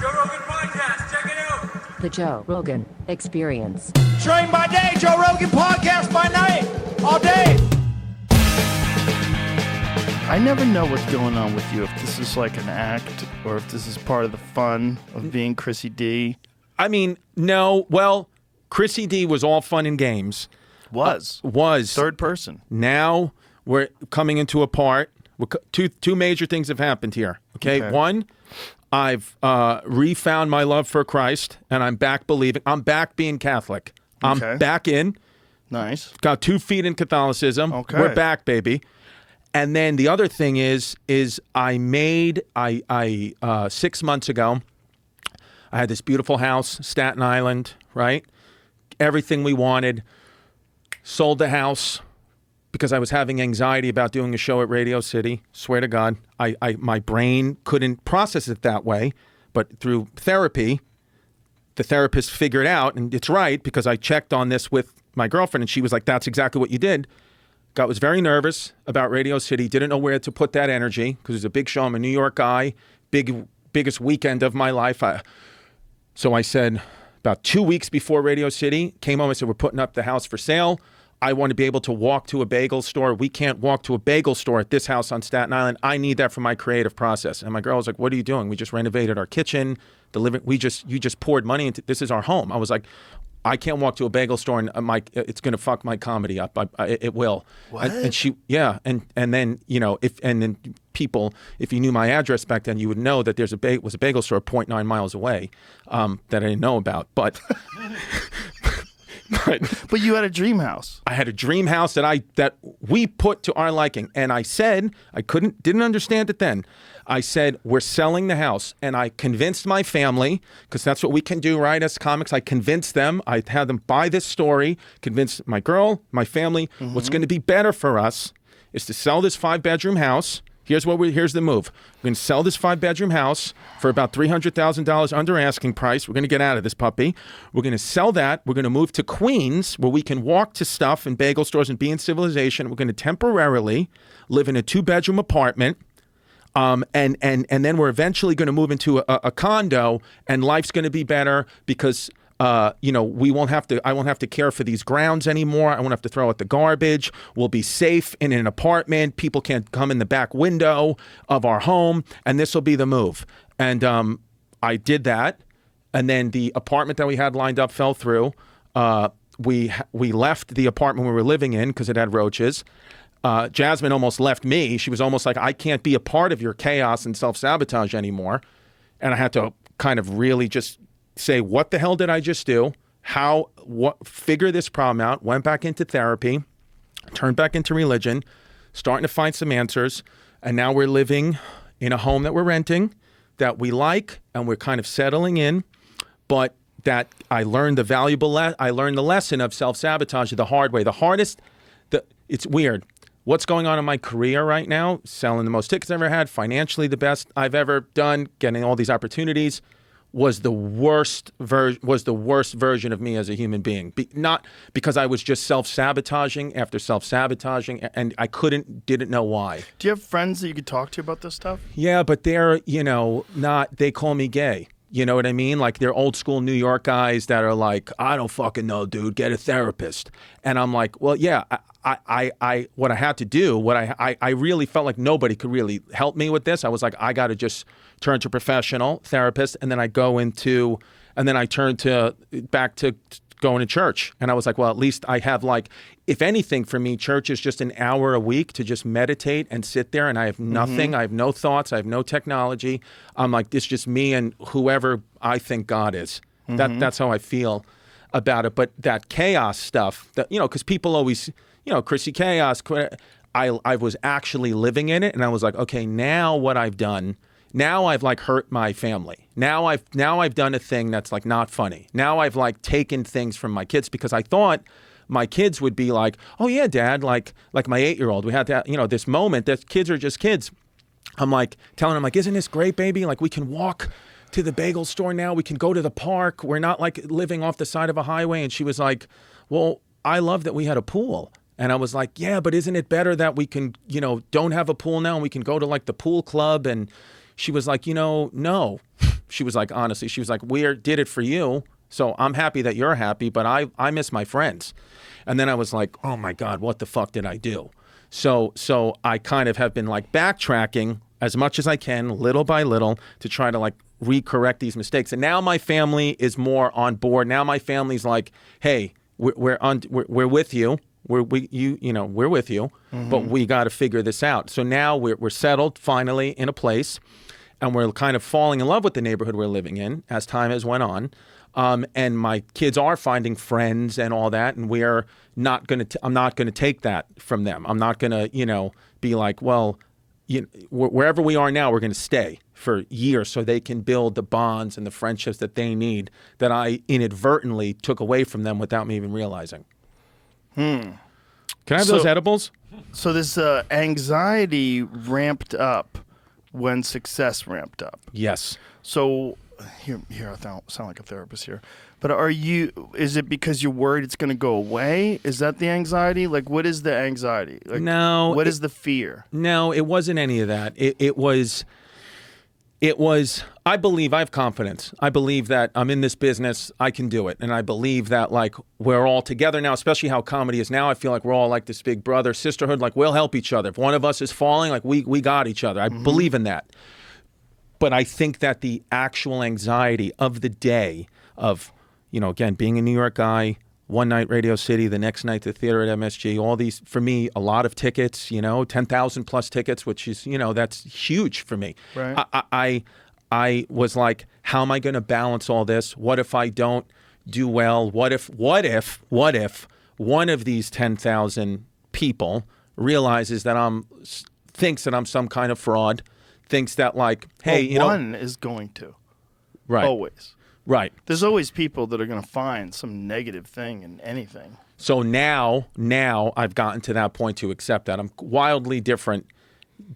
Joe Rogan Podcast. Check it out. The Joe Rogan Experience. Train by day, Joe Rogan Podcast by night, all day. I never know what's going on with you, if this is like an act or if this is part of the fun of being Chrissy D. I mean, no. Well, Chrissy D was all fun and games. Was. Third person. Now we're coming into a part. Two major things have happened here. Okay. One, I've refound my love for Christ, and I'm back believing. I'm back being Catholic. I'm back in. Nice. Got 2 feet in Catholicism. Okay. We're back, baby. And then the other thing is I 6 months ago, I had this beautiful house, Staten Island, right? Everything we wanted. Sold the house because I was having anxiety about doing a show at Radio City. Swear to God, my brain couldn't process it that way. But through therapy, the therapist figured out, and it's right because I checked on this with my girlfriend, and she was like, "That's exactly what you did." Was very nervous about Radio City. Didn't know where to put that energy because it's a big show. I'm a New York guy. Biggest weekend of my life. So I said, about 2 weeks before Radio City, came home. I said, "We're putting up the house for sale. I want to be able to walk to a bagel store. We can't walk to a bagel store at this house on Staten Island. I need that for my creative process." And my girl was like, "What are you doing?" "We just renovated our kitchen. You just poured money into this. Is our home." I was like, "I can't walk to a bagel store and it's going to fuck my comedy up. It will." What? And she, yeah. And then, then people, if you knew my address back then, you would know that was a bagel store 0.9 miles away that I didn't know about. But But you had a dream house. I had a dream house that we put to our liking. And I said, didn't understand it then. I said, "We're selling the house." And I convinced my family, because that's what we can do, right, as comics. I convinced them. I had them buy this story, convinced my girl, my family, what's going to be better for us is to sell this 5-bedroom house. Here's the move. We're going to sell this 5-bedroom house for about $300,000 under asking price. We're going to get out of this puppy. We're going to sell that. We're going to move to Queens, where we can walk to stuff and bagel stores and be in civilization. We're going to temporarily live in a 2-bedroom apartment. And then we're eventually going to move into a condo, and life's going to be better because we won't have to. I won't have to care for these grounds anymore. I won't have to throw out the garbage. We'll be safe in an apartment. People can't come in the back window of our home, and this will be the move. And I did that, and then the apartment that we had lined up fell through. We left the apartment we were living in because it had roaches. Jasmine almost left me. She was almost like, "I can't be a part of your chaos and self-sabotage anymore." And I had to kind of really just say, what the hell did I just do? Figure this problem out. Went back into therapy, turned back into religion, starting to find some answers. And now we're living in a home that we're renting that we like, and we're kind of settling in. But that I learned I learned the lesson of self-sabotage the hard way. It's weird. What's going on in my career right now? Selling the most tickets I've ever had, financially the best I've ever done, getting all these opportunities, was the worst version of me as a human being. Not because I was just self-sabotaging after self-sabotaging, and I didn't know why. Do you have friends that you could talk to about this stuff? Yeah, but they're, they call me gay. You know what I mean? Like, they're old school New York guys that are like, "I don't fucking know, dude, get a therapist." And I'm like, well, yeah, what I had to do, I really felt like nobody could really help me with this. I was like, I got to just turn to a professional therapist. And then I turned back to going to church. And I was like, well, at least I have, like, if anything for me, church is just an hour a week to just meditate and sit there. And I have nothing. I have no thoughts. I have no technology. I'm like, it's just me and whoever I think God is. That's how I feel about it. But that chaos stuff, because people always, Chrissy Chaos, I was actually living in it. And I was like, okay, now what I've done, now I've like hurt my family. Now I've done a thing that's like not funny. Now I've like taken things from my kids because I thought my kids would be like, "Oh yeah, Dad," like my 8-year-old. We had that, this moment that kids are just kids. I'm like telling him, like, "Isn't this great, baby? Like, we can walk to the bagel store now. We can go to the park. We're not like living off the side of a highway." And she was like, "Well, I love that we had a pool." And I was like, "Yeah, but isn't it better that we can, don't have a pool now and we can go to like the pool club?" And she was like, "No." She was like, honestly, she was like, we did it for you. So I'm happy that you're happy, but I miss my friends. And then I was like, oh my God, what the fuck did I do? So I kind of have been like backtracking as much as I can, little by little, to try to like recorrect these mistakes. And now my family is more on board. Now my family's like, hey, we're with you. We're with you, but we got to figure this out. So now we're settled finally in a place, and we're kind of falling in love with the neighborhood we're living in as time has went on. And my kids are finding friends and all that, and I'm not going to take that from them. I'm not going to, be like, well, wherever we are now, we're going to stay for years so they can build the bonds and the friendships that they need that I inadvertently took away from them without me even realizing. Can I have those edibles? So this anxiety ramped up when success ramped up. Yes. So here I sound like a therapist here. But is it because you're worried it's going to go away? Is that the anxiety? Like, what is the anxiety? Like, no. What is the fear? No, it wasn't any of that. It was, I believe, I have confidence. I believe that I'm in this business, I can do it. And I believe that like we're all together now, especially how comedy is now. I feel like we're all like this big brother, sisterhood, like we'll help each other. If one of us is falling, like we got each other. I believe in that. But I think that the actual anxiety of the day of, again, being a New York guy, one night Radio City, the next night the theater at MSG, all these, for me, a lot of tickets, 10,000 plus tickets, which is, that's huge for me. Right. I was like, how am I going to balance all this? What if I don't do well? What if one of these 10,000 people realizes that thinks that I'm some kind of fraud, thinks that like, hey, one is going to. Right. Always. Right. There's always people that are going to find some negative thing in anything. So now I've gotten to that point to accept that. I'm wildly different.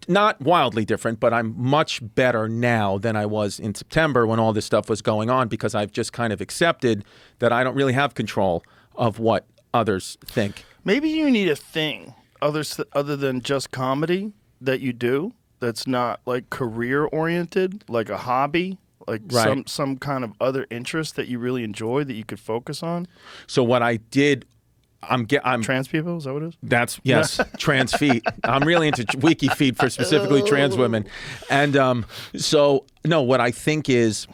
Not wildly different, but I'm much better now than I was in September when all this stuff was going on, because I've just kind of accepted that I don't really have control of what others think. Maybe you need a thing other than just comedy that you do that's not like career oriented, like a hobby. Like right. some kind of other interest that you really enjoy that you could focus on. So what I did, I'm trans people. Is that what it is? That's yes, trans feet. I'm really into wiki feet for specifically trans women, and so no. What I think is,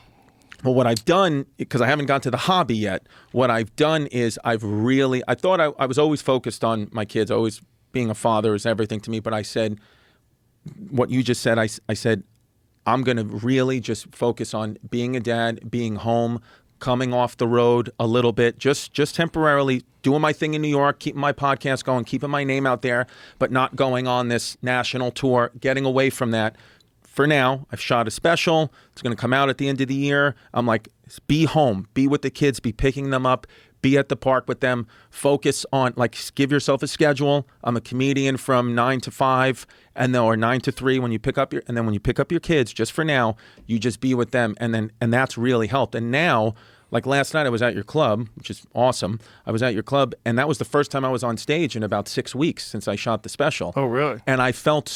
well, what I've done, because I haven't gotten to the hobby yet. What I've done is I thought I was always focused on my kids. Always being a father is everything to me. But I said, what you just said. I said, I'm going to really just focus on being a dad, being home, coming off the road a little bit, just temporarily doing my thing in New York, keeping my podcast going, keeping my name out there, but not going on this national tour, getting away from that. For now, I've shot a special. It's going to come out at the end of the year. I'm like, be home, be with the kids, be picking them up, be at the park with them, focus on, like, give yourself a schedule. I'm a comedian from 9 to 5 or 9 to 3 when you pick up your kids, just for now, you just be with them. And that's really helped. And now, like last night I was at your club, which is awesome. I was at your club, and that was the first time I was on stage in about 6 weeks since I shot the special. Oh, really? And I felt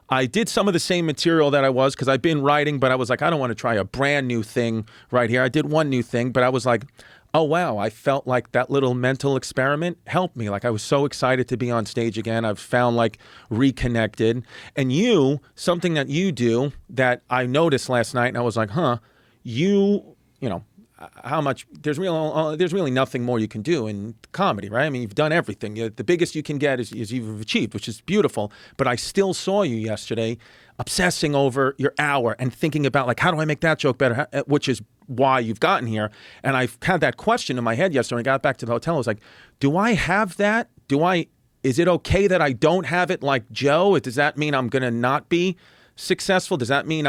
I did some of the same material that I was, because I've been writing, but I was like, I don't want to try a brand new thing right here. I did one new thing, but I was like, oh, wow, I felt like that little mental experiment helped me. Like, I was so excited to be on stage again. I've found, like, reconnected. And something that you do that I noticed last night, and I was like, how much, there's really nothing more you can do in comedy, right? I mean, you've done everything. The biggest you can get is you've achieved, which is beautiful. But I still saw you yesterday obsessing over your hour and thinking about, like, how do I make that joke better? Which is why you've gotten here. And I've had that question in my head yesterday. When I got back to the hotel, I was like, do I have that? Is it okay that I don't have it like Joe? Does that mean I'm going to not be successful? Does that mean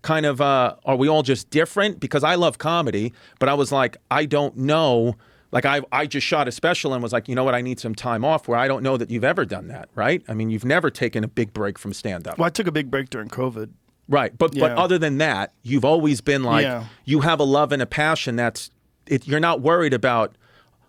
kind of, are we all just different? Because I love comedy, but I was like, I don't know. Like, I just shot a special and was like, you know what, I need some time off, where I don't know that you've ever done that, right? I mean, you've never taken a big break from stand-up. Well, I took a big break during COVID. Right, but other than that, you've always been like, you have a love and a passion you're not worried about,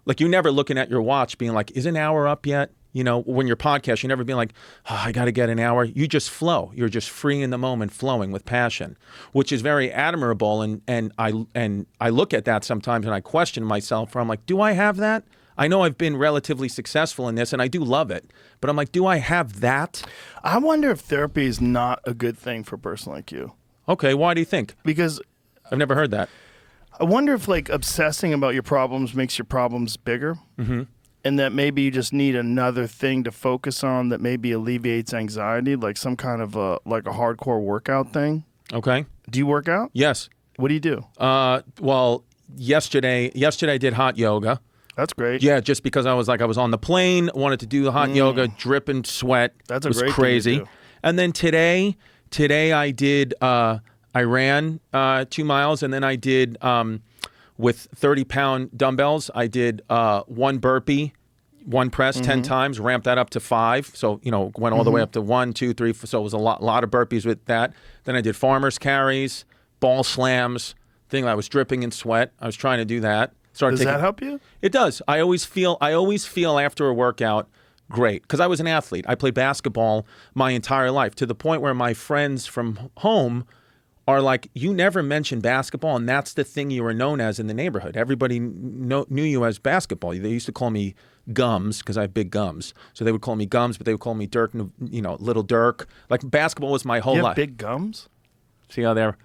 like, you're never looking at your watch being like, is an hour up yet? You know, when you're podcast, you never be like, oh, I got to get an hour. You just flow. You're just free in the moment, flowing with passion, which is very admirable. And I look at that sometimes and I question myself. Where I'm like, do I have that? I know I've been relatively successful in this, and I do love it. But I'm like, do I have that? I wonder if therapy is not a good thing for a person like you. Okay, why do you think? Because I've never heard that. I wonder if like obsessing about your problems makes your problems bigger, and that maybe you just need another thing to focus on that maybe alleviates anxiety, like some kind of a hardcore workout thing. Okay. Do you work out? Yes. What do you do? Well, yesterday I did hot yoga. That's great. Yeah, just because I was on the plane, wanted to do the hot yoga, dripping sweat. That's a it was great crazy. thing to do. And then today I did. I ran 2 miles, and then I did with 30-pound dumbbells. I did 1 burpee, 1 press 10 times, ramped that up to 5. So went all the way up to 1, 2, 3. So it was a lot of burpees with that. Then I did farmers carries, ball slams. Thing I was dripping in sweat. I was trying to do that. Does that help you? It does. I always feel after a workout great because I was an athlete. I played basketball my entire life to the point where my friends from home are like, you never mentioned basketball, and that's the thing you were known as in the neighborhood. Everybody knew you as basketball. They used to call me Gums because I have big gums. So they would call me Gums, but they would call me Dirk, Little Dirk. Like basketball was my whole You have life. big gums? See how they're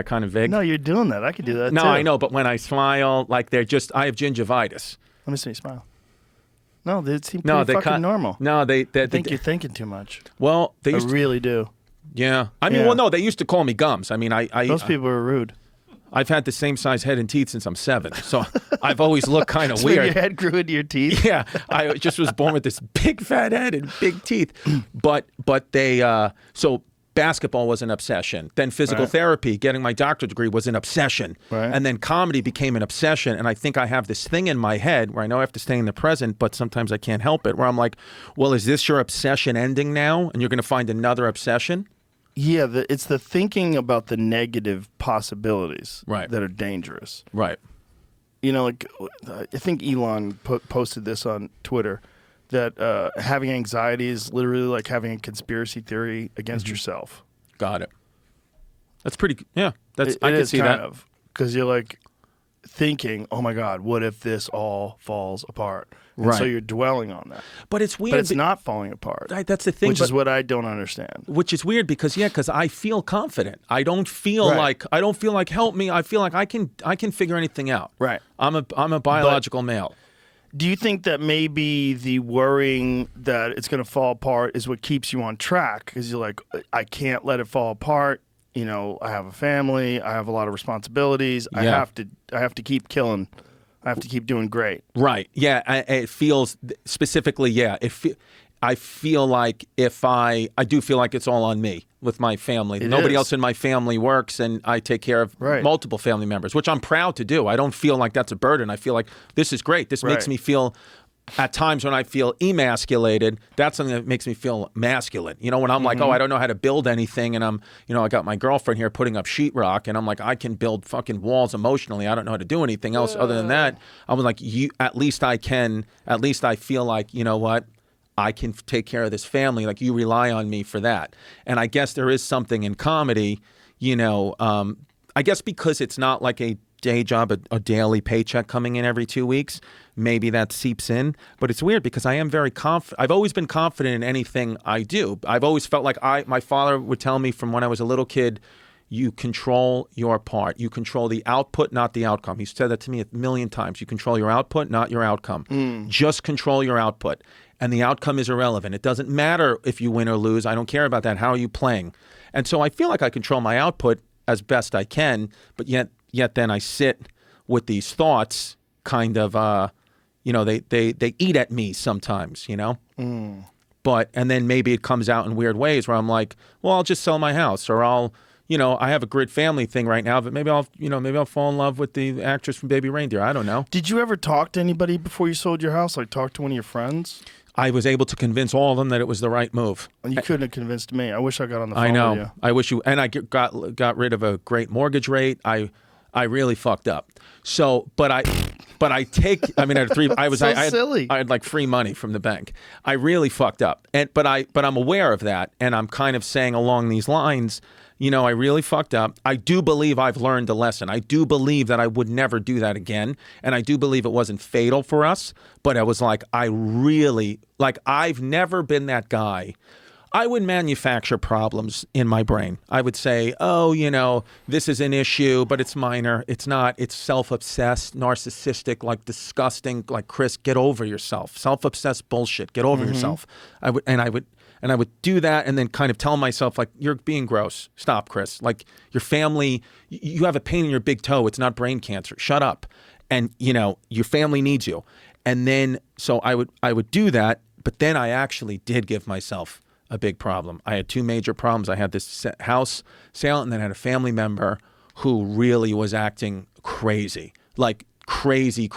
kind of big? No, you're doing that. I could do that No, too. I know, but when I smile, like I have gingivitis. Let me see you smile. No, they seem pretty fucking normal. No, I think you're thinking too much. Well, I really do. Yeah. I mean, Yeah. well, no, they used to call me Gums. I mean, Those people are rude. I've had the same size head and teeth since I'm 7, so I've always looked kind of So weird. your head grew into your teeth? Yeah, I just was born with this big fat head and big teeth. But they so basketball was an obsession. Then physical therapy, getting my doctorate degree was an obsession. Right. And then comedy became an obsession. And I think I have this thing in my head where I know I have to stay in the present, but sometimes I can't help it, where I'm like, well, is this your obsession ending now? And you're going to find another obsession? Yeah, it's the thinking about the negative possibilities that are dangerous. Right. I think Elon posted this on Twitter, that having anxiety is literally like having a conspiracy theory against yourself. Got it. That's pretty. Yeah, I can can see that. Because you're like thinking, oh my God, what if this all falls apart? And so Right. you're dwelling on that. But it's weird. But it's not falling apart. Right, that's the thing. Which is what I don't understand. Which is weird because I feel confident. I don't feel Right. like help me. I feel like I can figure anything out. Right. I'm a biological male. Do you think that maybe the worrying that it's going to fall apart is what keeps you on track? Because you're like, I can't let it fall apart. I have a family. I have a lot of responsibilities. I Yeah. have to keep killing. I have to keep doing great. Right. Yeah. It feels specifically. Yeah. I feel like I do feel like it's all on me with my family. Nobody else in my family works, and I take care of multiple family members, which I'm proud to do. I don't feel like that's a burden. I feel like this is great. This makes me feel, at times when I feel emasculated, that's something that makes me feel masculine. When I'm like, oh, I don't know how to build anything, and I'm, I got my girlfriend here putting up sheetrock, and I'm like, I can build fucking walls emotionally. I don't know how to do anything else other than that. I was like, at least I can. At least I feel like, you know what? I can take care of this family. Like, you rely on me for that. And I guess there is something in comedy, I guess because it's not like a day job, a daily paycheck coming in every 2 weeks, maybe that seeps in. But it's weird because I am very confident. I've always been confident in anything I do. I've always felt like my father would tell me from when I was a little kid, you control your part. You control the output, not the outcome. He said that to me a million times. You control your output, not your outcome. Just control your output. And the outcome is irrelevant. It doesn't matter if you win or lose. I don't care about that. How are you playing? And so I feel like I control my output as best I can, but yet then I sit with these thoughts kind of, they eat at me sometimes, But, and then maybe it comes out in weird ways where I'm like, well, I'll just sell my house, or I'll, I have a grid family thing right now, but maybe I'll fall in love with the actress from Baby Reindeer. I don't know. Did you ever talk to anybody before you sold your house? Like talk to one of your friends? I was able to convince all of them that it was the right move. And you couldn't have convinced me. I wish I got on the phone I know. with you. I wish you. And I got rid of a great mortgage rate. I I really fucked up. So, but I had three. I was So I had, silly. I had like free money from the bank. I really fucked up, but I'm aware of that, and I'm kind of saying along these lines, I really fucked up. I do believe I've learned a lesson. I do believe that I would never do that again, and I do believe it wasn't fatal for us. But I was like, I've never been that guy. I would manufacture problems in my brain. I would say, this is an issue, but it's minor. It's not. It's self-obsessed, narcissistic, like disgusting, like Chris, get over yourself. Self-obsessed bullshit. Get over yourself. I would do that and then kind of tell myself, like, you're being gross. Stop, Chris. Like, your family, you have a pain in your big toe. It's not brain cancer. Shut up. And, your family needs you. And then, so I would do that, but then I actually did give myself a big problem. I had two major problems. I had this house sale, and then I had a family member who really was acting crazy, like crazy,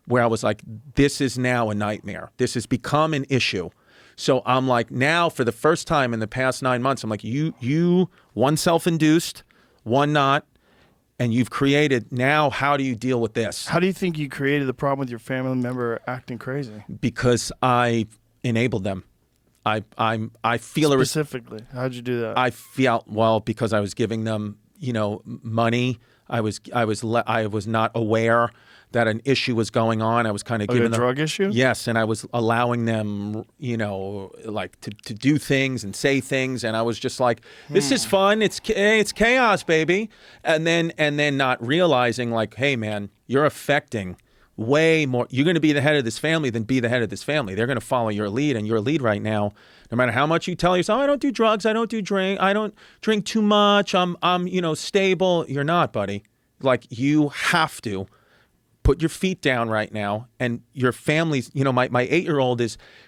where I was like, this is now a nightmare. This has become an issue. So I'm like, now for the first time in the past 9 months, I'm like, you one self-induced, one not, and you've created, now how do you deal with this? How do you think you created the problem with your family member acting crazy? Because I enabled them. I feel specifically. How'd you do that? I feel because I was giving them, money. I was not aware that an issue was going on. I was kind of giving them a drug issue. Yes, and I was allowing them, like to do things and say things, and I was just like, this is fun. It's chaos, baby. And then not realizing, like, hey man, you're affecting way more. You're going to be the head of this family than be the head of this family. They're going to follow your lead, and your lead right now, no matter how much you tell yourself, I don't do drugs, I don't drink too much, I'm stable. You're not, buddy. Like, you have to put your feet down right now, and your family's, my 8-year-old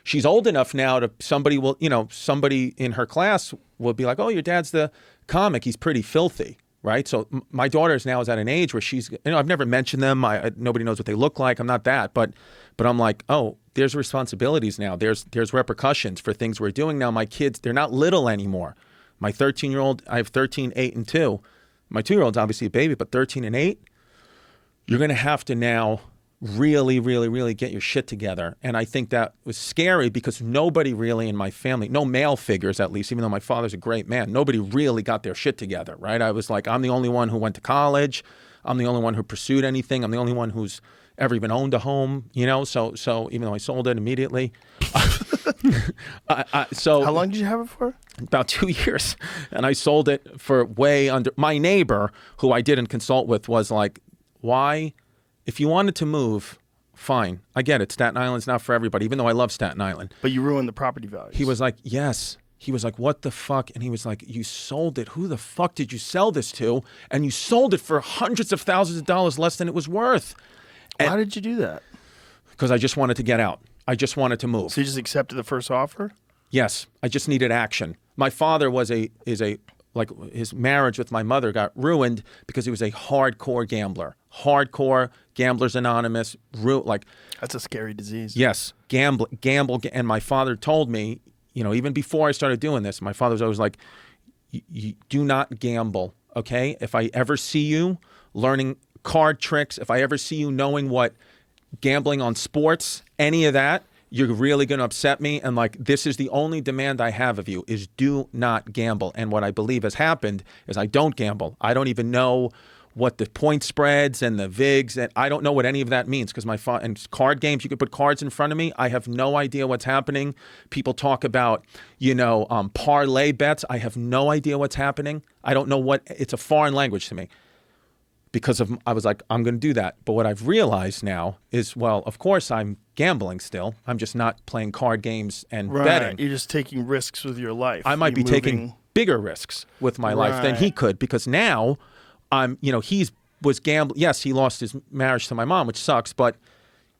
she's old enough now to somebody in her class will be like, oh, your dad's the comic, he's pretty filthy. Right. So my daughter is at an age where she's, I've never mentioned them. Nobody knows what they look like. I'm not that. But I'm like, oh, there's responsibilities now. There's repercussions for things we're doing now. My kids, they're not little anymore. My 13-year-old, I have 13, 8, and 2. My 2-year-old's obviously a baby, but 13 and 8, you're going to have to now really, really, really get your shit together. And I think that was scary because nobody really in my family, no male figures at least, even though my father's a great man, nobody really got their shit together, right? I was like, I'm the only one who went to college. I'm the only one who pursued anything. I'm the only one who's ever even owned a home, so even though I sold it immediately. So how long did you have it for? About 2 years. And I sold it for way under. My neighbor, who I didn't consult with, was like, why? If you wanted to move, fine. I get it. Staten Island's not for everybody, even though I love Staten Island. But you ruined the property values. He was like, yes. He was like, what the fuck? And he was like, you sold it. Who the fuck did you sell this to? And you sold it for hundreds of thousands of dollars less than it was worth. Why did you do that? Because I just wanted to get out. I just wanted to move. So you just accepted the first offer? Yes. I just needed action. My father his marriage with my mother got ruined because he was a hardcore gambler. Hardcore Gamblers Anonymous. That's a scary disease. Yes, gamble. And my father told me, even before I started doing this, my father was always like, you do not gamble, okay? If I ever see you learning card tricks, if I ever see you knowing what gambling on sports, any of that, you're really going to upset me. And like, this is the only demand I have of you is do not gamble. And what I believe has happened is I don't gamble. I don't even know what the point spreads and the VIGs, and I don't know what any of that means because and card games, you could put cards in front of me. I have no idea what's happening. People talk about, parlay bets. I have no idea what's happening. I don't know it's a foreign language to me. Because I was like, I'm going to do that. But what I've realized now is, well, of course I'm gambling still. I'm just not playing card games and betting. You're just taking risks with your life. I might be taking bigger risks with my life than he could because now he was gambling. Yes, he lost his marriage to my mom, which sucks, but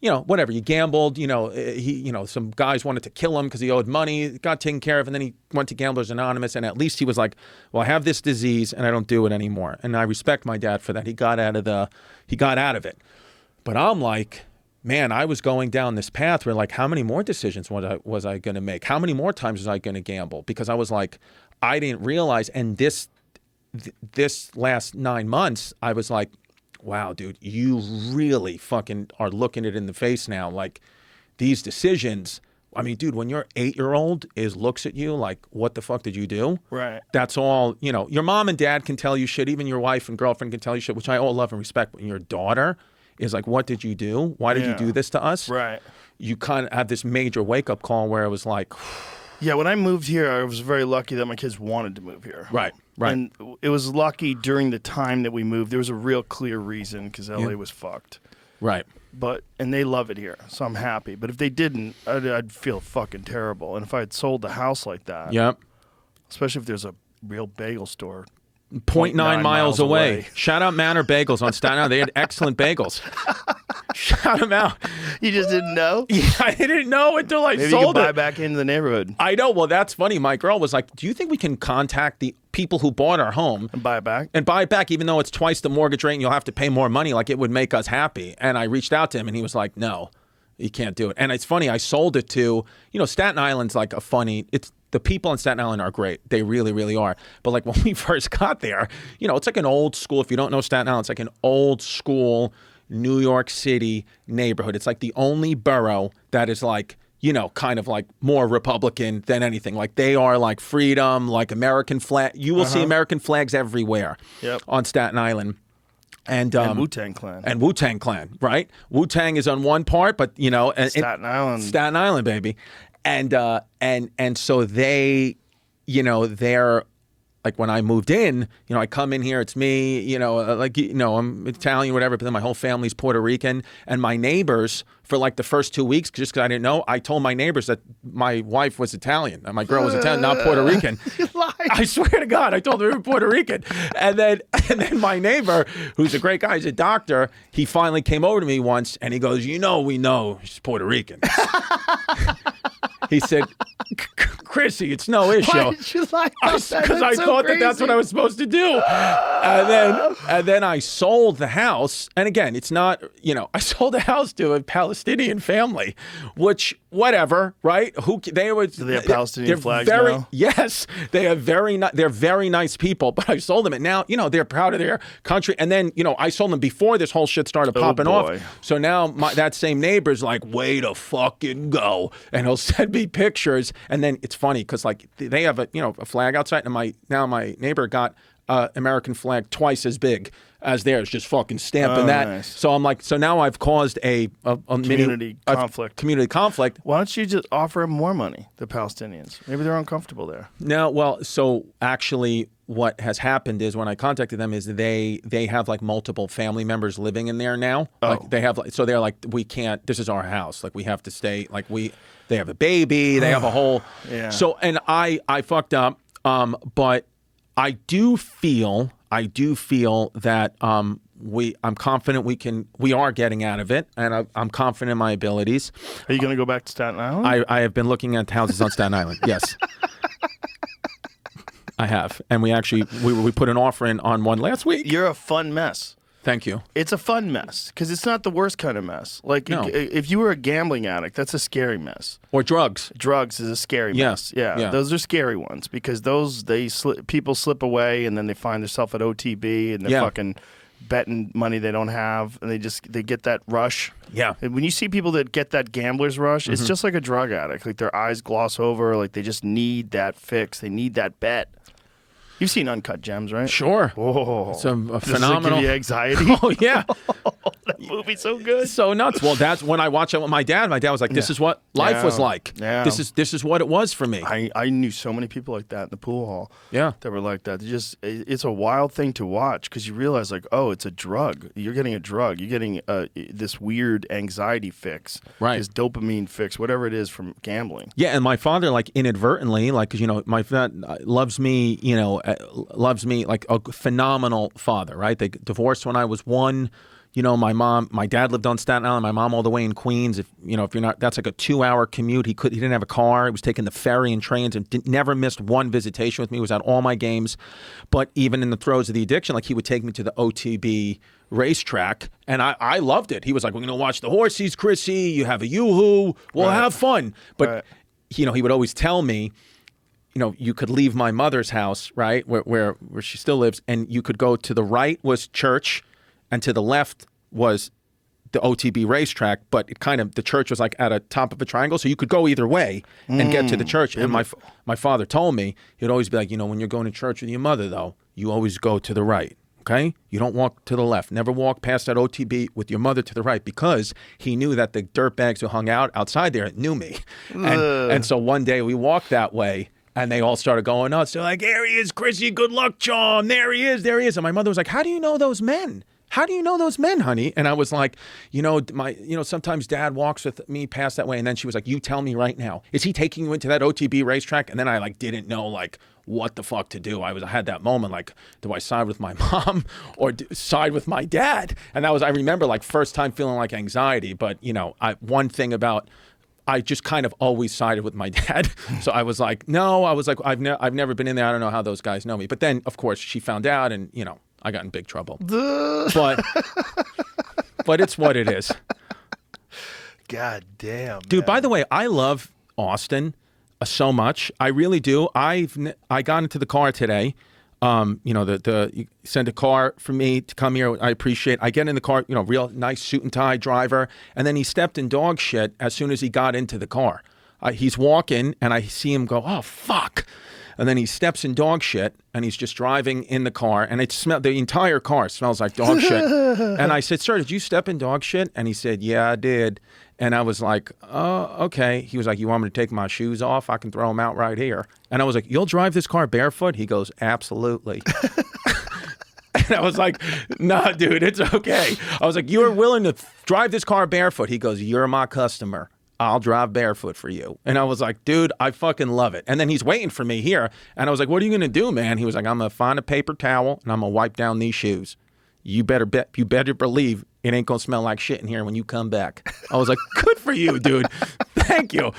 whatever. You gambled, some guys wanted to kill him because he owed money. It got taken care of, and then he went to Gamblers Anonymous, and at least he was like, well, I have this disease, and I don't do it anymore. And I respect my dad for that. He got out of it. But I'm like, man, I was going down this path where like, how many more decisions was I going to make? How many more times was I going to gamble? Because I was like, I didn't realize, and this this last 9 months, I was like, wow, dude, you really fucking are looking it in the face now. Like, these decisions. I mean, dude, when your 8-year-old looks at you like, what the fuck did you do? Right. That's all, your mom and dad can tell you shit. Even your wife and girlfriend can tell you shit, which I all love and respect. But your daughter is like, what did you do? Why did you do this to us? Right. You kind of have this major wake-up call where it was like... Yeah, when I moved here, I was very lucky that my kids wanted to move here. Right. And it was lucky during the time that we moved. There was a real clear reason because LA was fucked. Right. And they love it here, so I'm happy. But if they didn't, I'd feel fucking terrible. And if I had sold the house like that, especially if there's a real bagel store 0.9 miles away. Shout out Manor Bagels on Staten Island. They had excellent bagels. Shout them out. You just didn't know? Yeah, I didn't know until I Maybe sold you could buy it. back into the neighborhood. I know. Well, that's funny. My girl was like, do you think we can contact the people who bought our home And buy it back? and buy it back, even though it's twice the mortgage rate and you'll have to pay more money? Like, it would make us happy. And I reached out to him and he was like, no, you can't do it. And it's funny. I sold it to, Staten Island's like a funny, the people in Staten Island are great. They really, really are. But like when we first got there, it's like an old school. If you don't know Staten Island, it's like an old school New York City neighborhood. It's like the only borough that is like, kind of like more Republican than anything. Like they are like freedom, like American flag. You will see American flags everywhere on Staten Island. And Wu-Tang Clan. And Wu-Tang Clan, right? Wu-Tang is on one part, but and Staten Island. Staten Island, baby. And so they, they're like when I moved in, I come in here, it's me, I'm Italian, whatever, but then my whole family's Puerto Rican. And my neighbors, for like the first 2 weeks, just because I didn't know, I told my neighbors that my wife was Italian and my girl was Italian, not Puerto Rican. I swear to God, I told them we were Puerto Rican. And then my neighbor, who's a great guy, he's a doctor, he finally came over to me once and he goes, we know she's Puerto Rican. He said, Chrissy, it's no issue. Why did you lie about that? Because I thought that that's what I was supposed to do. And then I sold the house. And again, it's not, I sold the house to a Palestinian family, which, whatever, right? Do they have Palestinian flags now? Yes. They're very nice people, but I sold them. And now, they're proud of their country. And then, I sold them before this whole shit started popping off. So now that same neighbor's like, way to fucking go. And he'll send me pictures. And then it's funny because like they have a flag outside, and my neighbor got American flag twice as big as theirs, just fucking stamping that. Nice. So I'm like, so now I've caused a community conflict. Community conflict. Why don't you just offer them more money, the Palestinians? Maybe they're uncomfortable there. No, well, so actually what has happened is when I contacted them is they have like multiple family members living in there now. Oh. Like they have, so they're like, we can't, this is our house. Like we have to stay, like they have a baby, they have a whole, So, and I fucked up, but I do feel that I'm confident we are getting out of it, and I'm confident in my abilities. Are you going to go back to Staten Island? I have been looking at houses on Staten Island. Yes, I have, and we actually we put an offer in on one last week. You're a fun mess. Thank you. It's a fun mess because it's not the worst kind of mess. Like No. if you were a gambling addict, that's a scary mess. Or drugs. Drugs is a scary mess. Yeah, those are scary ones because those people slip away and then they find themselves at OTB and they're fucking betting money they don't have and they get that rush. Yeah. And when you see people that get that gambler's rush, it's just like a drug addict. Like their eyes gloss over. Like they just need that fix. They need that bet. You've seen Uncut Gems, right? Sure. Oh, It's a does phenomenal. it give you anxiety? Oh yeah. That movie's so good. So nuts. Well, that's when I watched it with my dad. My dad was like, "This is what life was like. Yeah. This is what it was for me." I knew so many people like that in the pool hall. Yeah. That were like that. It's a wild thing to watch because you realize like, oh, it's a drug. You're getting a drug. You're getting this weird anxiety fix. Right. This dopamine fix, whatever it is from gambling. Yeah, and my father, like inadvertently, like 'cause, my dad loves me, like a phenomenal father. Right? They divorced when I was 1. My dad lived on Staten Island, my mom all the way in Queens. If you're not, that's like a 2-hour commute. He didn't have a car. He was taking the ferry and trains and never missed one visitation with me. He was at all my games. But even in the throes of the addiction, like he would take me to the OTB racetrack and I loved it. He was like, we're going to watch the horses, Chrissy. You have a yoo-hoo. We'll have fun. But, he would always tell me, you could leave my mother's house, right, where she still lives, and you could go to the right was church, and to the left was the OTB racetrack, but the church was like at a top of a triangle, so you could go either way and get to the church. And my father told me, he'd always be like, when you're going to church with your mother, though, you always go to the right, okay? You don't walk to the left. Never walk past that OTB with your mother to the right, because he knew that the dirtbags who hung out outside there knew me. And so one day we walked that way, and they all started going nuts. They're like, there he is, Chrissy, good luck, John. There he is. And my mother was like, how do you know those men? How do you know those men, honey? And I was like, sometimes Dad walks with me past that way. And then she was like, you tell me right now, is he taking you into that OTB racetrack? And then I didn't know what the fuck to do. I had that moment do I side with my mom or side with my dad? And I remember first time feeling anxiety. But one thing about, I just kind of always sided with my dad. So I was like, no, I've never been in there. I don't know how those guys know me. But then of course she found out, and I got in big trouble. But it's what it is. God damn, dude. Man. By the way, I love Austin so much. I really do. I got into the car today. You sent a car for me to come here. I appreciate. I get in the car. Real nice suit and tie driver, and then he stepped in dog shit as soon as he got into the car. He's walking, and I see him go, oh fuck. And then he steps in dog shit, and he's just driving in the car, and the entire car smells like dog shit. And I said, sir, did you step in dog shit? And he said, yeah, I did. And I was like, oh, okay. He was like, you want me to take my shoes off? I can throw them out right here. And I was like, you'll drive this car barefoot? He goes, absolutely. And I was like, nah, dude, it's okay. I was like, you're willing to drive this car barefoot? He goes, you're my customer. I'll drive barefoot for you. And I was like, dude, I fucking love it. And then he's waiting for me here. And I was like, what are you going to do, man? He was like, I'm going to find a paper towel and I'm going to wipe down these shoes. You better believe it ain't going to smell like shit in here when you come back. I was like, good for you, dude. Thank you.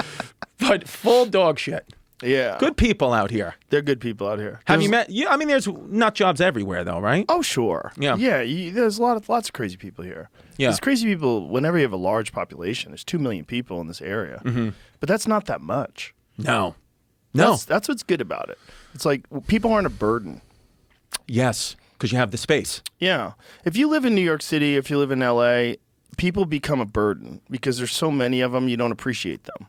But full dog shit. Yeah. Good people out here. They're good people out here. Have you met? Yeah, I mean, there's nut jobs everywhere, though, right? Oh, sure. Yeah. Yeah. There's lots of crazy people here. Yeah. There's crazy people whenever you have a large population. There's 2 million people in this area. Mm-hmm. But that's not that much. No. That's what's good about it. It's like people aren't a burden. Yes, because you have the space. Yeah. If you live in New York City, if you live in L.A., people become a burden because there's so many of them, you don't appreciate them.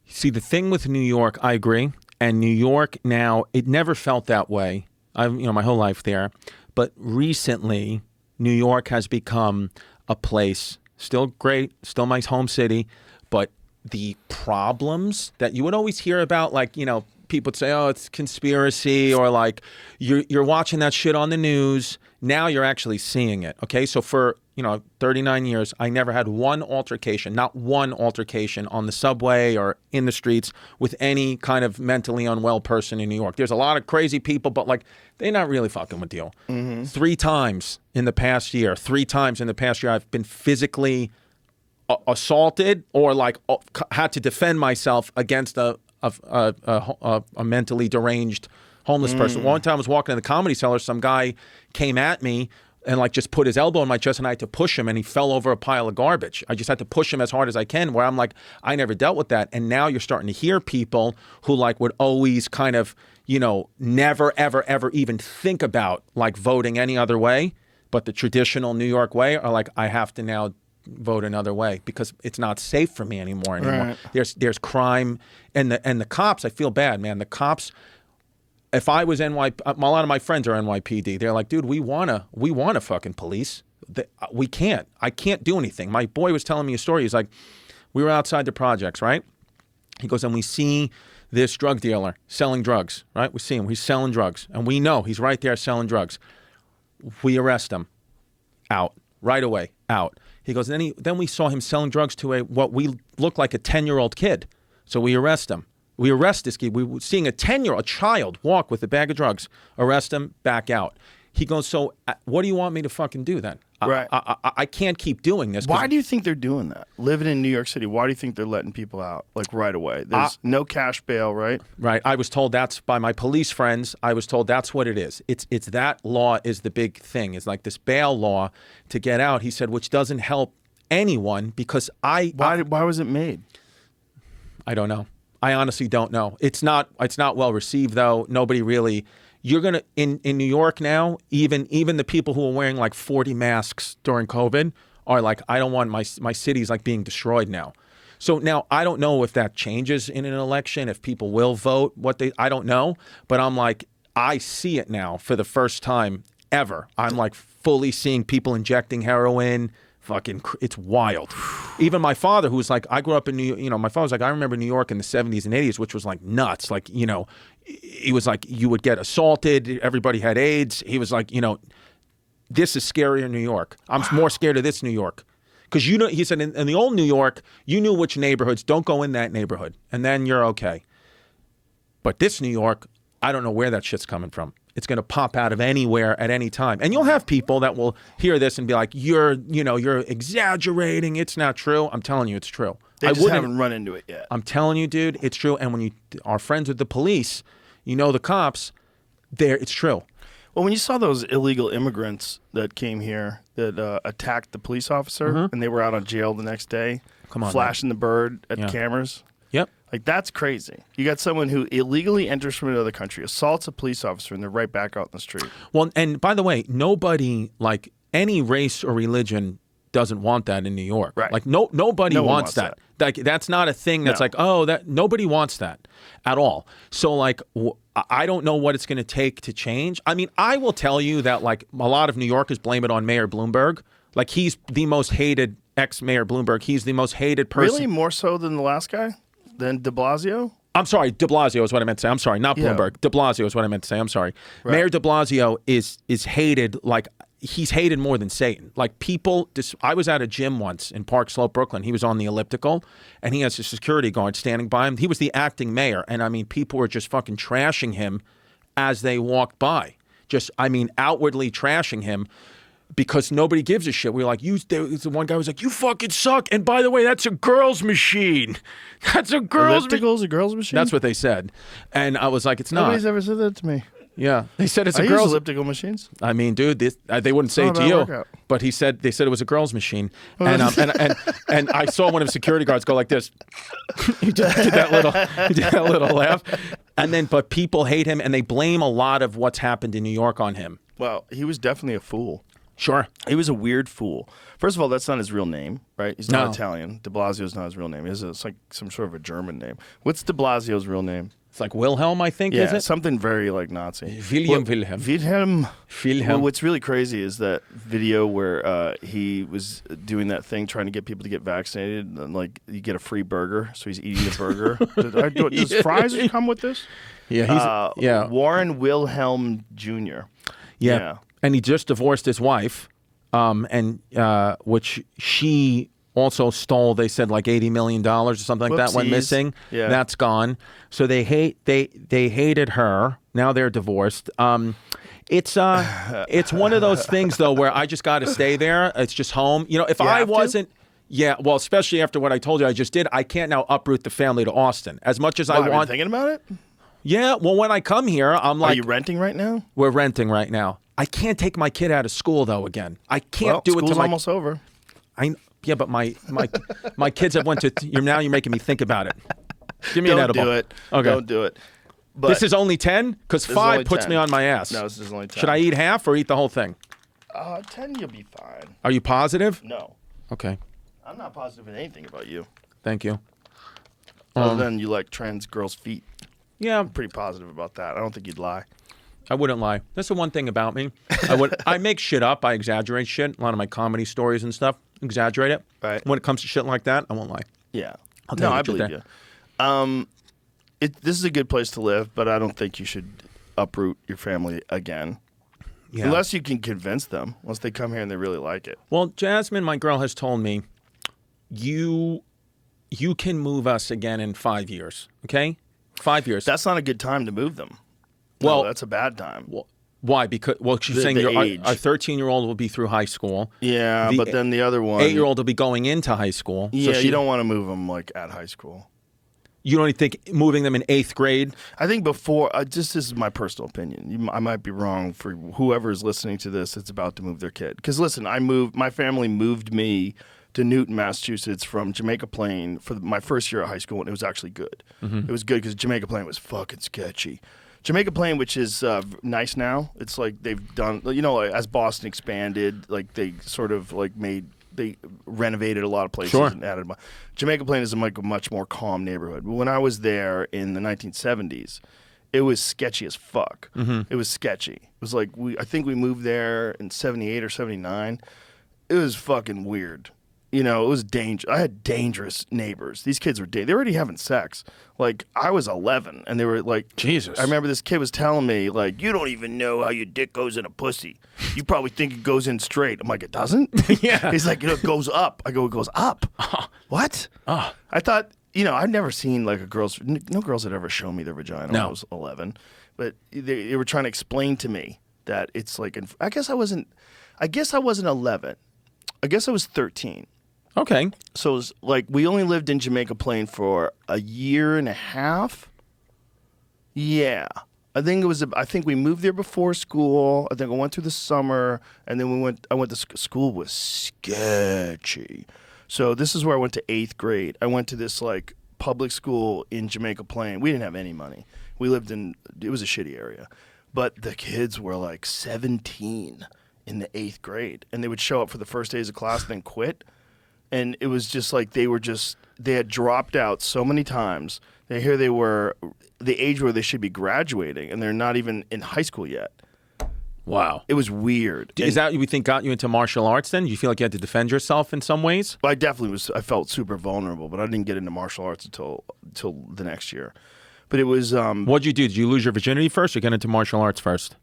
See, the thing with New York, I agree. And New York now, it never felt that way. My whole life there. But recently, New York has become a place, still great, still my home city, but the problems that you would always hear about, people would say, oh, it's conspiracy, or you're watching that shit on the news. Now you're actually seeing it. Okay, so for 39 years, I never had not one altercation on the subway or in the streets with any kind of mentally unwell person in New York. There's a lot of crazy people, but they're not really fucking with you. Mm-hmm. 3 times in the past year, I've been physically assaulted or had to defend myself against a mentally deranged homeless person. One time I was walking in the Comedy Cellar, some guy came at me and just put his elbow in my chest, and I had to push him, and he fell over a pile of garbage. I just had to push him as hard as I can, where I'm like, I never dealt with that. And now you're starting to hear people who would always kind of, never, ever, ever even think about voting any other way, but the traditional New York way are I have to now vote another way because it's not safe for me anymore. Right. There's crime, and the cops, I feel bad, man. The cops, if I was a lot of my friends are NYPD. They're like, dude, we wanna fucking police. I can't do anything. My boy was telling me a story. He's like, we were outside the projects, right? He goes, and we see this drug dealer selling drugs, right? We see him. He's selling drugs, and we know he's right there selling drugs. We arrest him. Out. Right away. Out. He goes, then we saw him selling drugs to what we look like a 10-year-old kid. So we arrest him. We arrest this kid. We were seeing a child walk with a bag of drugs. Arrest him, back out. He goes, so what do you want me to fucking do then? Right. I can't keep doing this. Why do you think they're doing that? Living in New York City, why do you think they're letting people out right away? There's no cash bail, right? Right. I was told that's by my police friends. I was told that's what it is. It's that law is the big thing. It's this bail law to get out. He said, which doesn't help anyone because Why was it made? I don't know. I honestly don't know. It's not well received though. Nobody really. You're gonna in New York now. Even the people who are wearing like 40 masks during COVID are like, I don't want my city's like being destroyed now. So now I don't know if that changes in an election, if people will vote I don't know, but I'm like, I see it now for the first time ever. I'm like fully seeing people injecting heroin. Fucking, it's wild. Even my father, who's like, I grew up in New York, my father's like, I remember New York in the 70s and 80s, which was like nuts. Like, he was like, you would get assaulted. Everybody had AIDS. He was like, this is scarier in New York. I'm more scared of this New York. Because he said in the old New York, you knew which neighborhoods, don't go in that neighborhood. And then you're okay. But this New York, I don't know where that shit's coming from. It's going to pop out of anywhere at any time. And you'll have people that will hear this and be like, you're exaggerating. It's not true. I'm telling you, it's true. They just haven't run into it yet. I'm telling you, dude, it's true. And when you are friends with the police, the cops, it's true. Well, when you saw those illegal immigrants that came here that attacked the police officer and they were out on jail the next day, flashing the bird at cameras. Yep. Like, that's crazy. You got someone who illegally enters from another country, assaults a police officer, and they're right back out in the street. Well, and by the way, nobody, like any race or religion doesn't want that in New York. Right. Like nobody wants that. Like that's not a thing that's like, that nobody wants that at all. So like I don't know what it's going to take to change. I mean, I will tell you that like a lot of New Yorkers blame it on Mayor Bloomberg. Like he's the most hated ex-Mayor Bloomberg. He's the most hated person. Really? More so than the last guy? Than de Blasio? I'm sorry, de Blasio is what I meant to say. I'm sorry, not Bloomberg. De Blasio is what I meant to say. I'm sorry. Right. Mayor de Blasio is hated like he's hated more than Satan. Like people, I was at a gym once in Park Slope, Brooklyn. He was on the elliptical, and he has a security guard standing by him. He was the acting mayor, and I mean, people were just fucking trashing him as they walked by. Outwardly trashing him. Because nobody gives a shit. We were like, the one guy was like, you fucking suck. And by the way, that's a girl's machine. That's a girl's machine. Elliptical's a girl's machine? That's what they said. And I was like, it's not. Nobody's ever said that to me. Yeah. They said it's a I girl's. use elliptical machines. I mean, dude, they wouldn't say it to you. But they said it was a girl's machine. And I saw one of the security guards go like this. He just did that little laugh. And then, but people hate him and they blame a lot of what's happened in New York on him. Well, he was definitely a fool. Sure. He was a weird fool. First of all, that's not his real name, right? He's not No. Italian. De Blasio is not his real name. It's like some sort of a German name. What's De Blasio's real name? It's like Wilhelm, I think, is it? Something very like Nazi. Wilhelm. Well, what's really crazy is that video where he was doing that thing trying to get people to get vaccinated, and like you get a free burger, so he's eating a burger. Does fries come with this? Yeah, Warren Wilhelm Jr. Yeah. And he just divorced his wife, which she also stole. They said like $80 million or something like that went missing. Yeah. That's gone. So they hated her. Now they're divorced. It's one of those things though where I just got to stay there. It's just home. If I wasn't. Yeah, well, especially after what I told you I just did, I can't now uproot the family to Austin as much as I want. Are you thinking about it? Yeah. Well, when I come here, I'm like. Are you renting right now? We're renting right now. I can't take my kid out of school though again. I can't do it school's to my almost over. But my kids have went to now you're making me think about it. Give me an edible. Don't do it. Okay. Don't do it. But this is only 10? Because 5 puts 10. me on my ass. No, this is only 10. Should I eat half or eat the whole thing? 10 you'll be fine. Are you positive? No. Okay. I'm not positive in anything about you. Thank you. Other than you like trans girls' feet. Yeah. I'm pretty positive about that. I don't think you'd lie. I wouldn't lie. That's the one thing about me. I make shit up. I exaggerate shit. A lot of my comedy stories and stuff, exaggerate it. Right. When it comes to shit like that, I won't lie. Yeah. No, I believe you. This is a good place to live, but I don't think you should uproot your family again. Yeah. Unless you can convince them. Once they come here and they really like it. Well, Jasmine, my girl, has told me, you can move us again in 5 years. Okay? 5 years. That's not a good time to move them. Well, that's a bad time. Well, why? Because she's saying our 13-year-old will be through high school. Yeah, but then the other one, 8-year-old will be going into high school. Yeah, so you don't want to move them like at high school. You don't think moving them in 8th grade? I think before. This is my personal opinion. I might be wrong for whoever is listening to this that's about to move their kid. Because listen, my family moved me to Newton, Massachusetts from Jamaica Plain for my first year of high school, and it was actually good. It was good because Jamaica Plain was fucking sketchy. Jamaica Plain, which is nice now, it's like they've done, as Boston expanded, like they sort of like they renovated a lot of places and added. Jamaica Plain is like a much more calm neighborhood. But when I was there in the 1970s, it was sketchy as fuck. It was sketchy. It was like I think we moved there in 78 or 79. It was fucking weird. It was dangerous. I had dangerous neighbors. These kids were they already having sex. Like, I was 11, and they were like, Jesus. I remember this kid was telling me, like, you don't even know how your dick goes in a pussy. You probably think it goes in straight. I'm like, it doesn't? Yeah. He's like, it goes up. I go, it goes up. What? I thought, I've never seen like no girls had ever shown me their vagina when I was 11, but they were trying to explain to me that it's like, I guess I wasn't 11. I guess I was 13. Okay. So it was like we only lived in Jamaica Plain for a year and a half. Yeah. I think we moved there before school. I think I went through the summer, and then I went to school was sketchy. So this is where I went to 8th grade. I went to this like public school in Jamaica Plain. We didn't have any money. It was a shitty area. But the kids were like 17 in the 8th grade, and they would show up for the first days of class and then quit. And it was just like they had dropped out so many times. Here they were, the age where they should be graduating, and they're not even in high school yet. Wow. It was weird. Is that you think got you into martial arts then? You feel like you had to defend yourself in some ways? I definitely I felt super vulnerable, but I didn't get into martial arts until the next year. But it was... What'd you do? Did you lose your virginity first or get into martial arts first?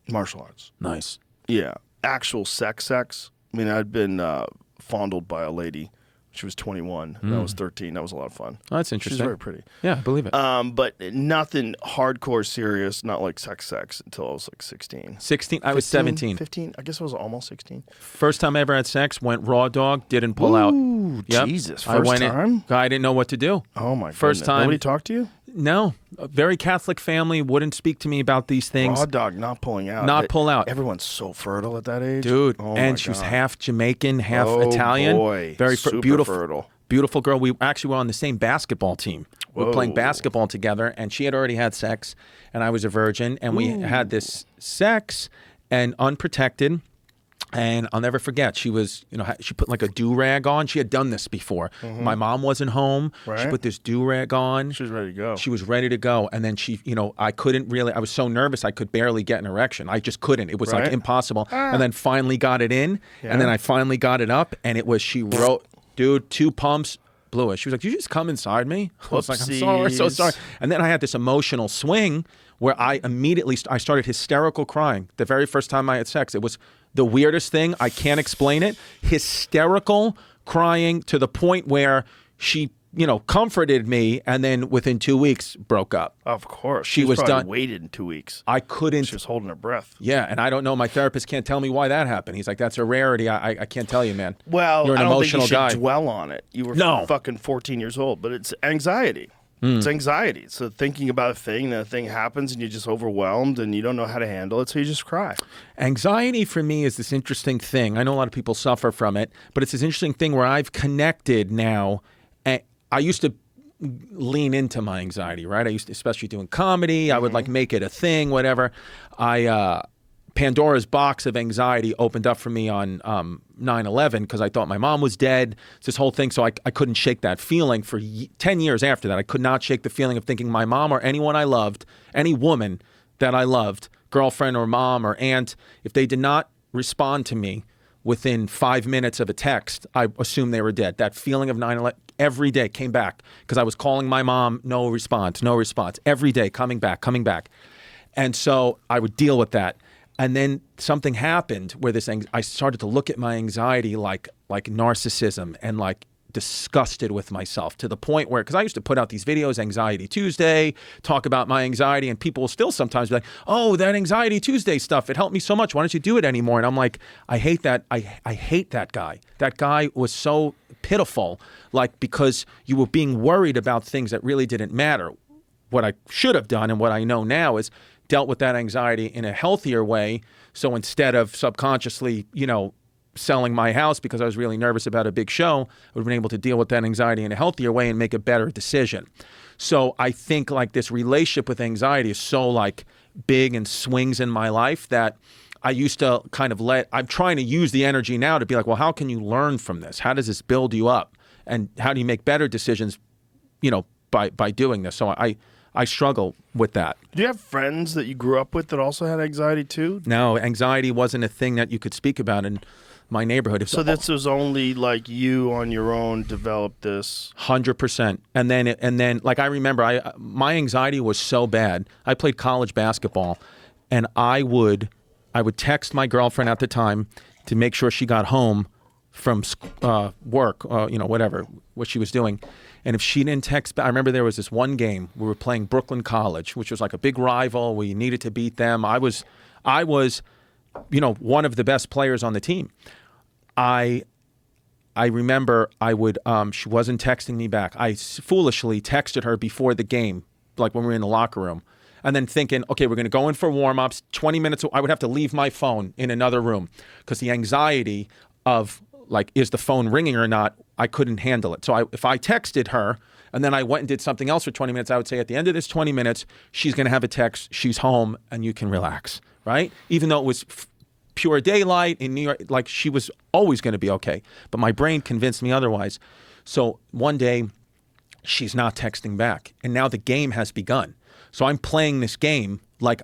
Martial arts. Nice. Yeah. Actual sex. I mean, I'd been fondled by a lady. She was 21, and I was 13. That was a lot of fun. Oh, that's interesting. She's very pretty. Yeah, I believe it. But nothing hardcore serious, not like sex until I was like 16. 16? I was 17. 15? I guess I was almost 16. First time I ever had sex, went raw dog, didn't pull out. Yep. Jesus. I First went time? I didn't know what to do. Oh, my First goodness. time. Nobody talked to you? No. A very Catholic family, wouldn't speak to me about these things. Raw dog, not pulling out. Not pull out. Everyone's so fertile at that age. Dude, Oh, and my she was God. half Jamaican, half Italian. Boy. Very Super beautiful. fertile. Beautiful girl. We actually were on the same basketball team. We were playing Whoa. basketball together, and she had already had sex, and I was a virgin, and we had this sex and unprotected. And I'll never forget, she was, she put like a do-rag on. She had done this before. My mom wasn't home. She Right. put this do-rag on. She was ready to go. She was ready to go. And then she, I was so nervous I could barely get an erection. I just couldn't. It was like Right. impossible. And then finally got it in. And then I finally got it up. And it was, she wrote, dude, 2 pumps, blew it. She was like, "Did you just come inside me?" I was like, "I'm sorry, so sorry." And then I had this emotional swing where I immediately, I started hysterical crying. The very first time I had sex, it was the weirdest thing. I can't explain it. Hysterical crying to the point where she, comforted me, and then within 2 weeks broke up. Of course. She was probably done. Waited in 2 weeks. I couldn't. She was holding her breath. Yeah, and I don't know. My therapist can't tell me why that happened. He's like, "That's a rarity. I can't tell you, man." Well, you're an I don't emotional think you guy. should dwell on it. You were No. fucking 14 years old, but it's anxiety. It's anxiety. So thinking about a thing, then a thing happens, and you're just overwhelmed, and you don't know how to handle it, so you just cry. Anxiety for me is this interesting thing. I know a lot of people suffer from it, but it's this interesting thing where I've connected now. I used to lean into my anxiety, right? I used to, especially doing comedy, I would like make it a thing, whatever. Pandora's box of anxiety opened up for me on 9/11 because I thought my mom was dead. It's this whole thing. So I couldn't shake that feeling for 10 years after that. I could not shake the feeling of thinking my mom or anyone I loved, any woman that I loved, girlfriend or mom or aunt, if they did not respond to me within 5 minutes of a text, I assumed they were dead. That feeling of 9/11 every day came back because I was calling my mom, no response. Every day, coming back. And so I would deal with that. And then something happened where I started to look at my anxiety like narcissism and like disgusted with myself to the point where, because I used to put out these videos, Anxiety Tuesday, talk about my anxiety, and people will still sometimes be like, "Oh, that Anxiety Tuesday stuff, it helped me so much. Why don't you do it anymore?" And I'm like, I hate that. I hate that guy. That guy was so pitiful, like, because you were being worried about things that really didn't matter. What I should have done and what I know now is dealt with that anxiety in a healthier way. So instead of subconsciously, selling my house because I was really nervous about a big show, I would have been able to deal with that anxiety in a healthier way and make a better decision. So I think like this relationship with anxiety is so like big and swings in my life that I used to kind of I'm trying to use the energy now to be like, well, how can you learn from this? How does this build you up? And how do you make better decisions, by doing this? So I struggle with that. Do you have friends that you grew up with that also had anxiety too? No, anxiety wasn't a thing that you could speak about in my neighborhood. So this was only like you on your own developed this? 100%. And then like I remember my anxiety was so bad. I played college basketball, and I would text my girlfriend at the time to make sure she got home from work, whatever, what she was doing. And if she didn't text back, I remember there was this one game, we were playing Brooklyn College, which was like a big rival. We needed to beat them. I was, one of the best players on the team. I remember she wasn't texting me back. I foolishly texted her before the game, like when we were in the locker room. And then thinking, okay, we're going to go in for warm-ups, 20 minutes. I would have to leave my phone in another room because the anxiety of, like, is the phone ringing or not, I couldn't handle it. So if I texted her and then I went and did something else for 20 minutes, I would say at the end of this 20 minutes, she's going to have a text, she's home, and you can relax, right? Even though it was pure daylight in New York, like she was always going to be okay. But my brain convinced me otherwise. So one day, she's not texting back. And now the game has begun. So I'm playing this game like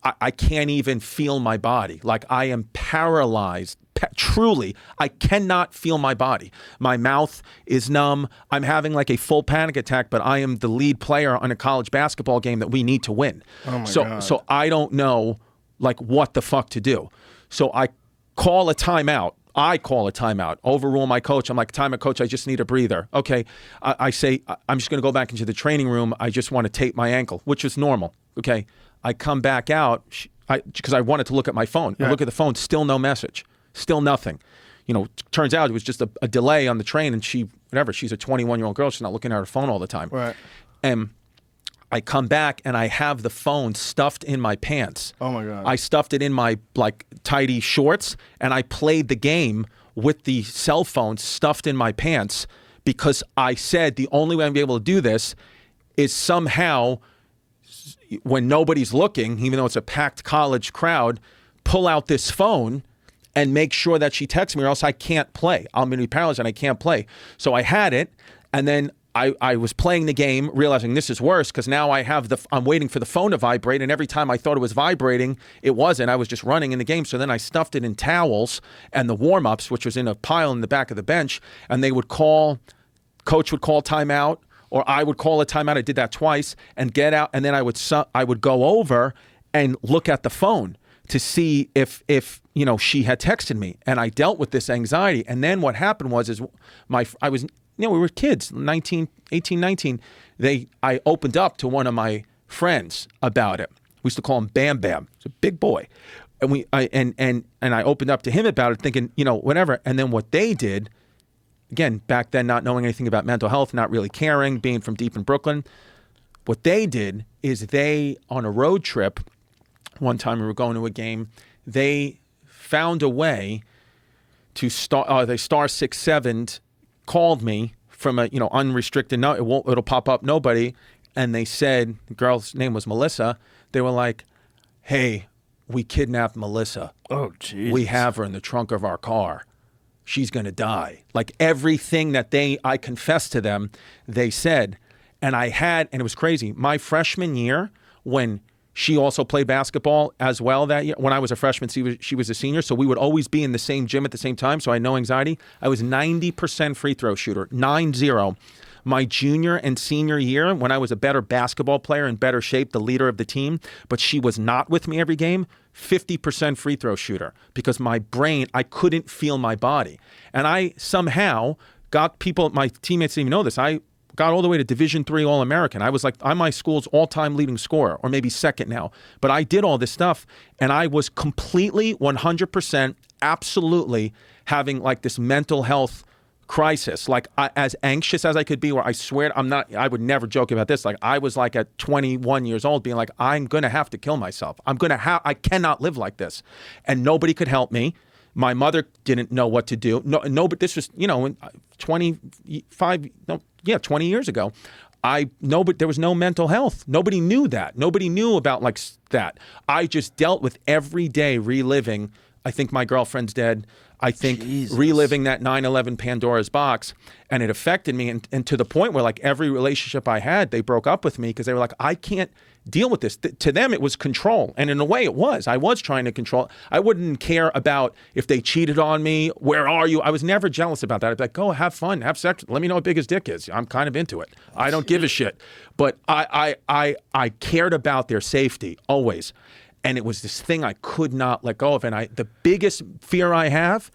I can't even feel my body. Like I am paralyzed. Truly, I cannot feel my body. My mouth is numb. I'm having like a full panic attack, but I am the lead player on a college basketball game that we need to win. Oh my God. So I don't know like what the fuck to do. So I call a timeout. Overrule my coach. I'm like, timeout, coach, I just need a breather. Okay. I say, I'm just going to go back into the training room. I just want to tape my ankle, which is normal. Okay. I come back out because I wanted to look at my phone. Yeah. I look at the phone, still no message, still nothing. Turns out it was just a delay on the train, and she's a 21-year-old girl. She's not looking at her phone all the time. Right. And I come back and I have the phone stuffed in my pants. Oh my God. I stuffed it in my like tidy shorts, and I played the game with the cell phone stuffed in my pants because I said the only way I'm gonna be able to do this is somehow, when nobody's looking, even though it's a packed college crowd, pull out this phone and make sure that she texts me, or else I can't play. I'm going to be paralyzed and I can't play. So I had it, and then I was playing the game, realizing this is worse because now I'm waiting for the phone to vibrate, and every time I thought it was vibrating, it wasn't. I was just running in the game. So then I stuffed it in towels and the warm-ups, which was in a pile in the back of the bench, and coach would call timeout, or I would call a timeout. I did that twice and get out, and then I would go over and look at the phone to see if she had texted me, and I dealt with this anxiety. And then what happened was we were kids, 18, 19. I opened up to one of my friends about it. We used to call him Bam Bam. He's a big boy. And I opened up to him about it thinking, whatever. And then what they did, again, back then not knowing anything about mental health, not really caring, being from deep in Brooklyn, what they did is on a road trip, one time we were going to a game, they found a way to they star 6-7'd, called me from a unrestricted it'll pop up nobody, and they said, the girl's name was Melissa. They were like, hey, we kidnapped Melissa. Oh, geez. We have her in the trunk of our car. She's gonna die. Like everything that I confessed to them, they said, and it was crazy. My freshman year, when she also played basketball as well that year. When I was a freshman, she was a senior, so we would always be in the same gym at the same time, so I had no anxiety. I was 90% free throw shooter, 9-0. My junior and senior year, when I was a better basketball player, in better shape, the leader of the team, but she was not with me every game, 50% free throw shooter, because my brain, I couldn't feel my body. And I somehow got my teammates didn't even know this, I got all the way to Division III All-American. I'm my school's all-time leading scorer, or maybe second now. But I did all this stuff, and I was completely, 100%, absolutely having like this mental health crisis. Like as anxious as I could be, where I swear I would never joke about this. Like I was like at 21 years old being like, I'm going to have to kill myself. I cannot live like this. And nobody could help me. My mother didn't know what to do. No, but this was, 20 years ago. But there was no mental health. Nobody knew that. Nobody knew about like that. I just dealt with every day reliving. I think my girlfriend's dead. I think reliving that 9/11 Pandora's box, and it affected me, and to the point where like every relationship I had, they broke up with me because they were like, I can't deal with this. To them, it was control, and in a way, it was. I was trying to control. I wouldn't care about if they cheated on me. Where are you? I was never jealous about that. I'd be like, go have fun, have sex. Let me know how big his dick is. I'm kind of into it. I don't give a shit. But I cared about their safety always. And it was this thing I could not let go of. And the biggest fear I have,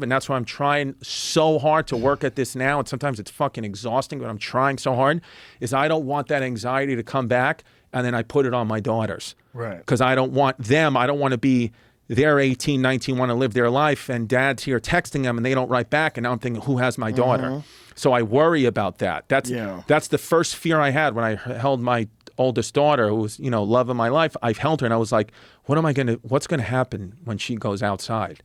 and that's why I'm trying so hard to work at this now, and sometimes it's fucking exhausting, but I'm trying so hard, is I don't want that anxiety to come back and then I put it on my daughters. Right. Because I don't want to be, they're 18, 19, want to live their life, and dad's here texting them and they don't write back, and now I'm thinking, who has my daughter? So I worry about that. That's the first fear I had when I held my oldest daughter, who was, love of my life. I've held her and I was like, what's going to happen when she goes outside?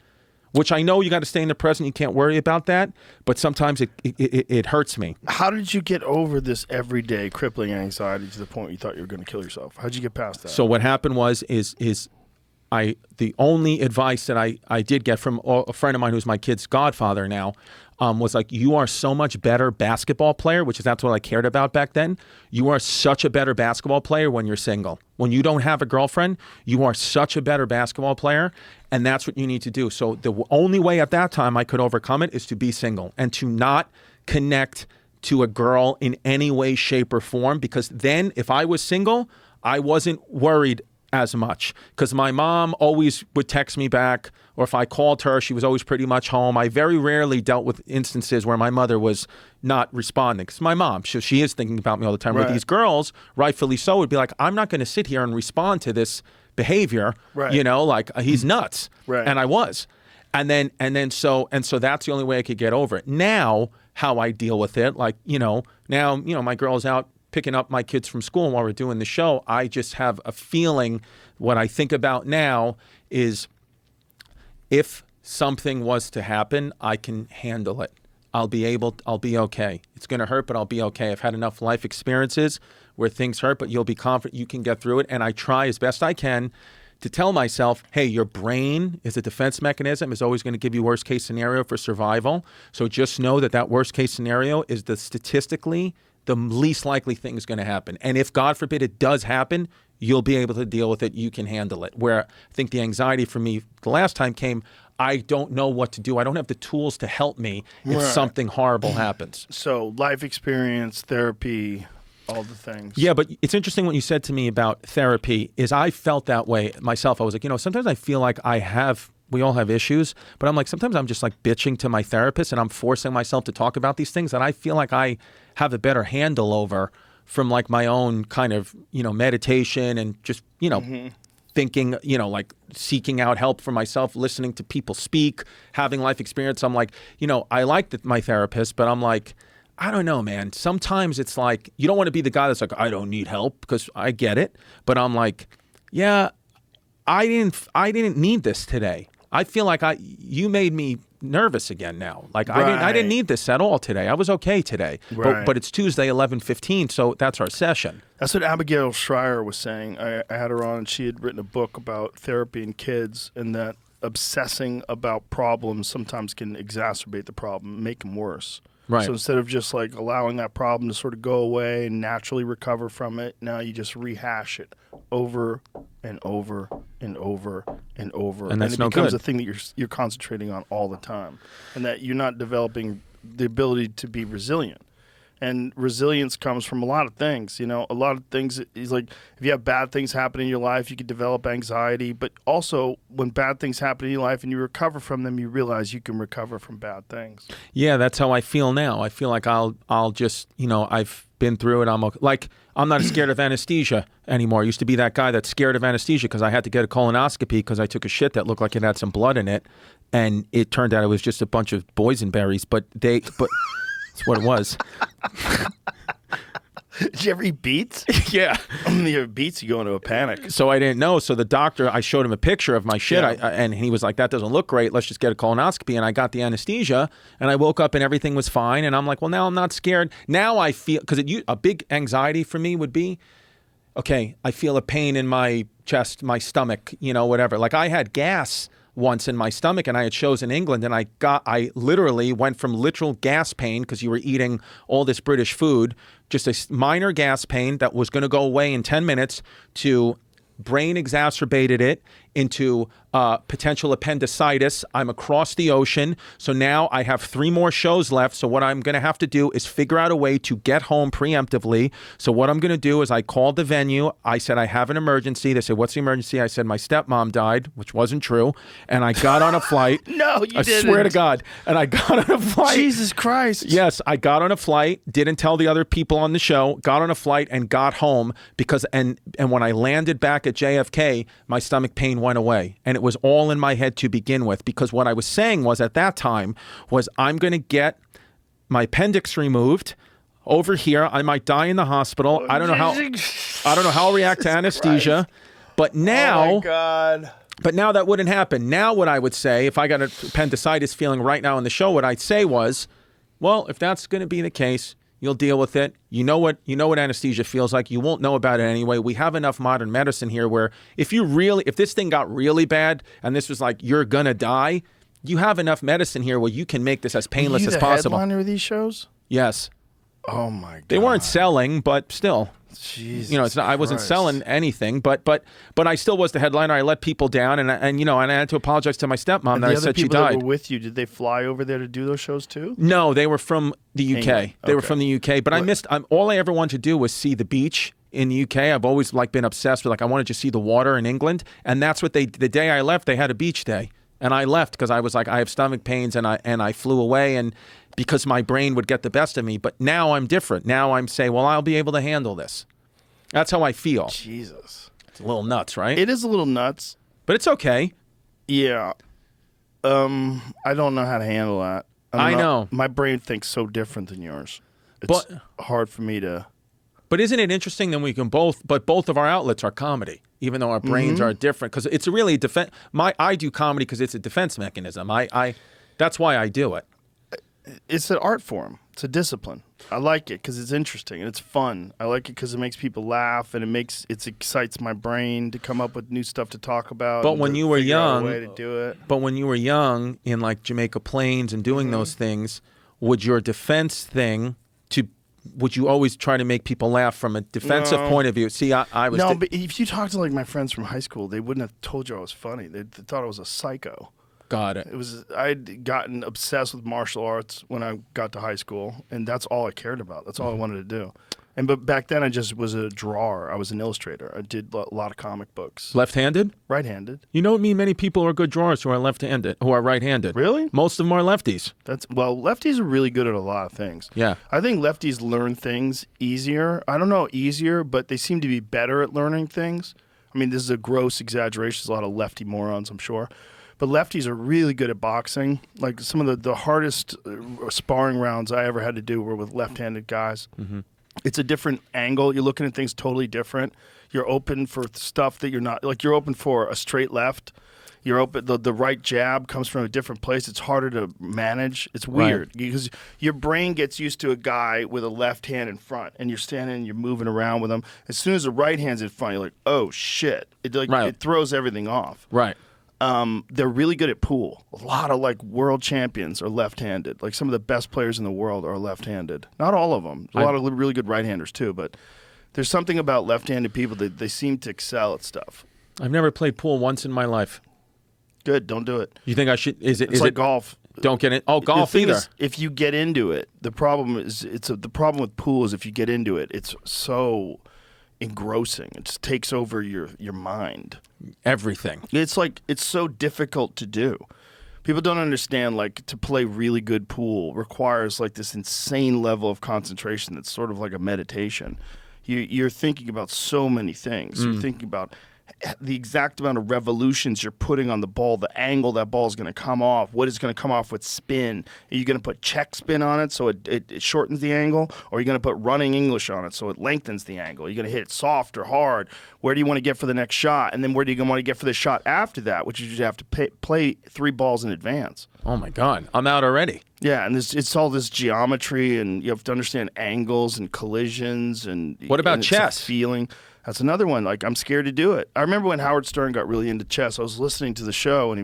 Which I know you got to stay in the present. You can't worry about that, but sometimes it hurts me. How did you get over this everyday crippling anxiety to the point you thought you were going to kill yourself? How'd you get past that? So what happened was, the only advice that I did get from a friend of mine who's my kid's godfather now, was like, you are so much better basketball player, that's what I cared about back then. You are such a better basketball player when you're single. When you don't have a girlfriend, you are such a better basketball player, and that's what you need to do. So the only way at that time I could overcome it is to be single and to not connect to a girl in any way, shape, or form, because then if I was single, I wasn't worried as much, because my mom always would text me back, or if I called her, she was always pretty much home. I very rarely dealt with instances where my mother was not responding, because my mom, she is thinking about me all the time. Right. Where these girls, rightfully so, would be like, I'm not going to sit here and respond to this behavior, like he's nuts. Right. And I was. So that's the only way I could get over it. Now, how I deal with it, now, my girl's out picking up my kids from school, and while we're doing the show, I just have a feeling, what I think about now is, if something was to happen, I can handle it. I'll be okay. It's going to hurt, but I'll be okay. I've had enough life experiences where things hurt, but you'll be confident you can get through it. And I try as best I can to tell myself, hey, your brain is a defense mechanism, is always going to give you worst case scenario for survival. So just know that worst case scenario is statistically the least likely thing is going to happen. And if, God forbid, it does happen, you'll be able to deal with it. You can handle it. Where I think the anxiety for me the last time came, I don't know what to do. I don't have the tools to help me if something horrible happens. So life experience, therapy, all the things. Yeah, but it's interesting what you said to me about therapy, is I felt that way myself. I was like, sometimes I feel like we all have issues, but I'm like, sometimes I'm just like bitching to my therapist, and I'm forcing myself to talk about these things that I feel like I have a better handle over from like my own kind of, meditation and just, thinking, like seeking out help for myself, listening to people speak, having life experience. I'm like, I like my therapist, but I'm like, I don't know, man. Sometimes it's like, you don't want to be the guy that's like, I don't need help, because I get it. But I'm like, yeah, I didn't need this today. I feel like you made me nervous again now. Like I didn't need this at all today. I was okay today. Right. But it's Tuesday, 11:15, so that's our session. That's what Abigail Schreier was saying. I had her on, and she had written a book about therapy and kids, and that obsessing about problems sometimes can exacerbate the problem, make them worse. Right. So instead of just like allowing that problem to sort of go away and naturally recover from it, now you just rehash it over and over and over and over. And that's it no becomes good. a thing that you're concentrating on all the time, and that you're not developing the ability to be resilient. And resilience comes from a lot of things. A lot of things is like, if you have bad things happen in your life, you could develop anxiety. But also, when bad things happen in your life and you recover from them, you realize you can recover from bad things. Yeah, that's how I feel now. I feel like I'll just, I've been through it. I'm okay. Like, I'm not scared of anesthesia anymore. I used to be that guy that's scared of anesthesia because I had to get a colonoscopy because I took a shit that looked like it had some blood in it, and it turned out it was just a bunch of boysenberries. But that's what it was. Did you ever eat beets? Yeah. You eat beets, you go into a panic. So I didn't know. So the doctor, I showed him a picture of my shit, Yeah. and he was like, "That doesn't look great. Let's just get a colonoscopy." And I got the anesthesia, and I woke up and everything was fine. And I'm like, "Well, now I'm not scared. Now I feel because a big anxiety for me would be, okay, I feel a pain in my chest, my stomach, whatever. Like I had gas once in my stomach, and I had shows in England, and I literally went from literal gas pain because you were eating all this British food, just a minor gas pain that was going to go away in 10 minutes to brain exacerbated it into potential appendicitis. I'm across the ocean. So now I have 3 more shows left. So what I'm going to have to do is figure out a way to get home preemptively. So what I'm going to do is I called the venue. I said, I have an emergency. They said, what's the emergency? I said, my stepmom died, which wasn't true. And I got on a flight. No, you I didn't. swear to God. And I got on a flight. Jesus Christ. Yes, I got on a flight, didn't tell the other people on the show, got on a flight and got home because and when I landed back at JFK, my stomach pain went away. And it was all in my head to begin with, because what I was saying was at that time was I'm going to get my appendix removed over here. I might die in the hospital. I don't know how I'll react to anesthesia. But now, oh my God. But now that wouldn't happen. Now what I would say, if I got an appendicitis feeling right now in the show, what I'd say was, well, if that's going to be the case, you'll deal with it. You know what anesthesia feels like. You won't know about it anyway. We have enough modern medicine here where if this thing got really bad and this was like you're gonna die, you have enough medicine here where you can make this as painless as possible. Were you the headliner of these shows? Yes. Oh my God. They weren't selling, but still. Jesus I wasn't Christ. selling anything, but I still was the headliner. I let people down, and I had to apologize to my stepmom that I said she The other people that died. were with you, did they fly over there to do those shows too? No, they were from the UK. England. They were Okay. from the UK, but I missed. All I ever wanted to do was see the beach in the UK. I've always been obsessed with I wanted to see the water in England, and that's what the day I left, they had a beach day, and I left because I was like, I have stomach pains, and I flew away, and because my brain would get the best of me. But now I'm different. Now I'm saying, well, I'll be able to handle this. That's how I feel. Jesus. It's a little nuts, right? It is a little nuts. But it's okay. Yeah. I don't know how to handle that. I know. My brain thinks so different than yours. It's But- hard for me to... But isn't it interesting that we can both of our outlets are comedy, even though our brains are different? Because it's really I do comedy because it's a defense mechanism. That's why I do it. It's an art form. It's a discipline. I like it because it's interesting and it's fun. I like it because it makes people laugh and it excites my brain to come up with new stuff to talk about. But and when to you were figure out a young, way to do it. But when you were young in like Jamaica Plains and doing those things, would your defense thing would you always try to make people laugh from a defensive point of view? See, I was No, but if you talk to like my friends from high school, they wouldn't have told you I was funny. They thought I was a psycho. got it. I'd gotten obsessed with martial arts when I got to high school, and that's all I cared about. That's all I wanted to do. But back then, I just was a drawer. I was an illustrator. I did a lot of comic books. Left-handed? Right-handed. You know, many people are good drawers who are left-handed, who are right-handed. Really? Most of them are lefties. Lefties are really good at a lot of things. Yeah. I think lefties learn things easier. I don't know easier, but they seem to be better at learning things. I mean, this is a gross exaggeration. There's a lot of lefty morons, I'm sure. But lefties are really good at boxing. Like some of the hardest sparring rounds I ever had to do were with left-handed guys. Mm-hmm. It's a different angle. You're looking at things totally different. You're open for stuff that you're not. Like you're open for a straight left. You're open. The right jab comes from a different place. It's harder to manage. It's weird because your brain gets used to a guy with a left hand in front, and you're standing and you're moving around with him. As soon as the right hand's in front, you're like, oh shit! It throws everything off. Right. They're really good at pool. A lot of like world champions are left-handed. Like some of the best players in the world are left-handed. Not all of them. A lot of really good right-handers too. But there's something about left-handed people that they seem to excel at stuff. I've never played pool once in my life. Good. Don't do it. You think I should? Is It's like golf. Don't get it. Oh, golf the thing either. is, if you get into it, the problem with pool is if you get into it, it's so engrossing. It just takes over your mind. Everything. It's so difficult to do. People don't understand, like, to play really good pool requires like this insane level of concentration that's sort of like a meditation. You're thinking about so many things. You're thinking about the exact amount of revolutions you're putting on the ball, the angle that ball is going to come off, what is going to come off with spin. Are you going to put check spin on it so it shortens the angle, or are you going to put running English on it so it lengthens the angle? Are you going to hit it soft or hard? Where do you want to get for the next shot? And then where do you want to get for the shot after that, which is you have to play 3 balls in advance. Oh, my God. I'm out already. Yeah, and it's all this geometry, and you have to understand angles and collisions. And What about and it's chess? a feeling. That's another one. Like, I'm scared to do it. I remember when Howard Stern got really into chess. I was listening to the show, and he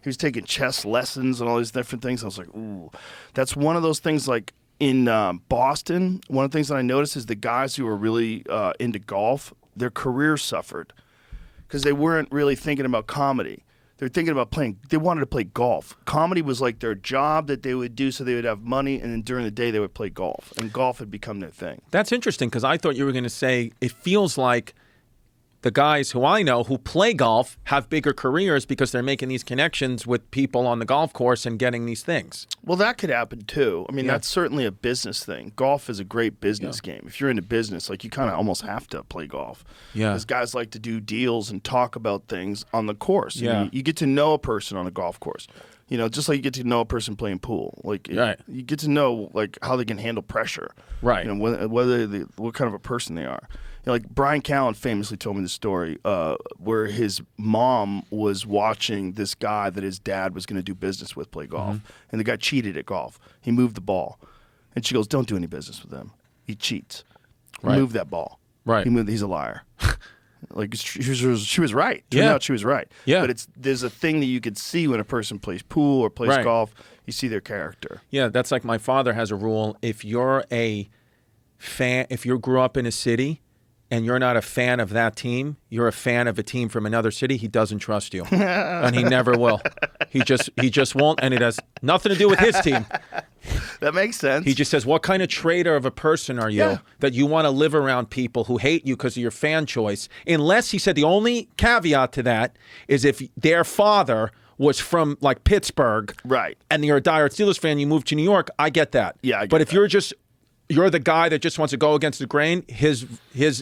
was taking chess lessons and all these different things. I was like, ooh, that's one of those things. Like in Boston, one of the things that I noticed is the guys who were really into golf, their careers suffered because they weren't really thinking about comedy. They're thinking about they wanted to play golf. Comedy was like their job that they would do so they would have money, and then during the day they would play golf. And golf had become their thing. That's interesting because I thought you were going to say it feels like the guys who I know who play golf have bigger careers because they're making these connections with people on the golf course and getting these things. Well, that could happen too. I mean, Yeah. that's certainly a business thing. Golf is a great business game. If you're into business, like you kind of almost have to play golf. Yeah. Because guys like to do deals and talk about things on the course. Yeah. You get to know a person on a golf course. You know, just like you get to know a person playing pool. Like Right. you get to know like how they can handle pressure. Right. You know, what kind of a person they are. You know, like Brian Callen famously told me the story where his mom was watching this guy that his dad was going to do business with play golf, and the guy cheated at golf. He moved the ball, and she goes, "Don't do any business with him. He cheats. Right. Move that ball. Right. He's a liar." Like she was right. Turned Yeah. out she was right. Yeah. But there's a thing that you could see when a person plays pool or plays Right. golf. You see their character. Yeah, that's like my father has a rule. If you're a fan, if you grew up in a city and you're not a fan of that team, you're a fan of a team from another city, he doesn't trust you. And he never will. He just won't, and it has nothing to do with his team. That makes sense. He just says, what kind of traitor of a person are you Yeah. that you want to live around people who hate you because of your fan choice? Unless, he said, the only caveat to that is if their father was from like Pittsburgh, Right. and you're a diehard Steelers fan, you moved to New York, I get that. Yeah, I get but if that. you're the guy that just wants to go against the grain, his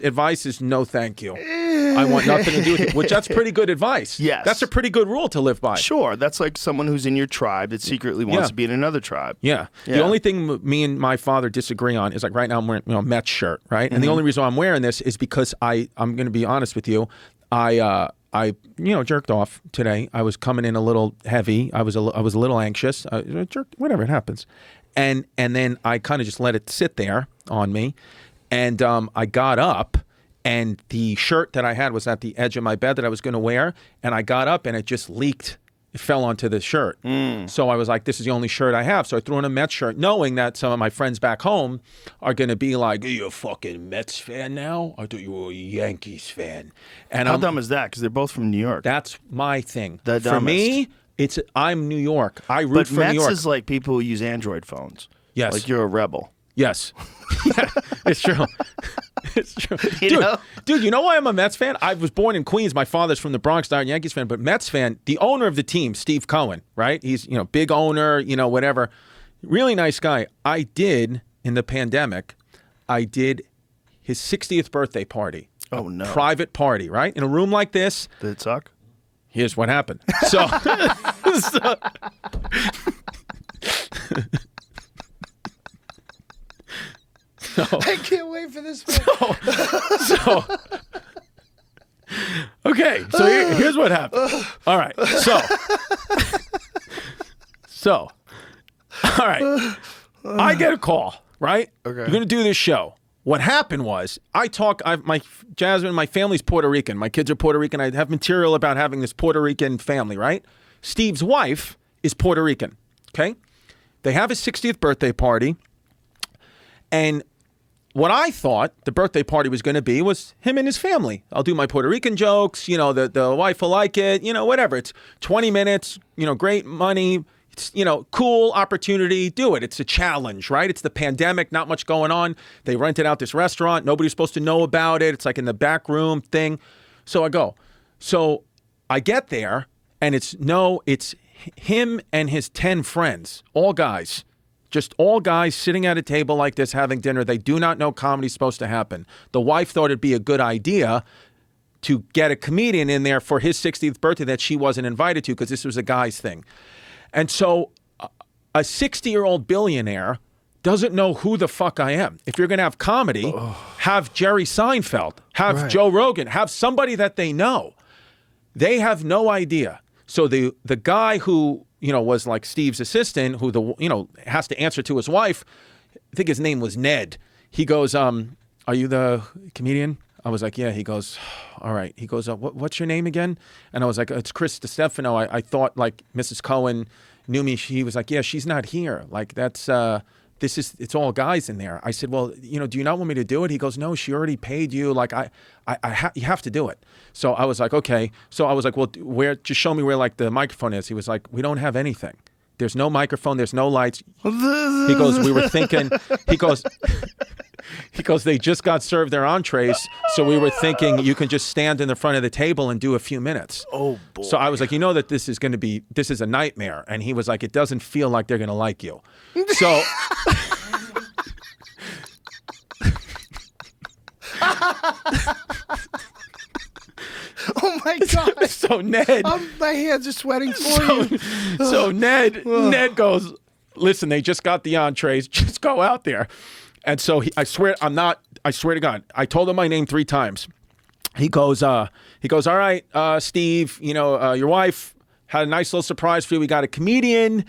advice is no thank you. I want nothing to do with it, which that's pretty good advice. Yes. That's a pretty good rule to live by. Sure, that's like someone who's in your tribe that secretly wants Yeah. to be in another tribe. Yeah. The Yeah. only thing me and my father disagree on is like right now I'm wearing a Mets shirt, right? And the only reason I'm wearing this is because I'm going to be honest with you. I jerked off today. I was coming in a little heavy. I was a little anxious. Whatever, it happens. And then I kind of just let it sit there on me. And I got up, and the shirt that I had was at the edge of my bed that I was going to wear. And I got up, and it just leaked. It fell onto the shirt. So I was like, this is the only shirt I have. So I threw in a Mets shirt, knowing that some of my friends back home are going to be like, are you a fucking Mets fan now? I thought you were a Yankees fan. And How dumb is that? Because they're both from New York. that's my thing. The For me, I'm New York. I root for Mets New York. is like people who use Android phones. Yes. Like you're a rebel. Yes. It's true. It's true. You know? Dude, you know why I'm a Mets fan? I was born in Queens. My father's from the Bronx, diehard Yankees fan, but Mets fan, the owner of the team, Steve Cohen, right? He's, big owner, whatever. Really nice guy. I did, in the pandemic, his 60th birthday party. Oh, no. Private party, right? In a room like this. Did it suck? Here's what happened. So, I can't wait for this one. okay. So here's what happened. All right. So, all right. I get a call, right? Okay. You're going to do this show. What happened was Jasmine, my family's Puerto Rican. My kids are Puerto Rican. I have material about having this Puerto Rican family, right? Steve's wife is Puerto Rican, okay? They have his 60th birthday party, and what I thought the birthday party was going to be was him and his family. I'll do my Puerto Rican jokes, the wife will like it, whatever. It's 20 minutes, great money. It's, cool opportunity. Do it. It's a challenge, right? It's the pandemic, not much going on. They rented out this restaurant. Nobody's supposed to know about it. It's like in the back room thing. So I go. So I get there, and it's him and his 10 friends, all guys. Just all guys sitting at a table like this having dinner. They do not know comedy's supposed to happen. The wife thought it'd be a good idea to get a comedian in there for his 60th birthday that she wasn't invited to because this was a guy's thing. And so a 60-year-old billionaire doesn't know who the fuck I am. If you're going to have comedy, have Jerry Seinfeld, have Joe Rogan, have somebody that they know. They have no idea. So the guy who, was like Steve's assistant, who has to answer to his wife, I think his name was Ned. He goes, are you the comedian? I was like, yeah. He goes, all right. He goes, what's your name again? And I was like, it's Chris Distefano. I thought like Mrs. Cohen knew me. He was like, yeah, she's not here. Like that's, it's all guys in there. I said, well, do you not want me to do it? He goes, no, she already paid you. Like you have to do it. So I was like, okay. So I was like, well, just show me where like the microphone is. He was like, we don't have anything. There's no microphone. There's no lights. He goes, we were thinking, he goes, they just got served their entrees. So we were thinking you can just stand in the front of the table and do a few minutes. Oh, boy. So I was like, that this is a nightmare. And he was like, it doesn't feel like they're going to like you. So. Oh my God! So Ned, my hands are sweating for you. So Ned goes, listen, they just got the entrees. Just go out there. And so I swear to God, I told him my name 3 times. He goes, all right, Steve, your wife had a nice little surprise for you. We got a comedian.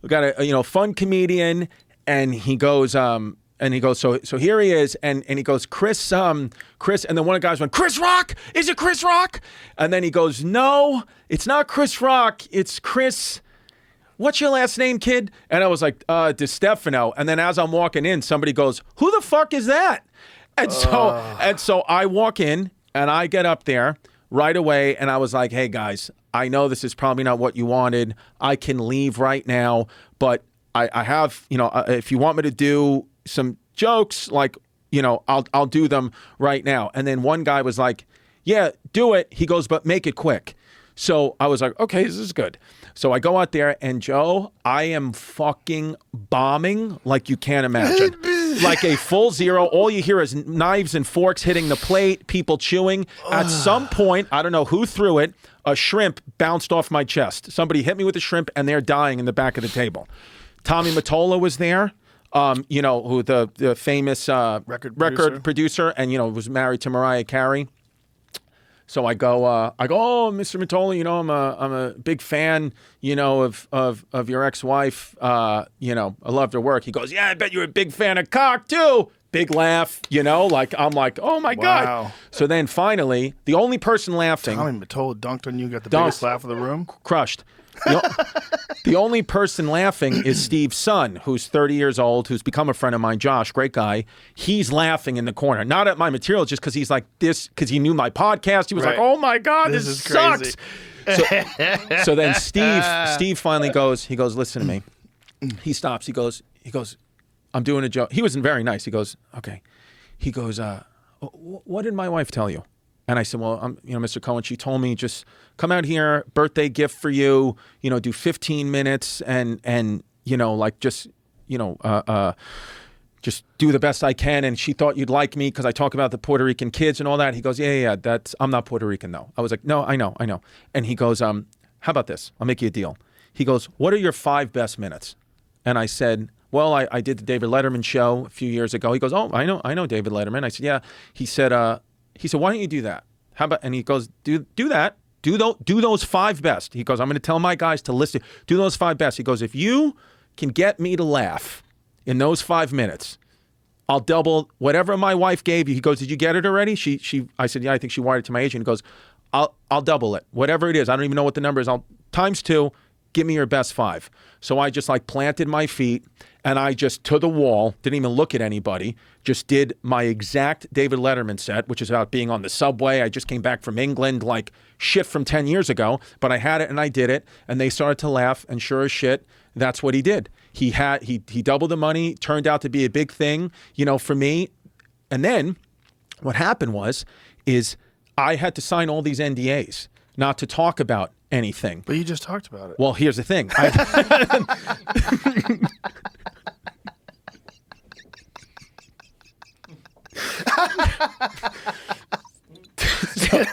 We got a fun comedian. And he goes, so here he is, and he goes, Chris, and then one of the guys went, Chris Rock? Is it Chris Rock? And then he goes, no, it's not Chris Rock, it's Chris, what's your last name, kid? And I was like, Distefano. And then as I'm walking in, somebody goes, who the fuck is that? And so I walk in, and I get up there right away, and I was like, hey guys, I know this is probably not what you wanted. I can leave right now, but I have, if you want me to do some jokes, like, I'll do them right now. And then one guy was like, yeah, do it. He goes, but make it quick. So I was like, okay, this is good. So I go out there, and Joe, I am fucking bombing like you can't imagine. Like a full zero. All you hear is knives and forks hitting the plate, people chewing. At some point, I don't know who threw it, a shrimp bounced off my chest. Somebody hit me with a shrimp, and they're dying in the back of the table. Tommy Mottola was there. Who the famous record producer, and was married to Mariah Carey. So I go, oh, Mr. Mottola, I'm a big fan, of your ex-wife. I loved her work. He goes, yeah, I bet you're a big fan of cock too. Big laugh, like I'm like, oh my God. So then finally, the only person laughing. Tommy Mottola dunked on you, got the biggest laugh of the room. Crushed. The only person laughing is Steve's son, who's 30 years old, who's become a friend of mine, Josh, great guy. He's laughing in the corner, not at my material, just because he's like this, because he knew my podcast. He was like, oh my God, this sucks. So then Steve finally goes, listen to me. He stops. He goes, I'm doing a joke. He wasn't very nice. He goes, okay. He goes, what did my wife tell you? And I said, well, Mr. Cohen, she told me just come out here, birthday gift for you, do 15 minutes and just do the best I can. And she thought you'd like me because I talk about the Puerto Rican kids and all that. He goes, yeah, I'm not Puerto Rican though. I was like, no, I know. And he goes, how about this? I'll make you a deal. He goes, what are your 5 best minutes? And I said, well, I did the David Letterman show a few years ago. He goes, oh, I know David Letterman. I said, yeah. He said, why don't you do that? How about, and he goes, do that. Do those 5 best. He goes, I'm going to tell my guys to listen. Do those 5 best. He goes, if you can get me to laugh in those 5 minutes, I'll double whatever my wife gave you. He goes, did you get it already? I said, yeah, I think she wired it to my agent. He goes, I'll double it. Whatever it is. I don't even know what the number is. I'll times 2. Give me your best 5. So I just planted my feet and I just to the wall, didn't even look at anybody, just did my exact David Letterman set, which is about being on the subway. I just came back from England, like shit from 10 years ago, but I had it and I did it and they started to laugh and sure as shit, that's what he did. He doubled the money, turned out to be a big thing, for me. And then what happened is I had to sign all these NDAs not to talk about anything. But you just talked about it. Well, here's the thing.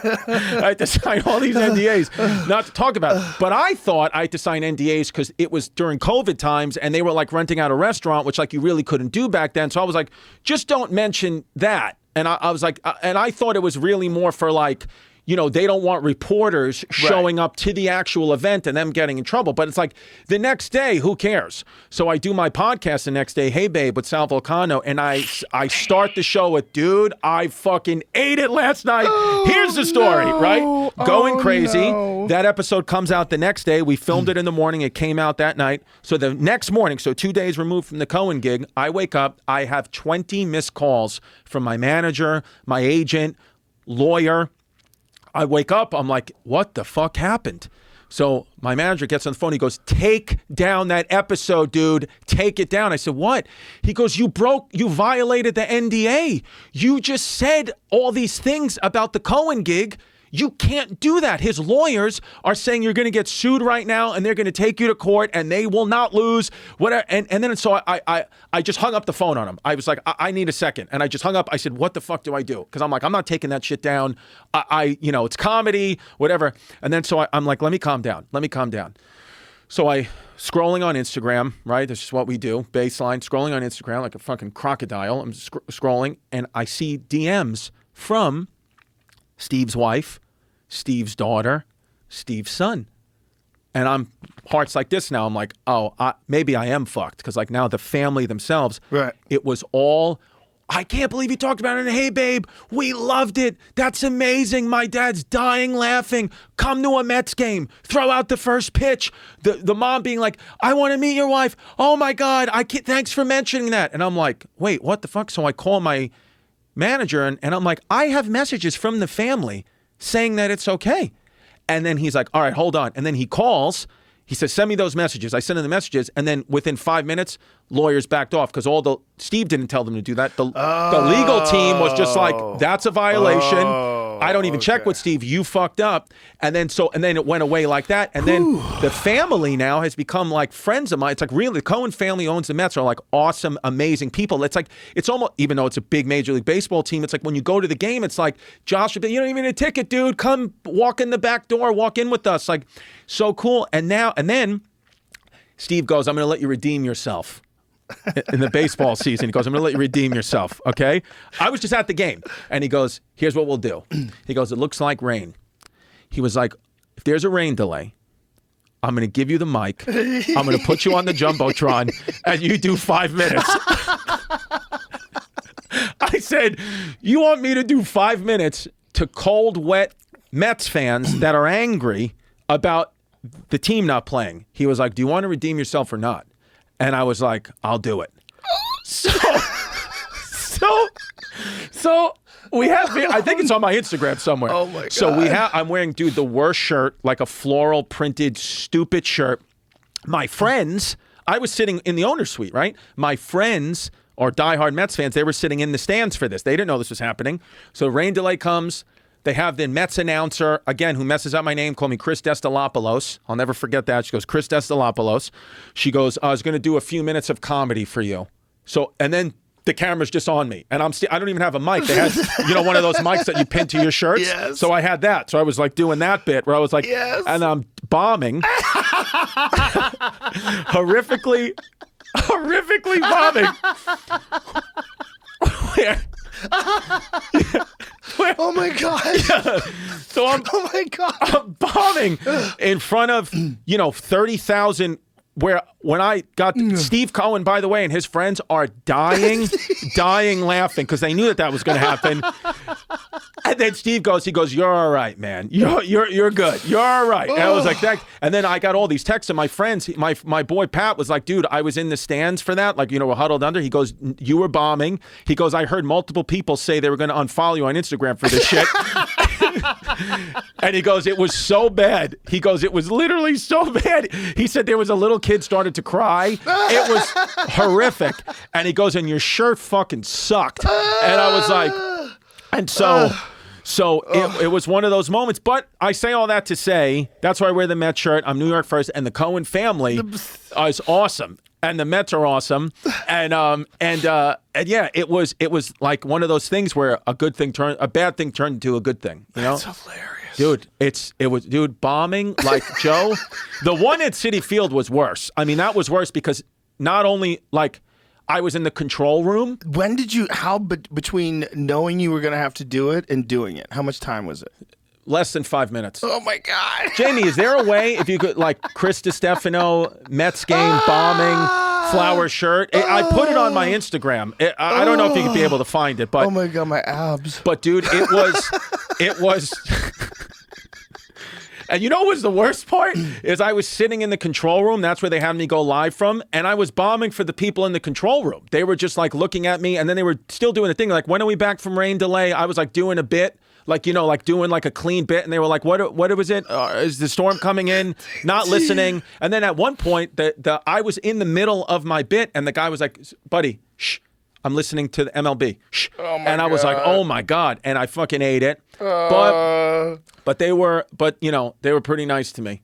I had to sign all these NDAs not to talk about it. But I thought I had to sign NDAs because it was during COVID times and they were like renting out a restaurant, which like you really couldn't do back then. So I was like, just don't mention that. And I was like, and I thought it was really more for like, you know, they don't want reporters showing up to the actual event and them getting in trouble. But it's like the next day, who cares? So I do my podcast the next day, Hey Babe, with Sal Vulcano. And I start the show with, dude, I fucking ate it last night. Here's the story, right? Going crazy. No. That episode comes out the next day. We filmed it in the morning. It came out that night. So the next morning, so 2 days removed from the Cohen gig, I wake up. I have 20 missed calls from my manager, my agent, lawyer. I wake up, I'm like, what the fuck happened? So my manager gets on the phone. He goes, take down that episode, dude. Take it down. I said, what? He goes, you violated the NDA. You just said all these things about the Cohen gig. You can't do that. His lawyers are saying you're going to get sued right now and they're going to take you to court and they will not lose. Whatever. And then so I just hung up the phone on him. I was like, I need a second. And I just hung up. I said, what the fuck do I do? Because I'm like, I'm not taking that shit down. You know, it's comedy, whatever. And then so I'm like, let me calm down. So I scrolling on Instagram, right? This is what we do. Baseline, scrolling on Instagram like a fucking crocodile. I'm scrolling and I see DMs from Steve's wife, Steve's daughter, Steve's son. And I'm hearts like this now. I'm like, oh, maybe I am fucked. Because like now the family themselves, Right. It was all, I can't believe you talked about it. Hey, babe, we loved it. That's amazing. My dad's dying laughing. Come to a Mets game. Throw out the first pitch. The mom being like, I want to meet your wife. Oh my God, thanks for mentioning that. And I'm like, wait, what the fuck? So I call my manager and I'm like, I have messages from the family saying that it's okay. And then he's like, all right, hold on. And then he calls. He says, send me those messages. I send him the messages. And then within 5 minutes, lawyers backed off because Steve didn't tell them to do that. The legal team was just like, that's a violation. I don't even check with Steve. You fucked up. And then it went away like that. And then the family now has become like friends of mine. It's like really, the Cohen family owns the Mets, are like awesome, amazing people. It's like, it's almost, even though it's a big Major League Baseball team, it's like when you go to the game, it's like, Josh, you don't even need a ticket, dude. Come walk in the back door, walk in with us. Like, so cool. And then Steve goes, I'm going to let you redeem yourself. In the baseball season, he goes, I'm going to let you redeem yourself, okay? I was just at the game, and he goes, here's what we'll do. He goes, it looks like rain. He was like, if there's a rain delay, I'm going to give you the mic. I'm going to put you on the Jumbotron, and you do 5 minutes. I said, you want me to do 5 minutes to cold, wet Mets fans that are angry about the team not playing? He was like, do you want to redeem yourself or not? And I was like, I'll do it. So we have, I think it's on my Instagram somewhere. Oh my God. So I'm wearing, dude, the worst shirt, like a floral printed, stupid shirt. My friends, I was sitting in the owner's suite, right? My friends or diehard Mets fans, they were sitting in the stands for this. They didn't know this was happening. So rain delay comes. They have the Mets announcer, again, who messes up my name, call me Chris Destalopoulos. I'll never forget that. She goes, Chris Destalopoulos. She goes, I was going to do a few minutes of comedy for you. So, and then the camera's just on me. And I don't even have a mic. They had, one of those mics that you pin to your shirts. Yes. So I had that. So I was like doing that bit where I was like, yes. And I'm bombing. horrifically bombing. Oh my God. Yeah. So Oh my God. I'm bombing in front of, 30,000 where when I got Steve Cohen, by the way, and his friends are dying laughing because they knew that was going to happen. And then Steve goes, you're all right, man. You're good. You're all right. And I was like, that. And then I got all these texts and my friends, my boy Pat was like, dude, I was in the stands for that. Like, we're huddled under. He goes, you were bombing. He goes, I heard multiple people say they were going to unfollow you on Instagram for this shit. And he goes, it was so bad. He goes, it was literally so bad. He said there was a little kid started to cry. It was horrific. And he goes, and your shirt fucking sucked. And I was like, and so it was one of those moments. But I say all that to say, that's why I wear the Mets shirt. I'm New York first. And the Cohen family is awesome. and the Mets are awesome, and yeah, it was like one of those things where a bad thing turned into a good thing. You know, That's hilarious, dude. Dude, bombing like Joe. The one at Citi Field was worse. I mean, that was worse because not only like I was in the control room. When did you? Between knowing you were going to have to do it and doing it, how much time was it? Less than 5 minutes. Oh my God, Jamie, is there a way if you could like Chris Distefano Mets game bombing flower shirt? I put it on my Instagram. I don't know if you could be able to find it, but oh my God, my abs. But dude, it was. And you know what was the worst part? Is I was sitting in the control room. That's where they had me go live from. And I was bombing for the people in the control room. They were just like looking at me. And then they were still doing the thing. Like, when are we back from rain delay? I was like doing a bit. Like, you know, like doing like a clean bit. And they were like, what was it? Is the storm coming in? Not listening. And then at one point, I was in the middle of my bit. And the guy was like, buddy, shh. I'm listening to the MLB. Shh. And I was like, oh my God. And I fucking ate it. But they were pretty nice to me.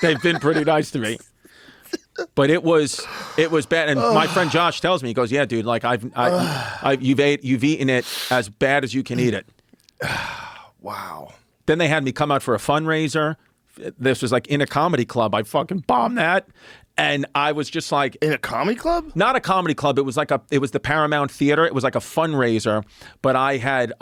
They've been pretty nice to me. But it was bad. And my friend Josh tells me, he goes, yeah, dude, like you've eaten it as bad as you can eat it. Wow. Then they had me come out for a fundraiser. This was like in a comedy club. I fucking bombed that. And I was just like, in a comedy club? Not a comedy club. It was the Paramount Theater. It was like a fundraiser. But I had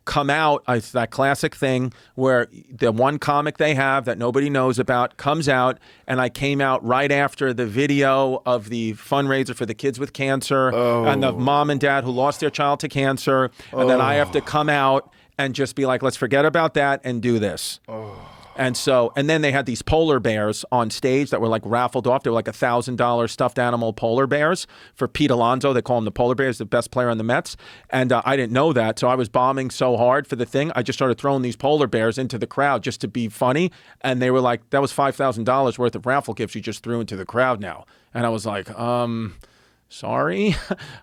come out, it's that classic thing where the one comic they have that nobody knows about comes out, and I came out right after the video of the fundraiser for the kids with cancer and the mom and dad who lost their child to cancer. And then I have to come out and just be like, let's forget about that and do this. And then they had these polar bears on stage that were like raffled off. They were like $1,000 stuffed animal polar bears for Pete Alonso. They call him the polar bears, the best player on the Mets. And I didn't know that. So I was bombing so hard for the thing. I just started throwing these polar bears into the crowd just to be funny. And they were like, that was $5,000 worth of raffle gifts you just threw into the crowd now. And I was like, sorry,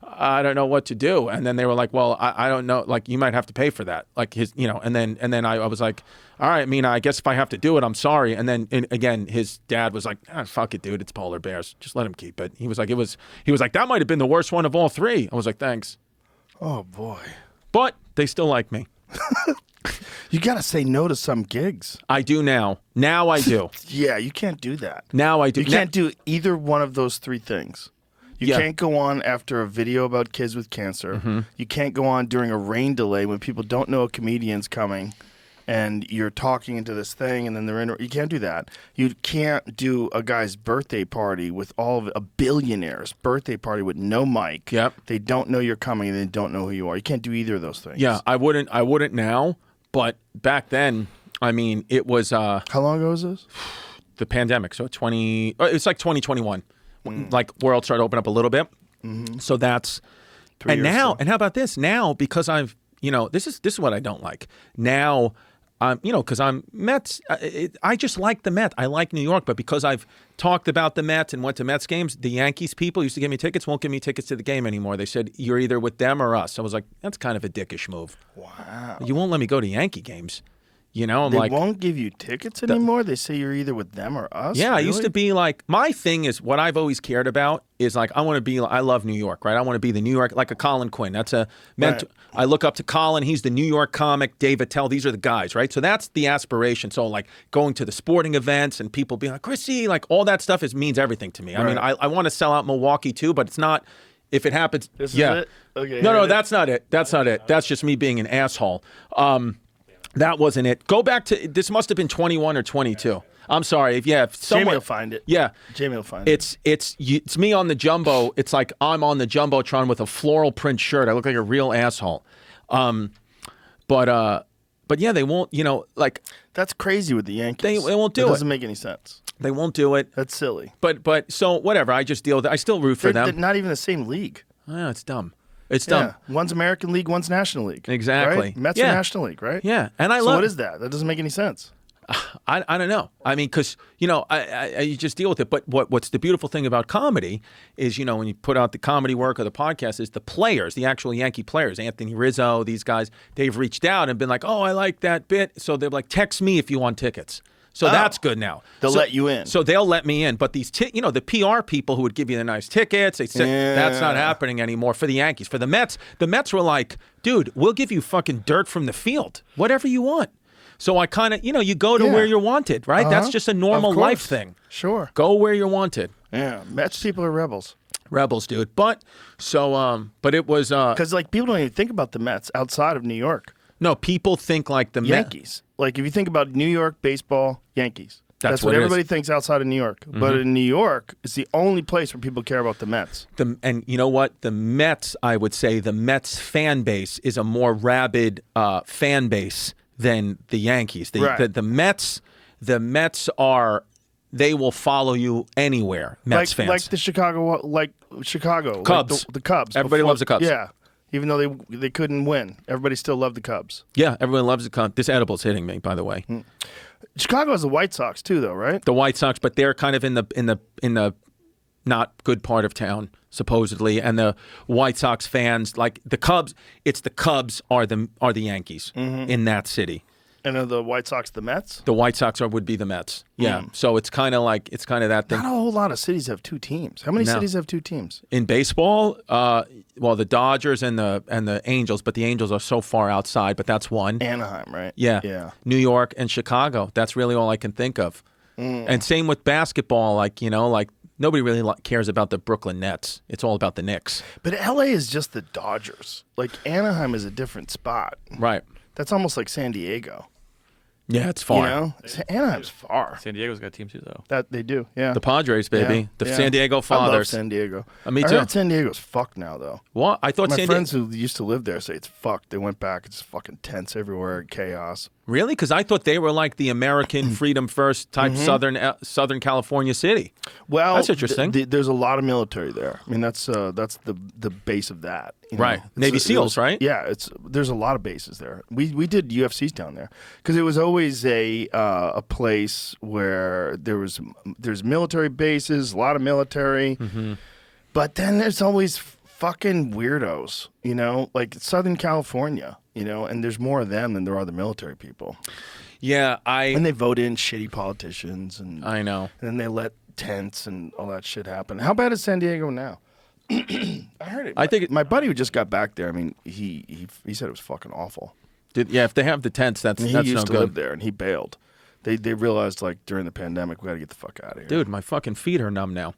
I don't know what to do. And then they were like, well, I don't know, like you might have to pay for that. Like his, you know, and then I was like, all right, I mean, I guess if I have to do it, I'm sorry. And then again, his dad was like, fuck it, dude, it's polar bears. Just let him keep it. He was like, that might have been the worst one of all three. I was like, thanks. Oh boy. But they still like me. You got to say no to some gigs. I do now. Now I do. Yeah, you can't do that. Now I do. You can't do either one of those three things. You can't go on after a video about kids with cancer. Mm-hmm. You can't go on during a rain delay when people don't know a comedian's coming and you're talking into this thing and then they're in. You can't do that. You can't do a guy's birthday party with all of a billionaire's birthday party with no mic. Yep. They don't know you're coming and they don't know who you are. You can't do either of those things. Yeah, I wouldn't now, but back then, I mean, it was How long ago was this? The pandemic. So it's like 2021. Like world started to open up a little bit. Mm-hmm. So that's 3 years now, ago. and how about this? Now, because I've, this is what I don't like. Now, because I'm Mets, I just like the Mets. I like New York, but because I've talked about the Mets and went to Mets games, the Yankees people used to give me tickets, won't give me tickets to the game anymore. They said, you're either with them or us. I was like, that's kind of a dickish move. Wow. You won't let me go to Yankee games. I'm they like, won't give you tickets anymore? They say you're either with them or us? Yeah, really? I used to be like, my thing is what I've always cared about is like, I love New York, right? I want to be the New York, like a Colin Quinn. That's a mentor. Right. I look up to Colin. He's the New York comic, Dave Attell. These are the guys, right? So that's the aspiration. So like going to the sporting events and people being like, Chrissy, like all that stuff means everything to me. Right. I mean, I want to sell out Milwaukee too, but it's not, if it happens. This yeah. is it? Okay. No, that's not it. That's not it. That's just me being an asshole. That wasn't it. Go back to, this must have been 21 or 22. I'm sorry. If someone, Jamie will find it. Yeah. Jamie will find it. It's me on the jumbo. It's like I'm on the Jumbotron with a floral print shirt. I look like a real asshole. But yeah, they won't, like. That's crazy with the Yankees. They won't do it. It doesn't make any sense. They won't do it. That's silly. But so whatever. I just deal with it. I still root for them. They're not even the same league. Oh, it's dumb. It's dumb. Yeah. One's American League, one's National League. Exactly. Right? Mets are National League, right? Yeah. And so what is that? That doesn't make any sense. I don't know. I mean, because, you just deal with it. But what's the beautiful thing about comedy is, when you put out the comedy work or the podcast is the players, the actual Yankee players, Anthony Rizzo, these guys, they've reached out and been like, oh, I like that bit. So they're like, text me if you want tickets. So that's good now. They'll let you in. So they'll let me in. But these, the PR people who would give you the nice tickets, they said that's not happening anymore for the Yankees. For the Mets were like, dude, we'll give you fucking dirt from the field, whatever you want. So I kind of, you go to where you're wanted, right? That's just a normal life thing. Sure. Go where you're wanted. Yeah, Mets people are rebels. Rebels, dude. But it was because like people don't even think about the Mets outside of New York. No, people think like the Yankees. Like if you think about New York baseball, Yankees. That's what it everybody is. thinks outside of New York. Mm-hmm. But in New York, it's the only place where people care about the Mets. And you know what? The Mets, I would say, the Mets fan base is a more rabid fan base than the Yankees. The Mets are. They will follow you anywhere. Mets fans, like Chicago, Cubs, the Cubs. Everybody loves the Cubs. Yeah, even though they couldn't win, everybody still loved the Cubs. Yeah, everyone loves the Cubs. This edible's hitting me, by the way. Chicago has the White Sox too, though, right? The White Sox, but they're kind of in the not good part of town, supposedly, and the White Sox fans like the Cubs. It's the Cubs are the Yankees in that city. And are the White Sox the Mets? The White Sox would be the Mets. Yeah. So it's kind of that thing. Not a whole lot of cities have two teams. How many cities have two teams? In baseball, the Dodgers and the Angels, but the Angels are so far outside, but that's one. Anaheim, right? Yeah. Yeah. New York and Chicago. That's really all I can think of. And same with basketball, nobody really cares about the Brooklyn Nets. It's all about the Knicks. But LA is just the Dodgers. Like Anaheim is a different spot. Right. That's almost like San Diego. Yeah, it's far. Anaheim's far. San Diego's got a team too, though. That they do, yeah. The Padres, baby. The San Diego Fathers. I love San Diego. Me I too. heard San Diego's fucked now, though. What? I thought My friends who used to live there say it's fucked. They went back. It's fucking tense everywhere, chaos. Really? Because I thought they were like the American Freedom First type Southern California city. Well, that's interesting. There's a lot of military there. I mean, that's the base of that. Right. Navy SEALs, right? Yeah. There's a lot of bases there. We did UFCs down there because it was always a place where there's military bases, a lot of military, but then there's always fucking weirdos, like Southern California, and there's more of them than there are the military people. Yeah, and they vote in shitty politicians, and I know, and then they let tents and all that shit happen. How bad is San Diego now? I heard it. I think my buddy who just got back there. I mean, he said it was fucking awful. If they have the tents, that's he no used to good. live there, and he bailed. They realized during the pandemic we got to get the fuck out of here. Dude, my fucking feet are numb now.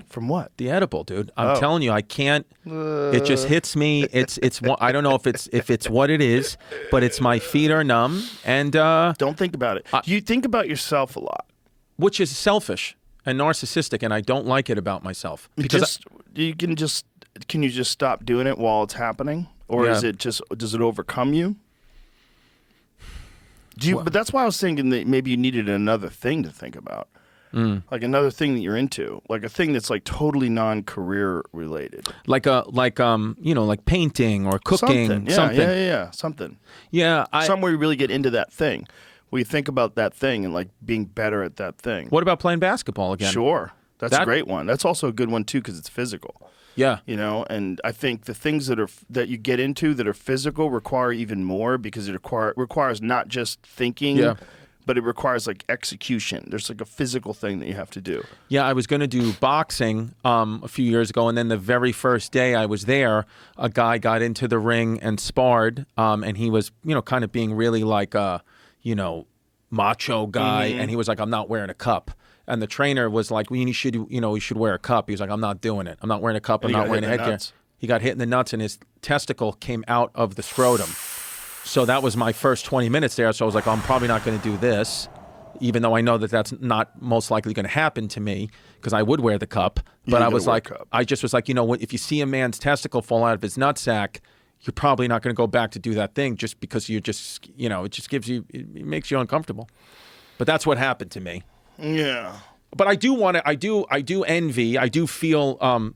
From what? The edible, dude. I'm telling you, I can't. It just hits me. It's. I don't know if it's what it is, but it's my feet are numb, and don't think about it. You think about yourself a lot, which is selfish and narcissistic, and I don't like it about myself. Because can you just stop doing it while it's happening, or is it just does it overcome you? But that's why I was thinking that maybe you needed another thing to think about. Like another thing that you're into, like a thing that's like totally non-career related, like painting or cooking, something. Something. Yeah, somewhere you really get into that thing, where you think about that thing and like being better at that thing. What about playing basketball again? Sure, that's a great one. That's also a good one too because it's physical. Yeah, and I think the things that you get into that are physical require even more because it requires not just thinking. Yeah. But it requires like execution. There's like a physical thing that you have to do. Yeah, I was going to do boxing a few years ago, and then the very first day I was there, a guy got into the ring and sparred, and he was, kind of being really like a, macho guy, and he was like, "I'm not wearing a cup." And the trainer was like, "Well, you should wear a cup." He was like, "I'm not doing it. I'm not wearing a cup. I'm not wearing a headgear." He got hit in the nuts, and his testicle came out of the scrotum. So that was my first 20 minutes there. So I was like, I'm probably not going to do this, even though I know that that's not most likely going to happen to me because I would wear the cup. But I was like, I just was like, if you see a man's testicle fall out of his nutsack, you're probably not going to go back to do that thing just because it just makes you uncomfortable. But that's what happened to me. Yeah. But I do envy, I do feel,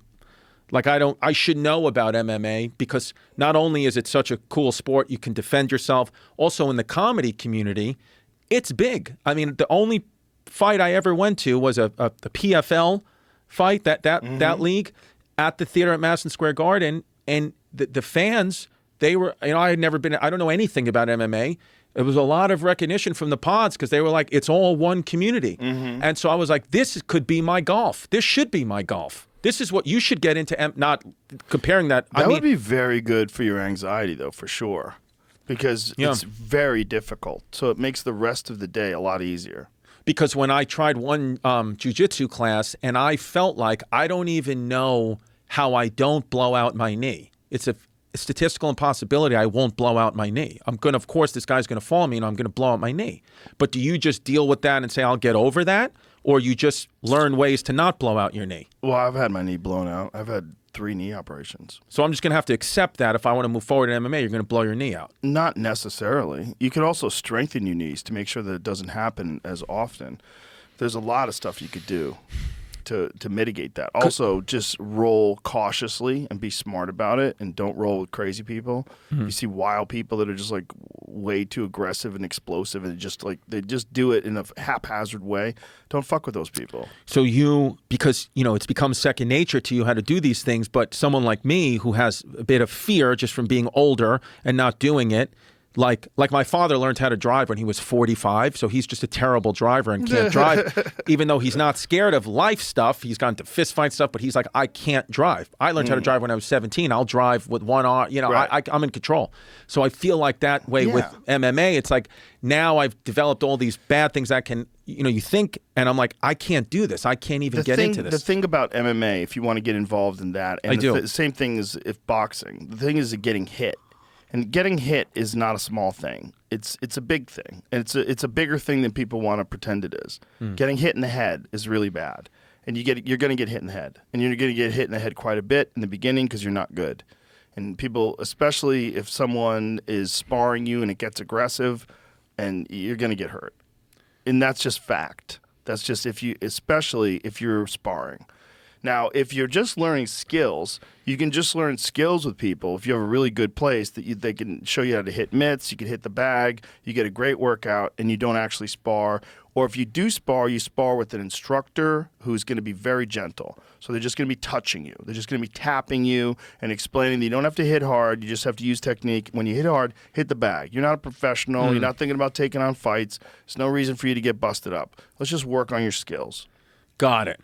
I should know about MMA because not only is it such a cool sport, you can defend yourself. Also in the comedy community, it's big. I mean, the only fight I ever went to was a PFL fight, that league at the theater at Madison Square Garden. And the fans, they were, I had never been, I don't know anything about MMA. It was a lot of recognition from the pods because they were like, it's all one community. And so I was like, this could be my golf. This should be my golf. This is what you should get into, not comparing that. That would be very good for your anxiety, though, for sure, because it's very difficult. So it makes the rest of the day a lot easier. Because when I tried one jiu-jitsu class and I felt like I don't even know how I don't blow out my knee. It's a statistical impossibility I won't blow out my knee. Of course, this guy's going to fall on me and I'm going to blow out my knee. But do you just deal with that and say, I'll get over that? Or you just learn ways to not blow out your knee? Well, I've had my knee blown out. I've had 3 knee operations. So I'm just going to have to accept that if I want to move forward in MMA, you're going to blow your knee out. Not necessarily. You could also strengthen your knees to make sure that it doesn't happen as often. There's a lot of stuff you could do to mitigate that. Also, just roll cautiously and be smart about it, and don't roll with crazy people. You see wild people that are just like way too aggressive and explosive, and they just do it in a haphazard way. Don't fuck with those people. So because it's become second nature to you how to do these things, but someone like me who has a bit of fear just from being older and not doing it, like my father learned how to drive when he was 45, so he's just a terrible driver and can't drive, even though he's not scared of life stuff. He's gone to fist fight stuff, but he's like, I can't drive. I learned how to drive when I was 17. I'll drive with one arm. Right. I'm in control. So I feel like that way with MMA. It's like now I've developed all these bad things that can, you think, and I'm like, I can't do this. I can't even get into this. The thing about MMA, if you want to get involved in that, and the same thing as if boxing, the thing is getting hit. And getting hit is not a small thing. It's a big thing. And it's a bigger thing than people want to pretend it is. Getting hit in the head is really bad. And you're going to get hit in the head. And you're going to get hit in the head quite a bit in the beginning because you're not good. And people, especially if someone is sparring you and it gets aggressive, and you're going to get hurt. And that's just fact. That's just especially if you're sparring. Now, if you're just learning skills, you can just learn skills with people. If you have a really good place they can show you how to hit mitts, you can hit the bag, you get a great workout, and you don't actually spar. Or if you do spar, you spar with an instructor who's going to be very gentle. So they're just going to be touching you. They're just going to be tapping you and explaining that you don't have to hit hard. You just have to use technique. When you hit hard, hit the bag. You're not a professional. You're not thinking about taking on fights. There's no reason for you to get busted up. Let's just work on your skills. Got it.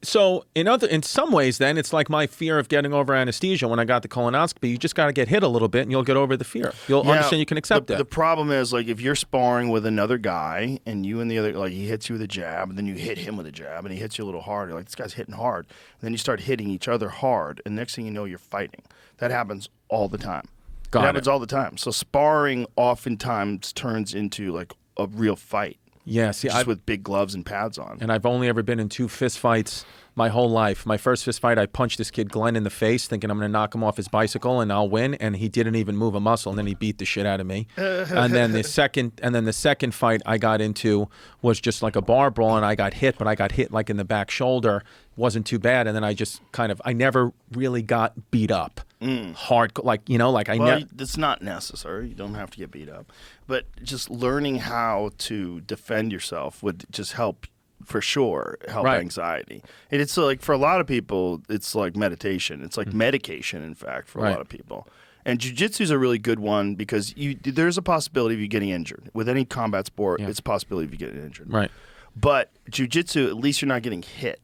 So in some ways, then it's like my fear of getting over anesthesia when I got the colonoscopy. You just got to get hit a little bit, and you'll get over the fear. You'll understand you can accept it. The problem is, like, if you're sparring with another guy, and you and the other, like, he hits you with a jab, and then you hit him with a jab, and he hits you a little harder. Like, this guy's hitting hard. And then you start hitting each other hard, and next thing you know, you're fighting. That happens all the time. It happens all the time. So sparring oftentimes turns into like a real fight. Yeah, see, just with big gloves and pads on. And I've only ever been in 2 fist fights my whole life. My first fist fight, I punched this kid Glenn in the face, thinking I'm going to knock him off his bicycle and I'll win. And he didn't even move a muscle, and then he beat the shit out of me. and then the second fight I got into was just like a bar brawl, and I got hit, but I got hit like in the back shoulder. Wasn't too bad, and then I never really got beat up. Hard, it's not necessary. You don't have to get beat up, but just learning how to defend yourself would just help, for sure, anxiety. And it's like, for a lot of people, it's like meditation. It's like medication, in fact, for a lot of people. And jiu-jitsu is a really good one because there's a possibility of you getting injured. With any combat sport, it's a possibility of you getting injured. Right. But jiu-jitsu, at least you're not getting hit.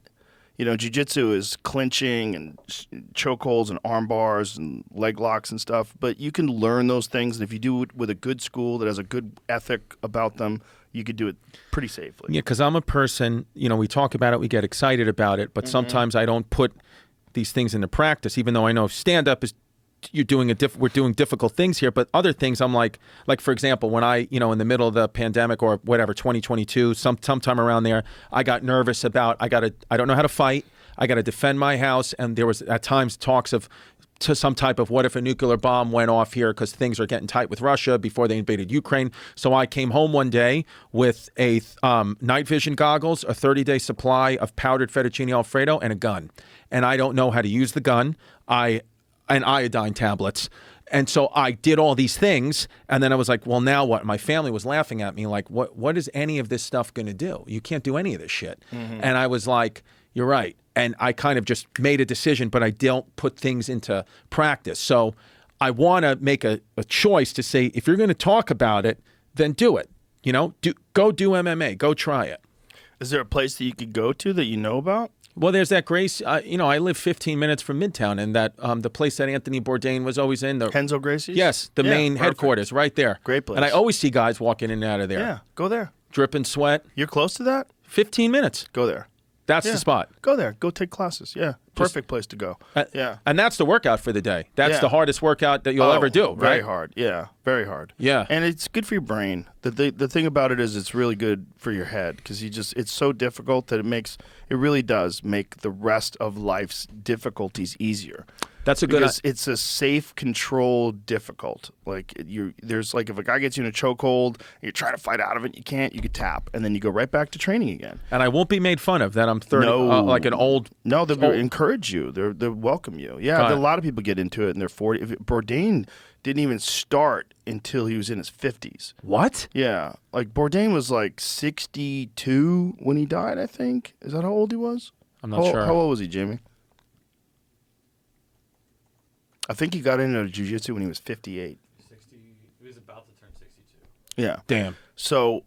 You know, jiu-jitsu is clinching and chokeholds and arm bars and leg locks and stuff. But you can learn those things, and if you do it with a good school that has a good ethic about them, you could do it pretty safely. Yeah, because I'm a person, we talk about it, we get excited about it, but sometimes I don't put these things into practice, even though I know stand-up is, we're doing difficult things here, but other things I'm like for example, when I, in the middle of the pandemic or whatever, 2022, sometime around there, I got nervous about, I don't know how to fight, I got to defend my house, and there was at times talks of to some type of what if a nuclear bomb went off here because things are getting tight with Russia before they invaded Ukraine. So I came home one day with a night vision goggles, a 30-day supply of powdered fettuccine Alfredo, and a gun. And I don't know how to use the gun. And iodine tablets. And so I did all these things, and then I was like, well, now what? My family was laughing at me like, what is any of this stuff going to do? You can't do any of this shit. And I was like, you're right. And I kind of just made a decision, but I don't put things into practice. So I want to make a choice to say, if you're going to talk about it, then do it. Go do MMA. Go try it. Is there a place that you could go to that you know about? Well, there's that Grace. I live 15 minutes from Midtown, and that the place that Anthony Bourdain was always in. Henzo Gracie's? Yes, the main headquarters right there. Great place. And I always see guys walking in and out of there. Yeah, go there. Dripping sweat. You're close to that? 15 minutes. Go there. That's the spot. Go there. Go take classes. Yeah. Perfect place to go. Yeah. And that's the workout for the day. That's the hardest workout that you'll ever do, right? Very hard. Yeah. Very hard. Yeah. And it's good for your brain. The thing about it is it's really good for your head because it's so difficult that it really does make the rest of life's difficulties easier. That's a good. Because it's a safe, controlled, difficult. Like there's like if a guy gets you in a chokehold, and you're trying to fight out of it, you can't. You could tap, and then you go right back to training again. And I won't be made fun of that. I'm 30, like an old. No, they'll encourage you. They welcome you. Yeah, a lot of people get into it in their 40s. Bourdain didn't even start until he was in his 50s. What? Yeah, like Bourdain was like 62 when he died. I think is that how old he was? I'm not sure. How old was he, Jamie? I think he got into jiu-jitsu when he was 58. He was about to turn 62. Yeah. Damn. So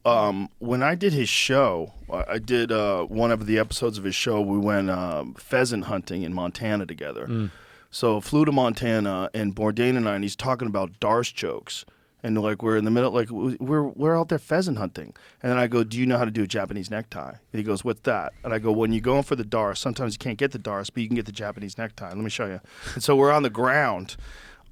when I did his show, I did one of the episodes of his show. We went pheasant hunting in Montana together. So flew to Montana, and Bourdain and he's talking about Darce chokes. And like we're in the middle, like we're out there pheasant hunting, and then I go, "Do you know how to do a Japanese necktie?" And he goes, "What's that?" And I go, "When you go in for the Darce, sometimes you can't get the Darce, but you can get the Japanese necktie. Let me show you." And so we're on the ground,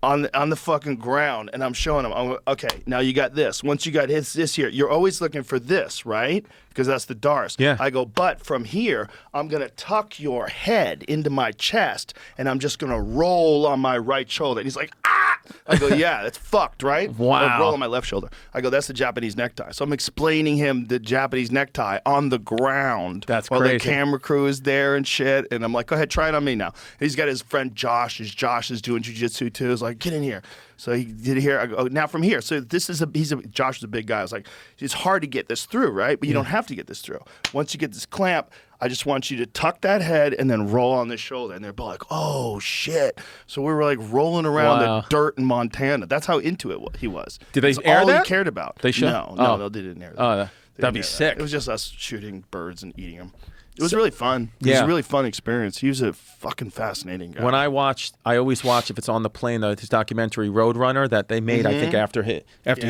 on the fucking ground, and I'm showing him. Okay, now you got this. Once you got this here, you're always looking for this, right? Because that's the Darce. Yeah. I go, but from here, I'm gonna tuck your head into my chest, and I'm just gonna roll on my right shoulder. And he's like, ah! I go, yeah, that's fucked, right? Wow. I roll on my left shoulder. I go, that's the Japanese necktie. So I'm explaining him the Japanese necktie on the ground. That's while crazy. the camera crew is there and shit. And I'm like, go ahead, try it on me now. And he's got his friend Josh. Josh is doing jiu-jitsu too. He's like, get in here. So he did here. I go, oh, now from here. So this is Josh is a big guy. I was like, it's hard to get this through, right? But you don't have to get this through. Once you get this clamp, I just want you to tuck that head and then roll on this shoulder. And they're like, oh, shit. So we were like rolling around the dirt in Montana. That's how into it he was. Did they That's air all that? he cared about. They should? No, they didn't air that. Oh, They that'd didn't be air that. sick. It was just us shooting birds and eating them. It was really fun. It was a really fun experience. He was a fucking fascinating guy. When I always watch if it's on the plane, his documentary Roadrunner that they made, I think after he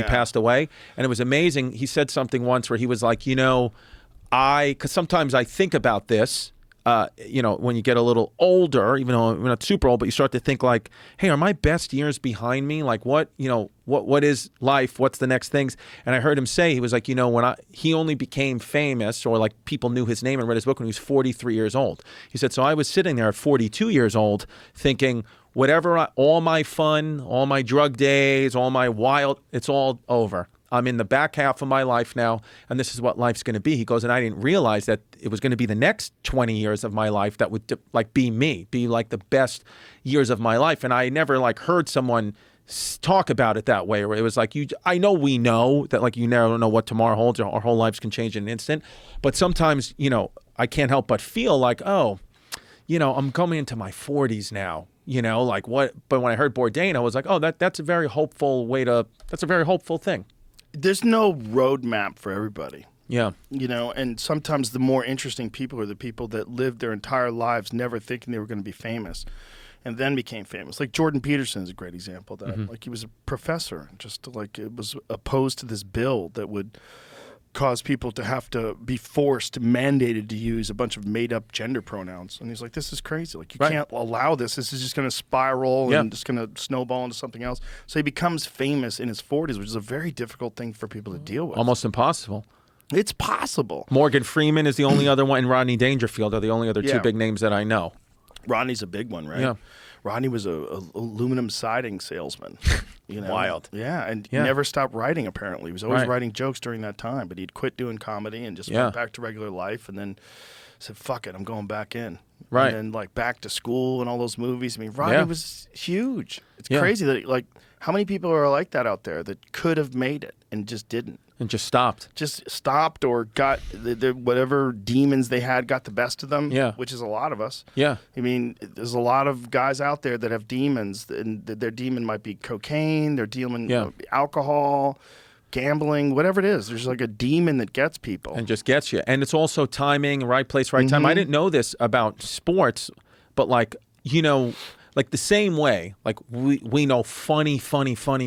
passed away. And it was amazing. He said something once where he was like, because sometimes I think about this, when you get a little older, even though we're not super old, but you start to think like, hey, are my best years behind me? Like what is life? What's the next things? And I heard him say, he was like, he only became famous or like people knew his name and read his book when he was 43 years old. He said, so I was sitting there at 42 years old thinking, all my fun, all my drug days, all my wild, it's all over. I'm in the back half of my life now, and this is what life's going to be. He goes, and I didn't realize that it was going to be the next 20 years of my life that would be me, be like the best years of my life. And I never heard someone talk about it that way, where it was like, I know we know that you never know what tomorrow holds, or our whole lives can change in an instant. But sometimes, I can't help but feel like, I'm coming into my 40s now. But when I heard Bourdain, I was like, oh, that's a very hopeful thing. There's no roadmap for everybody. Yeah. And sometimes the more interesting people are the people that lived their entire lives never thinking they were going to be famous and then became famous. Like Jordan Peterson is a great example of that. He was a professor, just it was opposed to this bill that would cause people to have to be mandated to use a bunch of made-up gender pronouns. And he's like, this is crazy. You can't allow this. This is just going to spiral and just going to snowball into something else. So he becomes famous in his 40s, which is a very difficult thing for people to deal with. Almost impossible. It's possible. Morgan Freeman is the only other one, and Rodney Dangerfield are the only other two big names that I know. Rodney's a big one, right? Yeah. Rodney was a aluminum siding salesman. Wild. Yeah, and he never stopped writing, apparently. He was always writing jokes during that time, but he'd quit doing comedy and just went back to regular life and then said, fuck it, I'm going back in. Right. And then, Back to School and all those movies. I mean, Rodney was huge. It's crazy that, how many people are like that out there that could have made it and just didn't? And just stopped. Just stopped or got whatever demons they had got the best of them, Yeah. which is a lot of us. Yeah. I mean, there's a lot of guys out there that have demons, and their demon might be cocaine, their demon alcohol, gambling, whatever it is. There's like a demon that gets people. And just gets you. And it's also timing, right place, right time. I didn't know this about sports, but like, you know, like the same way, like we know funny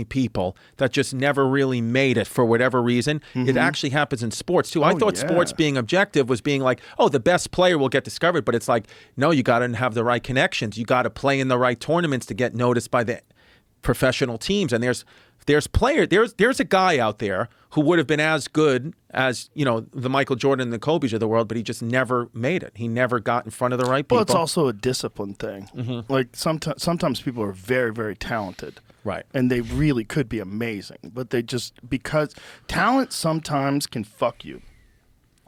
people that just never really made it for whatever reason. It actually happens in sports too. I thought sports being objective was being like, oh, the best player will get discovered, but it's like, no, you got to have the right connections. You got to play in the right tournaments to get noticed by the professional teams. And there's a guy out there who would have been as good as, you know, the Michael Jordan and the Kobe's of the world, but he just never made it. He never got in front of the right people. Well, it's also a discipline thing. Like sometimes people are very, very talented. Right. And they really could be amazing, but they just, because talent sometimes can fuck you.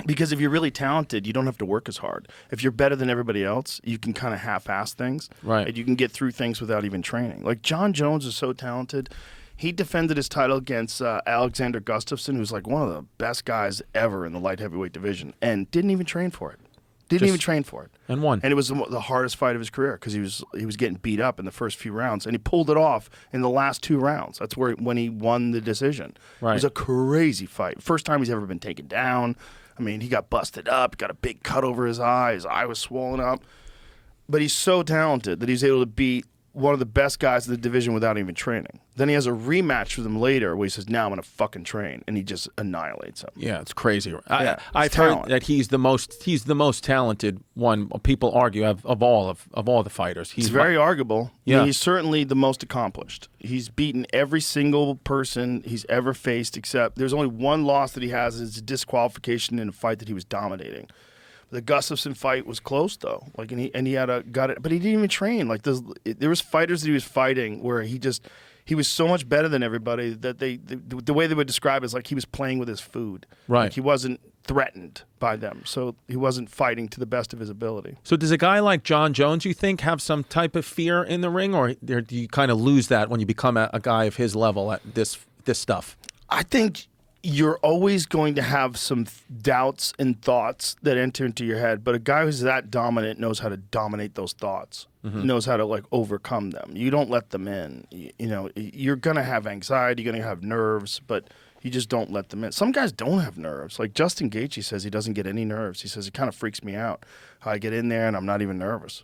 Because if you're really talented, you don't have to work as hard. If you're better than everybody else, you can kind of half-ass things. Right. And you can get through things without even training. Like John Jones is so talented. He defended his title against Alexander Gustafsson, who's like one of the best guys ever in the light heavyweight division, and didn't even train for it. And won. And it was the hardest fight of his career because he was getting beat up in the first few rounds, and he pulled it off in the last 2 rounds. That's when he won the decision. Right. It was a crazy fight. First time he's ever been taken down. I mean, he got busted up, got a big cut over his eye was swollen up. But he's so talented that he's able to beat one of the best guys in the division without even training. Then he has a rematch with him later where he says, now I'm going to fucking train, and he just annihilates him. Yeah, it's crazy. I've heard that he's the most talented one. People argue of all the fighters. He's very arguable. Yeah. I mean, he's certainly the most accomplished. He's beaten every single person he's ever faced, except there's only one loss that he has. It's a disqualification in a fight that he was dominating. The Gustafsson fight was close though, like, and he had got it, but he didn't even train. Like there was fighters that he was fighting where he was so much better than everybody that the way they would describe it is like he was playing with his food. Right. Like he wasn't threatened by them, so he wasn't fighting to the best of his ability. So does a guy like John Jones, you think, have some type of fear in the ring, or do you kind of lose that when you become a guy of his level at this stuff? I think you're always going to have some doubts and thoughts that enter into your head, but a guy who's that dominant knows how to dominate those thoughts, knows how to like overcome them. You don't let them in. You know, you're going to have anxiety, you're going to have nerves, but you just don't let them in. Some guys don't have nerves. Like Justin Gaethje says he doesn't get any nerves. He says it kind of freaks me out how I get in there and I'm not even nervous.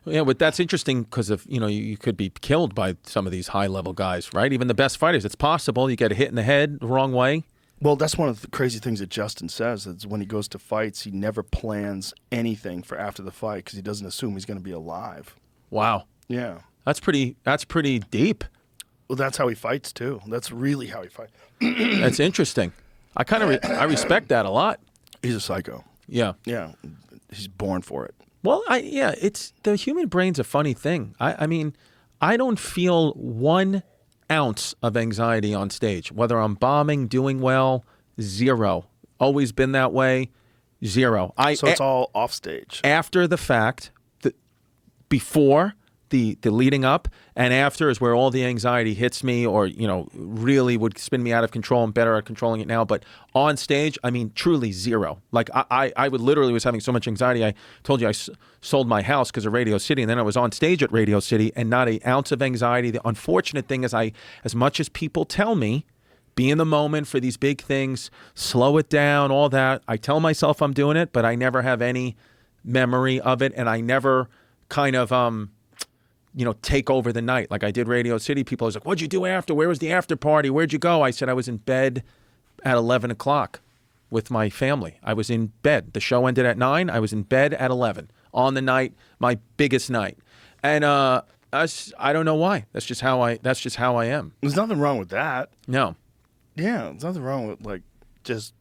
Yeah, but that's interesting because of, you know, you could be killed by some of these high-level guys, right? Even the best fighters, it's possible you get a hit in the head the wrong way. Well, that's one of the crazy things that Justin says. Is when he goes to fights, he never plans anything for after the fight because he doesn't assume he's going to be alive. Wow. Yeah. That's pretty deep. Well, that's how he fights too. That's really how he fights. That's interesting. I kind of I respect that a lot. He's a psycho. Yeah. Yeah. He's born for it. Well, it's the human brain's a funny thing. I mean, I don't feel 1 ounce of anxiety on stage, whether I'm bombing, doing well, 0. Always been that way, 0. So it's all off stage. After the fact, before the leading up and after is where all the anxiety hits me, or, you know, really would spin me out of control. I'm better at controlling it now. But on stage, I mean, truly 0. Like I would literally was having so much anxiety. I told you I sold my house because of Radio City, and then I was on stage at Radio City and not an ounce of anxiety. The unfortunate thing is as much as people tell me, be in the moment for these big things, slow it down, all that. I tell myself I'm doing it, but I never have any memory of it. And I never kind of, you know, take over the night. Like I did Radio City. People was like, what'd you do after? Where was the after party? Where'd you go? I said I was in bed at 11 o'clock with my family. I was in bed. The show ended at 9. I was in bed at 11 on the night, my biggest night. And I don't know why. That's just how I am. There's nothing wrong with that. No. Yeah, there's nothing wrong with like just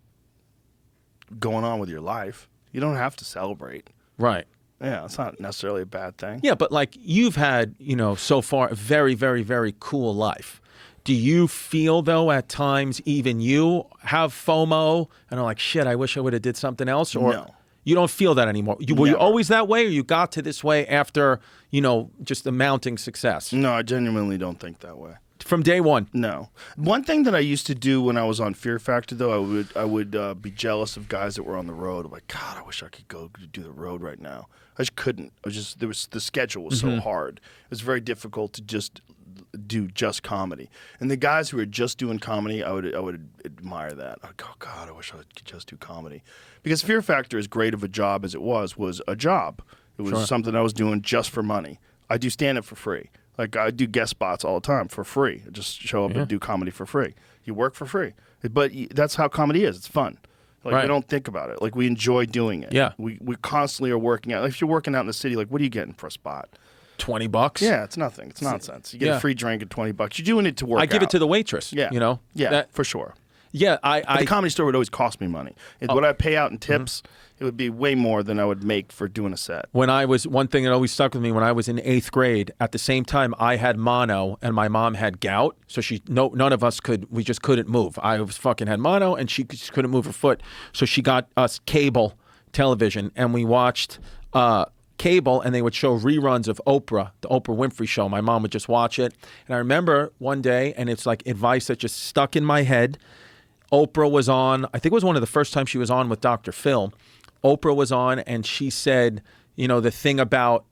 going on with your life. You don't have to celebrate. Right. Yeah, it's not necessarily a bad thing. Yeah, but like you've had, you know, so far a very, very, very cool life. Do you feel though at times even you have FOMO and are like, shit, I wish I would have did something else? Or no. You don't feel that anymore? Were you always that way, or you got to this way after, you know, just the mounting success? No, I genuinely don't think that way. From day one? No. One thing that I used to do when I was on Fear Factor, though, I would be jealous of guys that were on the road. I'm like, God, I wish I could go do the road right now. I just couldn't. The schedule was so hard. It was very difficult to just do just comedy. And the guys who are just doing comedy, I would admire that. Oh God, I wish I could just do comedy. Because Fear Factor, as great of a job as it was a job. It was something I was doing just for money. I do stand-up for free. Like, I do guest spots all the time for free. I just show up and do comedy for free. You work for free. But that's how comedy is. It's fun. Like, we don't think about it. Like, we enjoy doing it. Yeah. We constantly are working out. If you're working out in the city, like, what are you getting for a spot? $20. Yeah, it's nothing. It's nonsense. You get a free drink at $20. You're doing it to work out. I give it to the waitress. Yeah. You know? Yeah, for sure. Yeah, But the Comedy Store would always cost me money. What I pay out in tips, it would be way more than I would make for doing a set. One thing that always stuck with me when I was in 8th grade, at the same time I had mono and my mom had gout, so none of us we just couldn't move. I fucking had mono and she just couldn't move her foot, so she got us cable television and we watched cable, and they would show reruns of Oprah, the Oprah Winfrey Show. My mom would just watch it, and I remember one day, and it's like advice that just stuck in my head. Oprah was on, I think it was one of the first times she was on with Dr. Phil. Oprah was on, and she said, you know, the thing about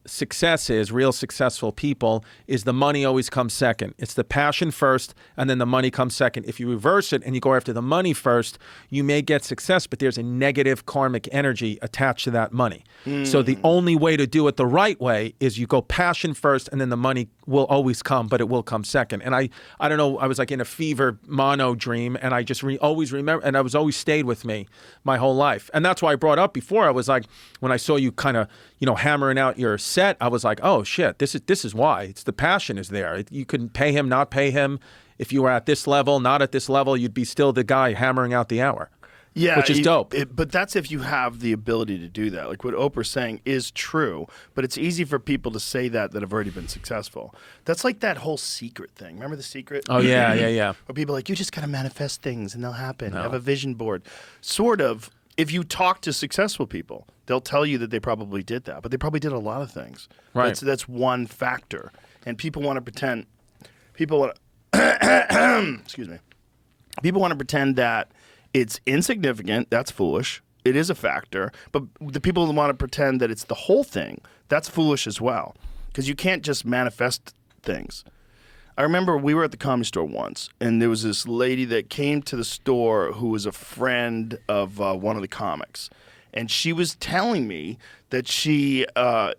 success is, real successful people, is the money always comes second. It's the passion first, and then the money comes second. If you reverse it and you go after the money first, you may get success, but there's a negative karmic energy attached to that money. So the only way to do it the right way is you go passion first, and then the money will always come, but it will come second. And I don't know, I was like in a fever mono dream, and I just always remember, and I was always stayed with me my whole life. And that's why I brought up before, I was like, when I saw you kind of, you know, hammering out your set, I was like, oh shit, this is why. It's the passion is there. You can pay him, not pay him. If you were at this level, not at this level, you'd be still the guy hammering out the hour. Yeah, which is dope. But that's if you have the ability to do that. Like what Oprah's saying is true, but it's easy for people to say that have already been successful. That's like that whole secret thing. Remember The Secret? Oh, yeah. Where people are like, you just got to manifest things and they'll happen. No. Have a vision board. Sort of. If you talk to successful people, they'll tell you that they probably did that, but they probably did a lot of things. Right. That's one factor. And people want to pretend, excuse me. People want to pretend that it's insignificant. That's foolish. It is a factor. But the people that want to pretend that it's the whole thing, that's foolish as well. Because you can't just manifest things. I remember we were at the Comedy Store once, and there was this lady that came to the store who was a friend of one of the comics. And she was telling me that she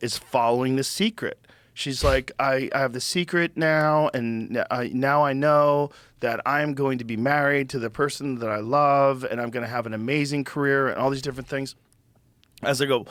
is following The Secret. She's like, I have The Secret now, and now I know that I'm going to be married to the person that I love, and I'm going to have an amazing career, and all these different things. As I go,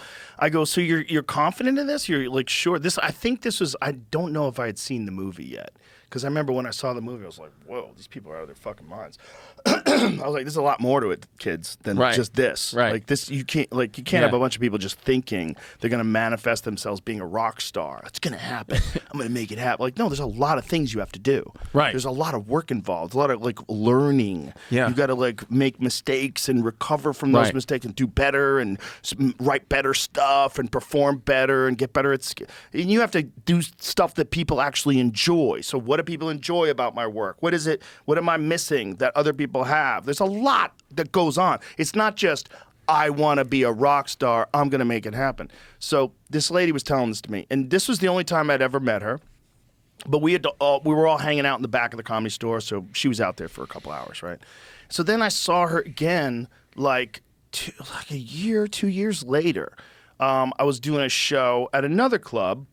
so you're confident in this? You're like, sure. I think this was, I don't know if I had seen the movie yet. Because I remember when I saw the movie, I was like, whoa, these people are out of their fucking minds. I was like, there's a lot more to it, kids, than just this. Right. Like this, you can't have a bunch of people just thinking they're going to manifest themselves being a rock star. It's going to happen. I'm going to make it happen. Like, no, there's a lot of things you have to do. Right. There's a lot of work involved, a lot of like learning. Yeah. You got to like make mistakes and recover from those mistakes and do better and write better stuff and perform better and get better at and you have to do stuff that people actually enjoy. So what do people enjoy about my work? What is it? What am I missing that other people have? There's a lot that goes on. It's not just, I want to be a rock star, I'm going to make it happen. So this lady was telling this to me, and this was the only time I'd ever met her. But we were all hanging out in the back of the Comedy Store, so she was out there for a couple hours, right? So then I saw her again, like a year, 2 years later. I was doing a show at another club,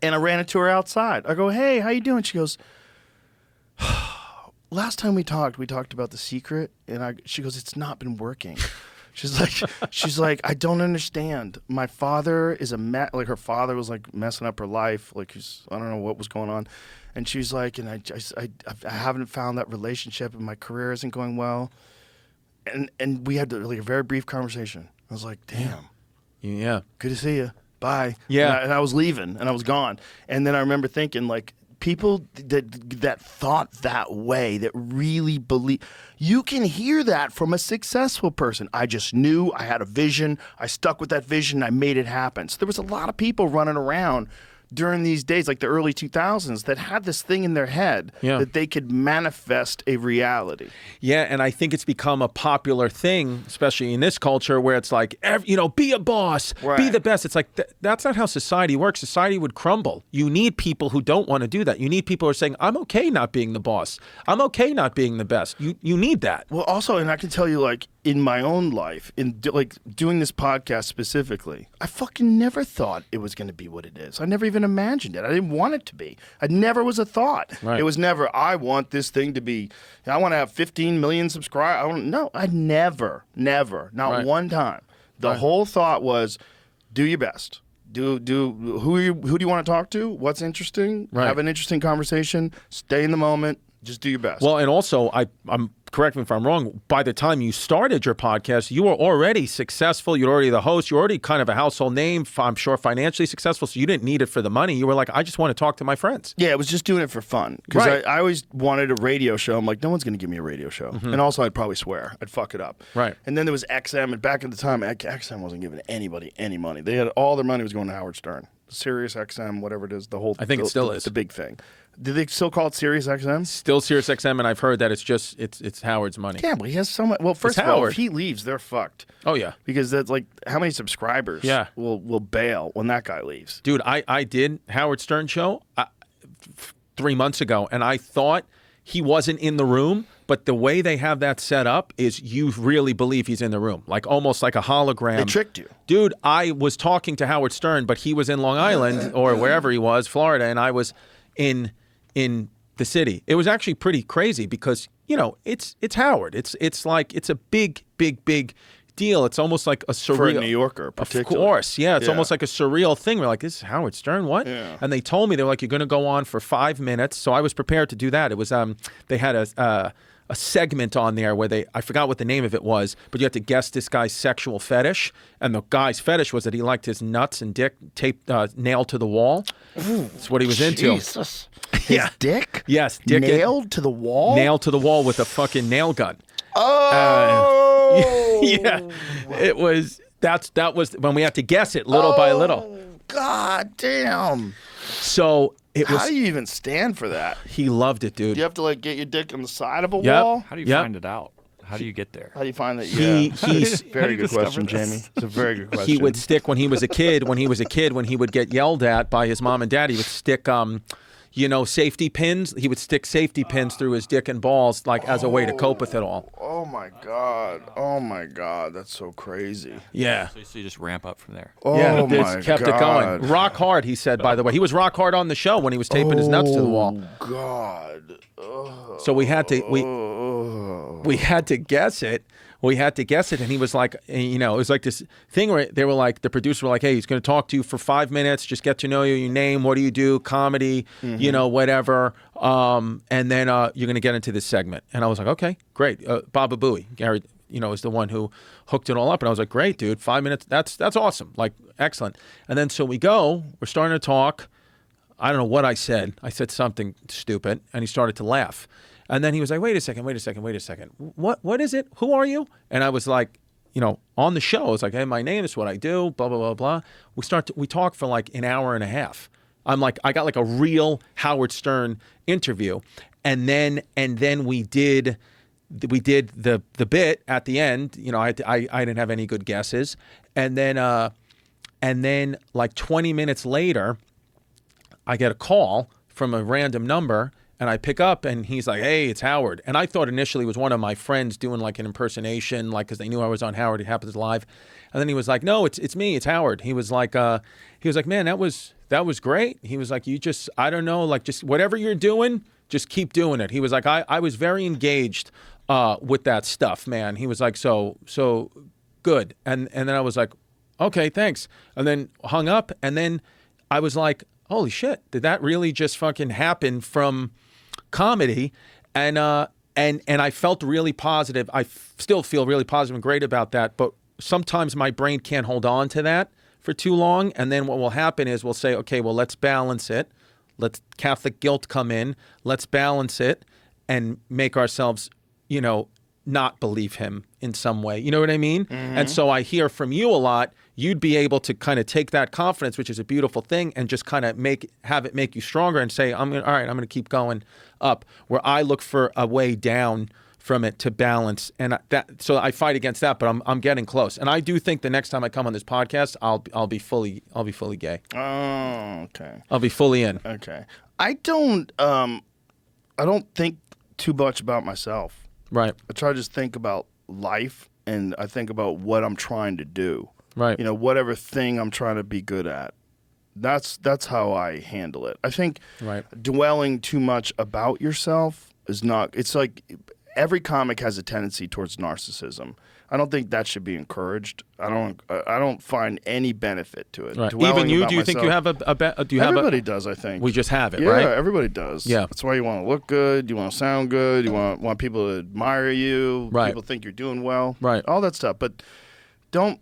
and I ran into her outside. I go, hey, how you doing? She goes, last time we talked about The Secret, and she goes, it's not been working. She's like, I don't understand. My father is like her father was like messing up her life. Like I don't know what was going on. And she's like, and I haven't found that relationship, and my career isn't going well. And we had like a very brief conversation. I was like, damn. Yeah. Good to see you. Bye. Yeah. And I was leaving, and I was gone. And then I remember thinking, like, people that thought that way, that really believe, you can hear that from a successful person. I just knew, I had a vision, I stuck with that vision, I made it happen. So there was a lot of people running around during these days, like the early 2000s, that had this thing in their head Yeah. that they could manifest a reality. Yeah, and I think it's become a popular thing, especially in this culture, where it's like, be a boss, be Right. the best. It's like, that's not how society works. Society would crumble. You need people who don't want to do that. You need people who are saying, I'm okay not being the boss. I'm okay not being the best. You need that. Well, also, and I can tell you, like, in my own life, like doing this podcast specifically, I fucking never thought it was going to be what it is. I never even imagined it. I didn't want it to be. It never was a thought. Right. It was never, I want this thing to be, I want to have 15 million subscribers. No, I never, not Right. one time. The whole thought was, do your best. Who do you want to talk to? What's interesting? Right. Have an interesting conversation. Stay in the moment. Just do your best. Well, and also, I'm correct me if I'm wrong. By the time you started your podcast, you were already successful. You're already the host. You're already kind of a household name. I'm sure financially successful. So you didn't need it for the money. You were like, I just want to talk to my friends. Yeah, it was just doing it for fun. Because Right. I always wanted a radio show. I'm like, no one's going to give me a radio show. And also, I'd probably swear. I'd fuck it up. Right. And then there was XM. And back at the time, XM wasn't giving anybody any money. They had all their money was going to Howard Stern. Sirius XM, whatever it is, the whole. I think it still is. The big thing. Do they still call it Sirius XM? Still Sirius XM, and I've heard that it's Howard's money. Yeah, but he has so much. Well, first It's of all, Howard. if he leaves, they're fucked. Oh, yeah. Because that's like, how many subscribers Yeah. will bail when that guy leaves? Dude, I did Howard Stern show 3 months ago, and I thought he wasn't in the room, but the way they have that set up is you really believe he's in the room, like almost like a hologram. They tricked you. Dude, I was talking to Howard Stern, but he was in Long Island or wherever he was, Florida, and I was in the city. It was actually pretty crazy because, it's Howard. It's like it's a big deal. It's almost like a surreal. For a New Yorker, Of particularly. course, yeah. It's Yeah. almost like a surreal thing. We're like, this is Howard Stern, what? Yeah. And they told me, they were like, you're going to go on for 5 minutes. So I was prepared to do that. It was, they had a segment on there where I forgot what the name of it was, but you had to guess this guy's sexual fetish. And the guy's fetish was that he liked his nuts and dick taped, nailed to the wall. That's what he was into. Jesus. His Yeah. dick? Yes, dick Nailed to the wall? nailed to the wall with a fucking nail gun. Oh! Yeah, it was. That was when we had to guess it little by little. God damn. So it How was. do you even stand for that? He loved it, dude. Do you have to like get your dick on the side of a Yep. wall? How do you Yep. find it out? How do you get there? How do you find that? He- Yeah. he's- How Very do you good discover question, this? Jamie. It's a very good question. He would stick when he was a kid. When he would get yelled at by his mom and dad. He would stick, safety pins. He would stick safety pins through his dick and balls, like as a way to cope with it all. Oh my god. Oh my god. That's so crazy. Yeah. So you just ramp up from there. Oh Yeah, my just kept it god. going. Rock hard, he said, by the way. He was rock hard on the show when he was taping his nuts to the wall. Oh god. Ugh. So we had to Ugh. we had to guess it. We had to guess it, and he was like, it was like this thing where they were like, the producer were like, hey, he's going to talk to you for 5 minutes, just get to know you, your name, what do you do, comedy, whatever, and then you're going to get into this segment. And I was like, okay, great. Baba Booey, Gary, is the one who hooked it all up, and I was like, great, dude, 5 minutes, that's awesome, like, excellent. And then so we're starting to talk. I don't know what I said. I said something stupid, and he started to laugh. And then he was like, wait a second. What is it? Who are you? And I was like, on the show, I was like, hey, my name is what I do, blah, blah, blah, blah. We talked for like an hour and a half. I'm like, I got like a real Howard Stern interview. And then we did the bit at the end. I didn't have any good guesses. And then like 20 minutes later, I get a call from a random number, and I pick up, and he's like, hey, it's Howard. And I thought initially it was one of my friends doing like an impersonation, like, because they knew I was on Howard, It Happens Live. And then he was like, no, it's me, it's Howard. He was like, man, that was great. He was like, I don't know, like, just whatever you're doing, just keep doing it. He was like, I was very engaged with that stuff, man. He was like, so good. And then I was like, okay, thanks. And then hung up, and then I was like, holy shit, did that really just fucking happen from comedy? And I felt really positive. I still feel really positive and great about that, but sometimes my brain can't hold on to that for too long. And then what will happen is we'll say, okay, well, let's balance it. Let's Catholic guilt come in. Let's balance it and make ourselves, not believe him in some way. You know what I mean? And so I hear from you a lot. You'd be able to kind of take that confidence, which is a beautiful thing, and just kind of have it make you stronger and say, all right, I'm going to keep going up. Where I look for a way down from it to balance, and so I fight against that, but I'm getting close. And I do think the next time I come on this podcast, I'll be fully gay. Oh, okay. I'll be fully in. Okay. I don't think too much about myself. Right. I try to just think about life, and I think about what I'm trying to do. Right. You know, whatever thing I'm trying to be good at. That's how I handle it. I think dwelling too much about yourself is not. It's like every comic has a tendency towards narcissism. I don't think that should be encouraged. I don't find any benefit to it. Right. Even you? Do you think you have a do you have everybody does, I think. We just have it, yeah, right? Yeah, everybody does. Yeah. That's why you want to look good. You want to sound good. You want people to admire you. Right. People think you're doing well. Right. All that stuff. But don't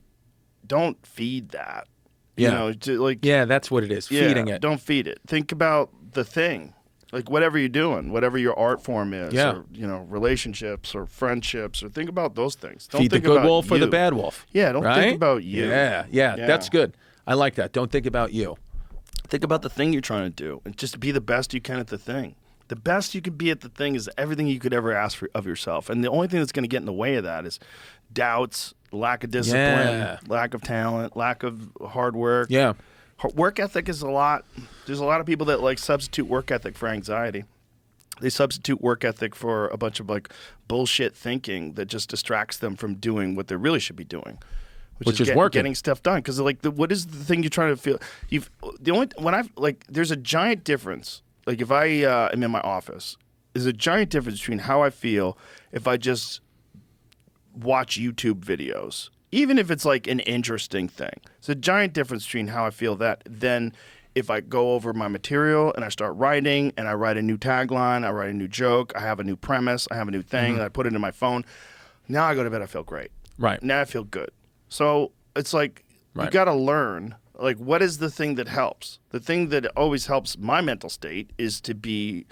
feed that. Yeah. You know, yeah, that's what it is. Feeding it. Don't feed it. Think about the thing. Like whatever you're doing, whatever your art form is, or relationships or friendships, or think about those things. Don't Feed think the good about wolf or you. the bad wolf. Yeah, don't think about you. Yeah, that's good. I like that. Don't think about you. Think about the thing you're trying to do, and just be the best you can at the thing. The best you can be at the thing is everything you could ever ask of yourself, and the only thing that's going to get in the way of that is doubts, lack of discipline, lack of talent, lack of hard work. Yeah. Work ethic is a lot. There's a lot of people that substitute work ethic for anxiety. They substitute work ethic for a bunch of bullshit thinking that just distracts them from doing what they really should be doing, which is working, getting stuff done. Because what is the thing you're trying to feel? There's a giant difference. Like if I am in my office, there's a giant difference between how I feel if I just watch YouTube videos. Even if it's an interesting thing. It's a giant difference between how I feel that than if I go over my material and I start writing and I write a new tagline, I write a new joke, I have a new premise, I have a new thing, and I put it in my phone. Now I go to bed, I feel great. Right. Now I feel good. So it's you got to learn, what is the thing that helps? The thing that always helps my mental state is to be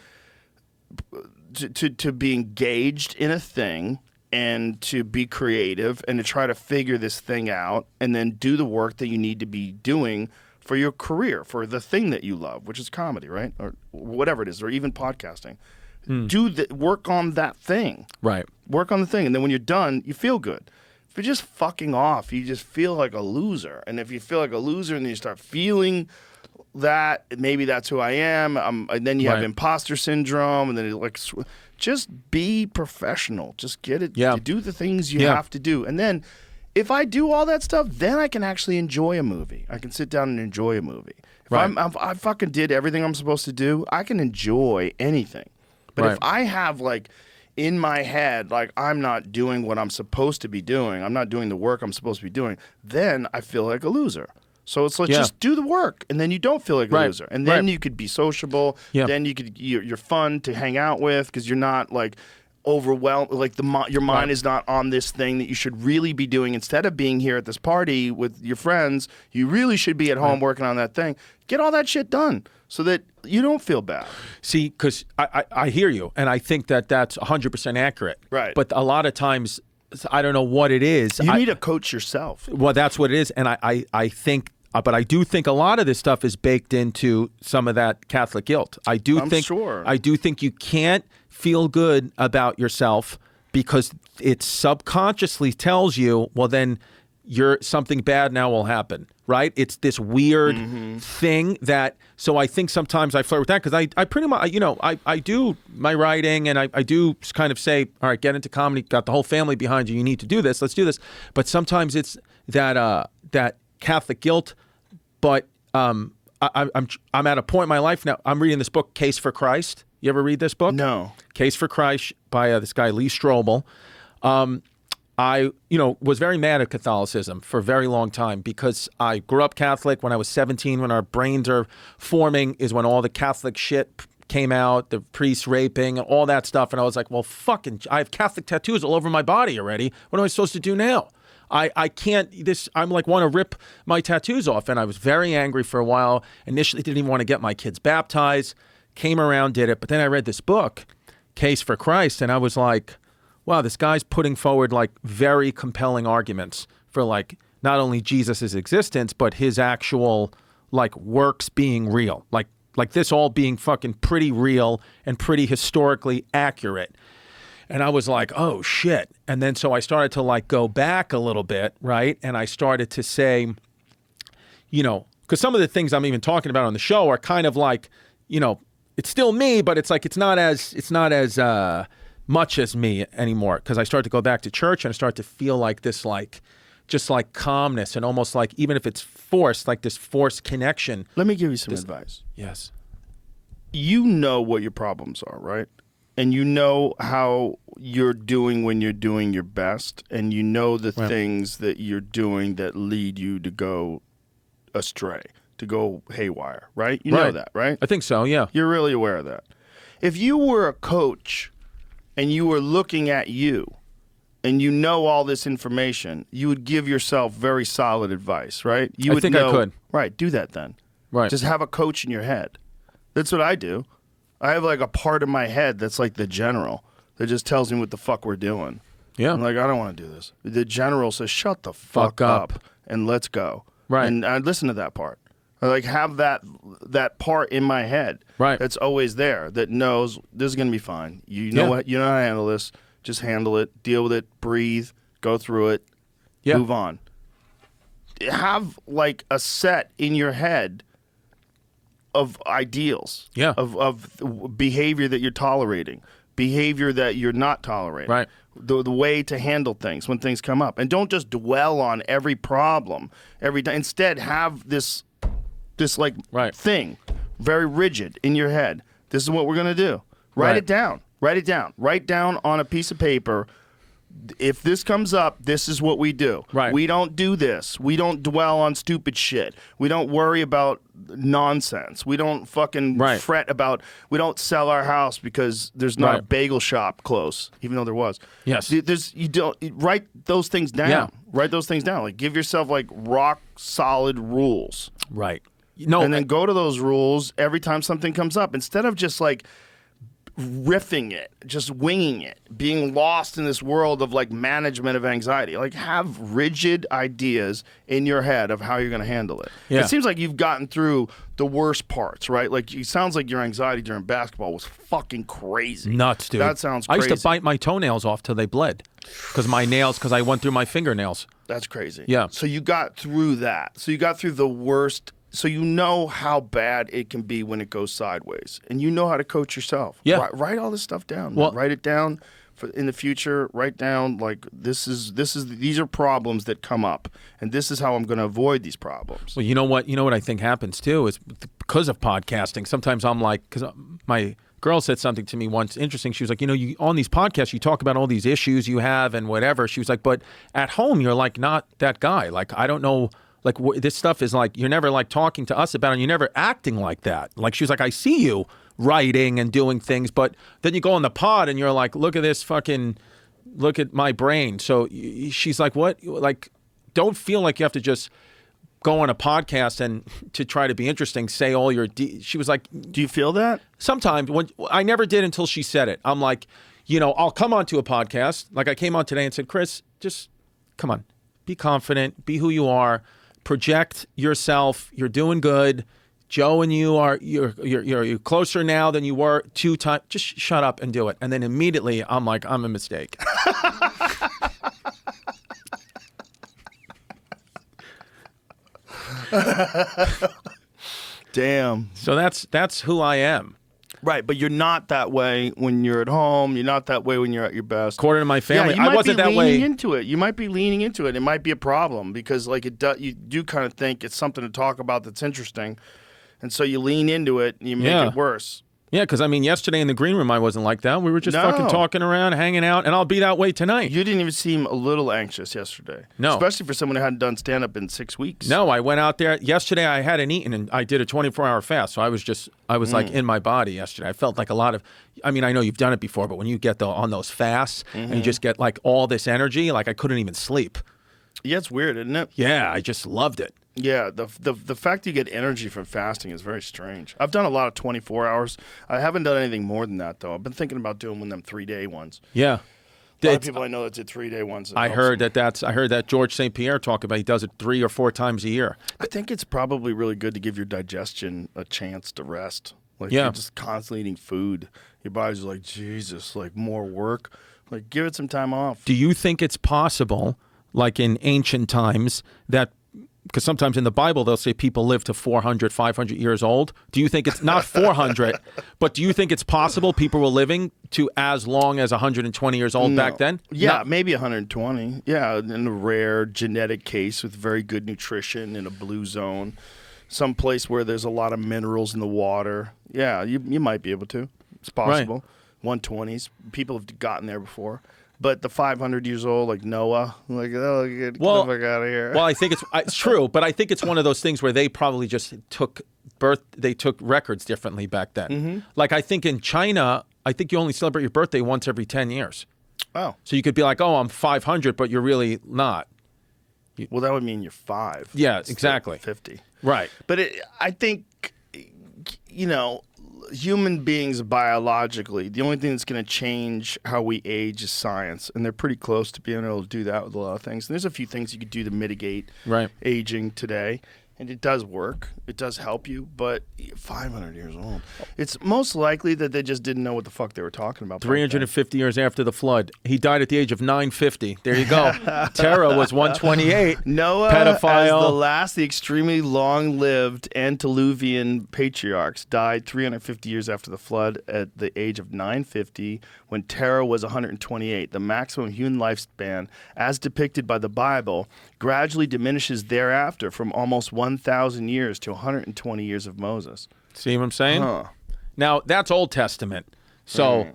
to be engaged in a thing, and to be creative and to try to figure this thing out and then do the work that you need to be doing for your career, for the thing that you love, which is comedy, right? Or whatever it is, or even podcasting. Work on that thing. Right. Work on the thing. And then when you're done, you feel good. If you're just fucking off, you just feel like a loser. And if you feel like a loser and then you start feeling that, maybe that's who I am, and then you have imposter syndrome, and then just be professional. Just get it. Yeah. Do the things you have to do. And then if I do all that stuff, then I can actually enjoy a movie. I can sit down and enjoy a movie. If I fucking did everything I'm supposed to do, I can enjoy anything. But if I have in my head, I'm not doing what I'm supposed to be doing, I'm not doing the work I'm supposed to be doing, then I feel like a loser. So it's just do the work, and then you don't feel like a loser, and then you could be sociable. Yeah. Then you're fun to hang out with because you're not overwhelmed. Your mind is not on this thing that you should really be doing. Instead of being here at this party with your friends, you really should be at home working on that thing. Get all that shit done so that you don't feel bad. See, because I hear you, and I think that's 100% accurate. Right. But a lot of times, I don't know what it is. You need to coach yourself. Well, that's what it is, and I think. But I do think a lot of this stuff is baked into some of that Catholic guilt. I'm sure. I do think you can't feel good about yourself because it subconsciously tells you, well, then something bad now will happen, right? It's this weird thing that. So I think sometimes I flirt with that because I pretty much, I do my writing and I do kind of say, all right, get into comedy, got the whole family behind you. You need to do this. Let's do this. But sometimes it's that Catholic guilt, but I'm at a point in my life now. I'm reading this book, Case for Christ. You ever read this book? No. Case for Christ by this guy Lee Strobel. I was very mad at Catholicism for a very long time because I grew up Catholic. When I was 17, when our brains are forming, is when all the Catholic shit came out, the priests raping and all that stuff. And I was like, well, I have Catholic tattoos all over my body already. What am I supposed to do now? I can't, I'm want to rip my tattoos off. And I was very angry for a while. Initially didn't even want to get my kids baptized, came around, did it. But then I read this book, Case for Christ, and I was like, wow, this guy's putting forward like very compelling arguments for like not only Jesus's existence, but his actual like works being real. Like this all being fucking pretty real and pretty historically accurate. And I was like, oh shit. And then so I started to like go back a little bit, right? And I started to say, you know, because some of the things I'm even talking about on the show are kind of like, you know, it's still me, but it's like it's not as much as me anymore. Because I started to go back to church and I started to feel like this like just like calmness and almost like even if it's forced, like this forced connection. Let me give you some advice. Yes. You know what your problems are, right? And you know how you're doing when you're doing your best, and you know the things that you're doing that lead you to go astray, to go haywire, right? You know that, right? I think so, yeah. You're really aware of that. If you were a coach and you were looking at you and you know all this information, you would give yourself very solid advice, right? You would think know, I could. Right, do that then. Right. Just have a coach in your head. That's what I do. I have like a part of my head that's like the general that just tells me what the fuck we're doing. Yeah. I'm like, I don't want to do this. The general says, shut the fuck up and let's go. Right. And I listen to that part. I like have that part in my head. Right. That's always there that knows this is going to be fine. You know what? You know how to handle this. Just handle it. Deal with it. Breathe. Go through it. Yeah. Move on. Have like a set in your head of ideals, of behavior that you're tolerating, behavior that you're not tolerating, right? The way to handle things when things come up, and don't just dwell on every problem every time. Instead, have this like thing very rigid in your head. This is what we're gonna do. Write it down. Write it down. Write down on a piece of paper. If this comes up, this is what we do. Right. We don't do this. We don't dwell on stupid shit. We don't worry about nonsense. We don't fucking fret about, we don't sell our house because there's not a bagel shop close, even though there was. Yes. You don't write those things down. Yeah. Write those things down. Like give yourself like rock solid rules. Right. No. And then go to those rules every time something comes up instead of just like riffing it, just winging it, being lost in this world of like management of anxiety. Like have rigid ideas in your head of how you're going to handle it. Yeah. It seems like you've gotten through the worst parts, right? Like it sounds like your anxiety during basketball was fucking crazy. Nuts, dude. That sounds crazy. I used to bite my toenails off till they bled because I went through my fingernails. That's crazy. Yeah. So you got through that. So you got through the worst. So you know how bad it can be when it goes sideways, and you know how to coach yourself. Yeah. Write all this stuff down. Well, write it down for in the future. Write down like these are problems that come up, and this is how I'm going to avoid these problems. Well, you know what I think happens too is because of podcasting. Sometimes I'm like, because my girl said something to me once interesting. She was like, you on these podcasts you talk about all these issues you have and whatever. She was like, but at home you're like not that guy. Like I don't know. Like this stuff is like, you're never like talking to us about it and you're never acting like that. Like she was like, I see you writing and doing things, but then you go on the pod and you're like, look at my brain. So she's like, what? Like, don't feel like you have to just go on a podcast and to try to be interesting, say all your, she was like. Do you feel that? Sometimes I never did until she said it. I'm like, I'll come onto a podcast. Like I came on today and said, Chris, just come on, be confident, be who you are. Project yourself. You're doing good. Joe and you're closer now than you were 2 times. Just shut up and do it. And then immediately I'm like, I'm a mistake. Damn. So that's who I am. Right, but you're not that way when you're at home. You're not that way when you're at your best. According to my family, I wasn't that way. Into it. You might be leaning into it. It might be a problem because, like, you do kind of think it's something to talk about that's interesting, and so you lean into it and you make it worse. Yeah, because yesterday in the green room I wasn't like that. We were just fucking talking around, hanging out, and I'll be that way tonight. You didn't even seem a little anxious yesterday. No, especially for someone who hadn't done stand up in 6 weeks. No, I went out there yesterday. I hadn't eaten, and I did a 24-hour fast, so I was like in my body yesterday. I felt like a lot of. I know you've done it before, but when you get on those fasts and you just get like all this energy, like I couldn't even sleep. Yeah, it's weird, isn't it? Yeah, I just loved it. Yeah, the fact you get energy from fasting is very strange. I've done a lot of 24 hours. I haven't done anything more than that, though. I've been thinking about doing one of them 3-day ones. Yeah. A lot of people I know that did 3-day ones. I heard that George St. Pierre talk about he does it 3 or 4 times a year. I think it's probably really good to give your digestion a chance to rest. Like Yeah. you're just constantly eating food. Your body's like, Jesus, like more work. Like give it some time off. Do you think it's possible, like in ancient times, that because sometimes in the Bible they'll say people live to 400, 500 years old. Do you think it's not 400, but do you think it's possible people were living to as long as 120 years old back then? Yeah, maybe 120. Yeah, in a rare genetic case with very good nutrition in a blue zone, some place where there's a lot of minerals in the water. Yeah, you might be able to. It's possible. 120s. People have gotten there before. But the 500 years old, like Noah, like, oh, get the fuck out of here. Well, I think it's true, but I think it's one of those things where they probably just took records differently back then. Mm-hmm. Like I think in China, I think you only celebrate your birthday once every 10 years. Oh. So you could be like, oh, I'm 500, but you're really not. Well, that would mean you're 5. Yeah, instead of exactly. 50. Right. But I think, human beings biologically, the only thing that's going to change how we age is science. And they're pretty close to being able to do that with a lot of things. And there's a few things you could do to mitigate aging today. And it does work. It does help you. But 500 years old. It's most likely that they just didn't know what the fuck they were talking about. 350 years after the flood. He died at the age of 950. There you go. Terah was 128. Noah, pedophile. as the extremely long-lived antediluvian patriarchs, died 350 years after the flood at the age of 950 when Terah was 128. The maximum human lifespan, as depicted by the Bible, gradually diminishes thereafter from almost 1,000 years to 120 years of Moses. See what I'm saying? Huh. Now, that's Old Testament. So,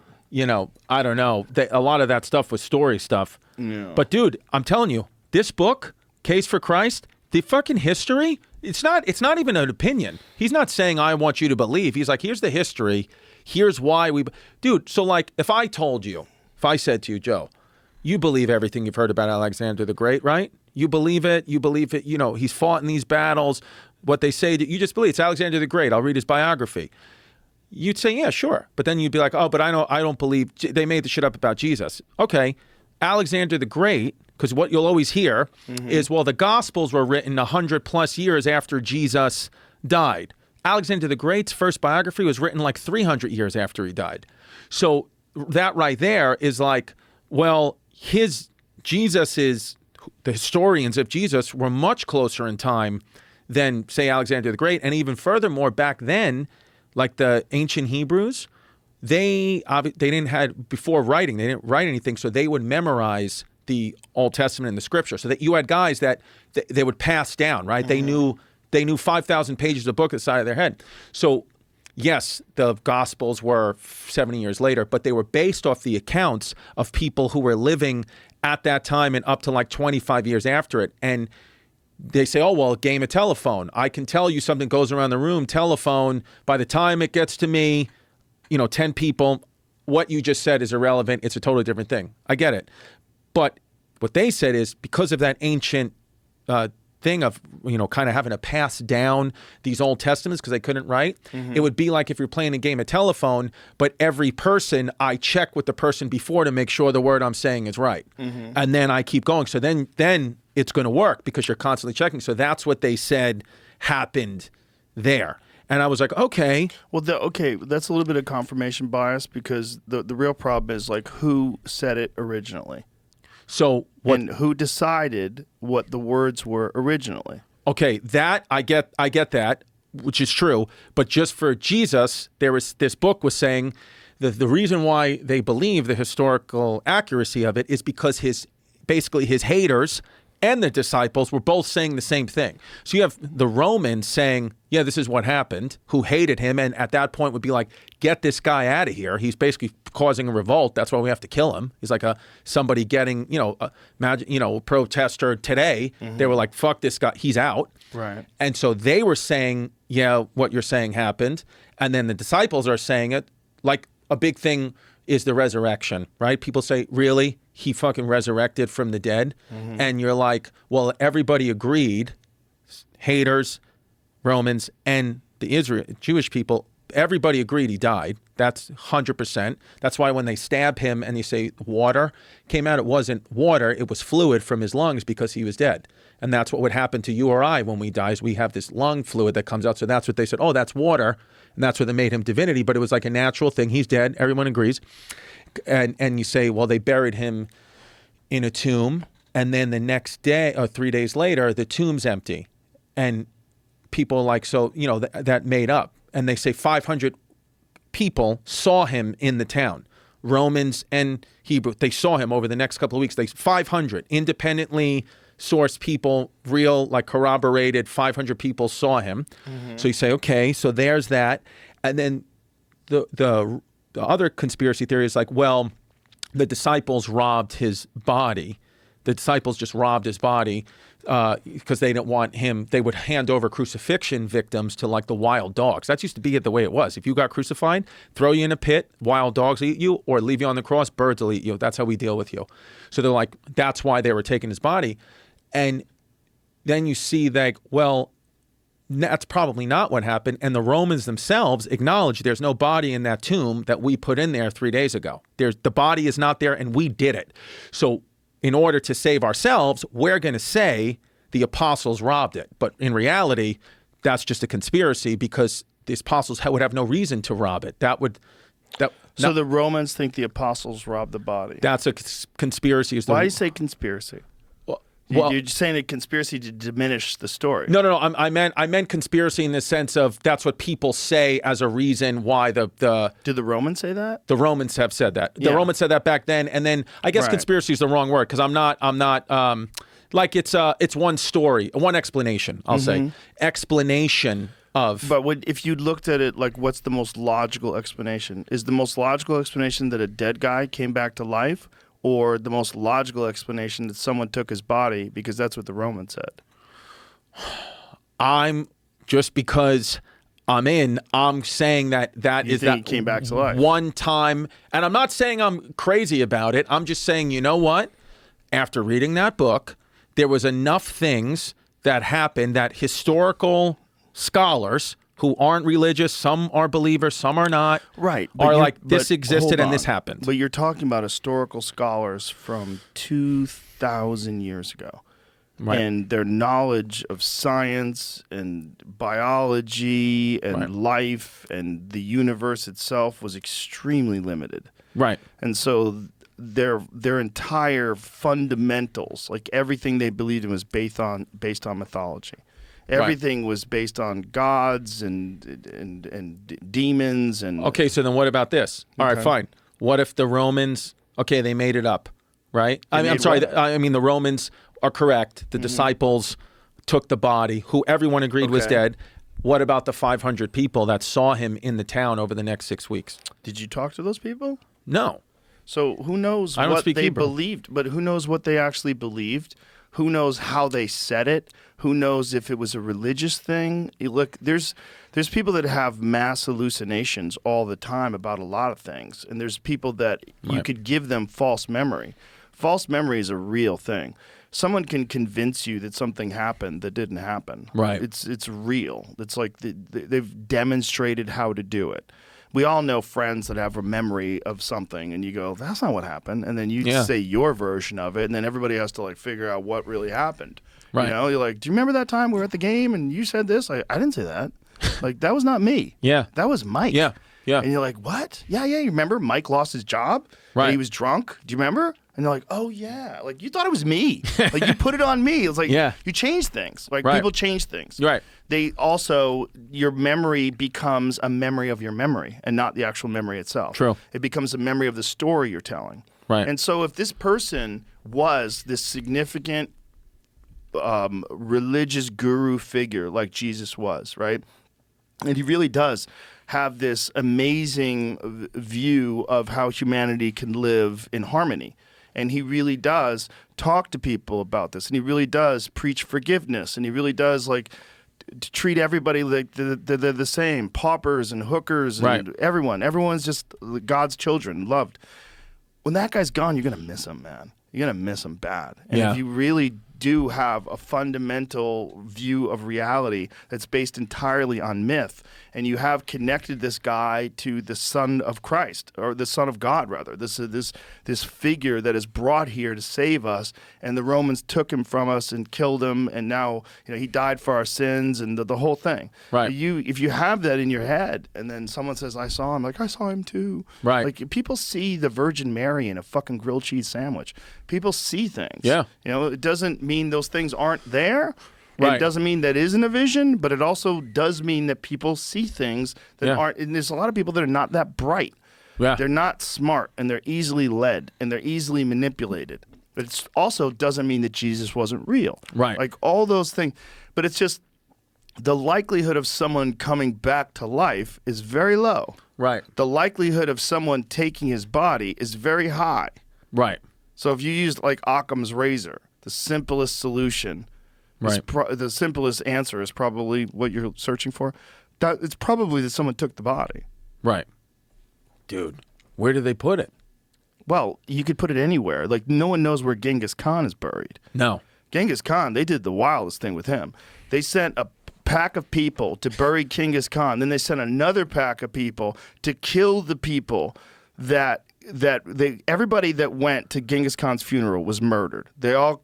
I don't know. A lot of that stuff was story stuff. Yeah. But, dude, I'm telling you, this book, Case for Christ, the fucking history, it's not even an opinion. He's not saying, I want you to believe. He's like, here's the history. Here's why we... Dude, so, like, if I said to you, Joe, you believe everything you've heard about Alexander the Great, right? You believe it. He's fought in these battles. What they say, you just believe it's Alexander the Great. I'll read his biography. You'd say, yeah, sure. But then you'd be like, oh, but I don't believe they made the shit up about Jesus. Okay, Alexander the Great, because what you'll always hear is, well, the Gospels were written 100+ years after Jesus died. Alexander the Great's first biography was written like 300 years after he died. So that right there is like, well, the historians of Jesus were much closer in time than, say, Alexander the Great. And even furthermore, back then, like the ancient Hebrews, they didn't have, before writing, they didn't write anything, so they would memorize the Old Testament and the Scripture. So that you had guys that they would pass down, right? Mm-hmm. They knew 5,000 pages of book at the side of their head. So yes, the Gospels were 70 years later, but they were based off the accounts of people who were living at that time and up to like 25 years after it. And they say, oh, well, a game of telephone. I can tell you something goes around the room, telephone. By the time it gets to me, 10 people, what you just said is irrelevant. It's a totally different thing. I get it. But what they said is because of that ancient thing of, kind of having to pass down these Old Testaments because they couldn't write, it would be like if you're playing a game of telephone, but every person, I check with the person before to make sure the word I'm saying is right. And then I keep going. So then it's going to work because you're constantly checking. So that's what they said happened there. And I was like, okay. Well, that's a little bit of confirmation bias because the real problem is like who said it originally. So and who decided what the words were originally? Okay, that I get that, which is true. But just for Jesus, this book was saying that the reason why they believe the historical accuracy of it is because his haters and the disciples were both saying the same thing. So you have the Romans saying, yeah, this is what happened, who hated him, and at that point would be like, get this guy out of here. He's basically causing a revolt. That's why we have to kill him. He's like somebody getting, a protester today. They were like, fuck this guy. He's out. Right. And so they were saying, yeah, what you're saying happened. And then the disciples are saying it. Like a big thing is the resurrection, right? People say, really? He fucking resurrected from the dead? And you're like, well, everybody agreed, haters, Romans, and the Jewish people, everybody agreed he died. That's 100%. That's why when they stab him and you say water came out, it wasn't water, it was fluid from his lungs because he was dead. And that's what would happen to you or I when we die, is we have this lung fluid that comes out. So that's what they said, oh, that's water. And that's what they made him divinity. But it was like a natural thing. He's dead. Everyone agrees. And you say, well, they buried him in a tomb. And then the next day, or 3 days later, the tomb's empty. And people are like, so, you know, that made up. And they say 500 people saw him in the town. Romans and Hebrew, they saw him over the next couple of weeks. 500 independently sourced people, real, like corroborated, 500 people saw him. So you say, okay, so there's that. And then the other conspiracy theory is like, well, the disciples robbed his body. The disciples just robbed his body because they didn't want him. They would hand over crucifixion victims to like the wild dogs. That used to be the way it was. If you got crucified, throw you in a pit, wild dogs eat you, or leave you on the cross, birds will eat you. That's how we deal with you. So they're like, that's why they were taking his body. And then you see like, well, that's probably not what happened. And the Romans themselves acknowledge there's no body in that tomb that we put in there 3 days ago. The body is not there and we did it. So in order to save ourselves, we're going to say the apostles robbed it. But in reality, that's just a conspiracy because the apostles would have no reason to rob it. So the Romans think the apostles robbed the body. That's a conspiracy. Why do you say conspiracy? Well, you're saying a conspiracy to diminish the story. No. I meant conspiracy in the sense of that's what people say as a reason why the. Did the Romans say that? The Romans have said that. Yeah. The Romans said that back then, and then I guess conspiracy is the wrong word because I'm not like it's one story, one explanation. I'll say explanation of. But if you looked at it, like, what's the most logical explanation? Is the most logical explanation that a dead guy came back to life? Or the most logical explanation that someone took his body, because that's what the Romans said? I'm saying that he came back to life one time, and I'm not saying I'm crazy about it. I'm just saying, you know what? After reading that book, there was enough things that happened that historical scholars who aren't religious, some are believers, some are not, are like, this existed and this happened. But you're talking about historical scholars from 2,000 years ago. Right. And their knowledge of science and biology and life and the universe itself was extremely limited. Right. And so their entire fundamentals, like everything they believed in, was based on mythology. Everything was based on gods and demons and. Okay, so then what about this? All right, fine. What if the Romans? Okay, they made it up, right? I'm sorry. The Romans are correct. The disciples took the body, who everyone agreed was dead. What about the 500 people that saw him in the town over the next 6 weeks? Did you talk to those people? No. So who knows what they believed? But who knows what they actually believed? Who knows how they said it? Who knows if it was a religious thing? Look, there's people that have mass hallucinations all the time about a lot of things, and there's people that you could give them false memory. False memory is a real thing. Someone can convince you that something happened that didn't happen. Right. It's real. It's like they've demonstrated how to do it. We all know friends that have a memory of something, and you go, that's not what happened. And then you say your version of it, and then everybody has to like figure out what really happened. Right. You know, you're like, do you remember that time we were at the game and you said this? I didn't say that. Like, that was not me. Yeah. That was Mike. Yeah. And you're like, what? Yeah. You remember Mike lost his job? Right. And he was drunk. Do you remember? And they're like, oh, yeah. Like, you thought it was me. Like, you put it on me. It's like, you change things. Like, people change things. Right. They also, your memory becomes a memory of your memory and not the actual memory itself. True. It becomes a memory of the story you're telling. Right. And so if this person was this significant religious guru figure like Jesus was, right? And he really does have this amazing view of how humanity can live in harmony. And he really does talk to people about this. And he really does preach forgiveness. And he really does like to treat everybody like they're the same. Paupers and hookers and everyone. Everyone's just God's children, loved. When that guy's gone, you're going to miss him, man. You're going to miss him bad. And if you really do have a fundamental view of reality that's based entirely on myth, and you have connected this guy to the Son of Christ, or the Son of God, rather. This figure that is brought here to save us, and the Romans took him from us and killed him, and now he died for our sins, and the whole thing. Right. If you have that in your head, and then someone says, "I saw him," like I saw him too. Right. Like people see the Virgin Mary in a fucking grilled cheese sandwich. People see things. Yeah. It doesn't mean those things aren't there. Right. It doesn't mean that isn't a vision, but it also does mean that people see things that aren't. And there's a lot of people that are not that bright. Yeah. They're not smart, and they're easily led, and they're easily manipulated. But it also doesn't mean that Jesus wasn't real. Right. Like all those things. But it's just the likelihood of someone coming back to life is very low. Right. The likelihood of someone taking his body is very high. Right. So if you used like Occam's razor, the simplest solution, Right. the simplest answer is probably what you're searching for. It's probably that someone took the body. Right. Dude, where did they put it? Well, you could put it anywhere. Like no one knows where Genghis Khan is buried. No. Genghis Khan, they did the wildest thing with him. They sent a pack of people to bury Genghis Khan. Then they sent another pack of people to kill the people everybody that went to Genghis Khan's funeral was murdered. They all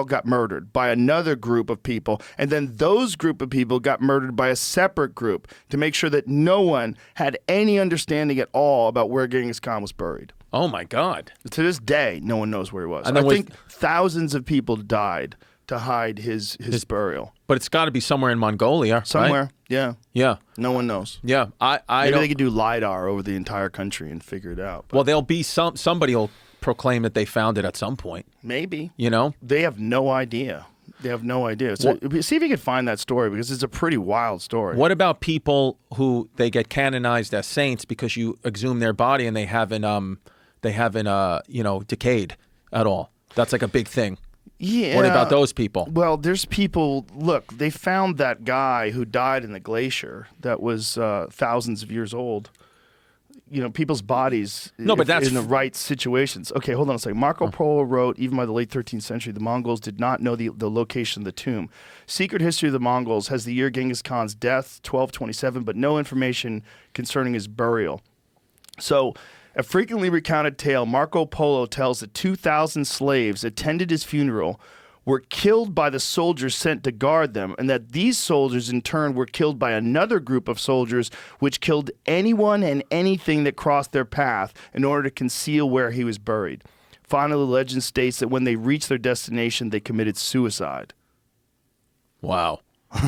got murdered by another group of people, and then those group of people got murdered by a separate group to make sure that no one had any understanding at all about where Genghis Khan was buried. Oh my God. To this day, no one knows where he was. And then I think thousands of people died to hide his burial. But it's got to be somewhere in Mongolia, right? Somewhere, yeah. Yeah. No one knows. Yeah. I Maybe don't, they could do LiDAR over the entire country and figure it out. But well, there'll be somebody will proclaim that they found it at some point. maybe. They have no idea. They have no idea. So see if you can find that story, because it's a pretty wild story. What about people who they get canonized as saints because you exhume their body and they haven't decayed at all? That's like a big thing. Yeah. What about those people? Well, there's people. Look, they found that guy who died in the glacier that was thousands of years old. People's bodies but that's in the right situations. Okay, hold on a second. Marco Polo wrote, even by the late 13th century, the Mongols did not know the location of the tomb. Secret History of the Mongols has the year Genghis Khan's death, 1227, but no information concerning his burial. So, a frequently recounted tale, Marco Polo tells that 2,000 slaves attended his funeral, were killed by the soldiers sent to guard them, and that these soldiers in turn were killed by another group of soldiers which killed anyone and anything that crossed their path in order to conceal where he was buried. Finally, the legend states that when they reached their destination, they committed suicide. Wow.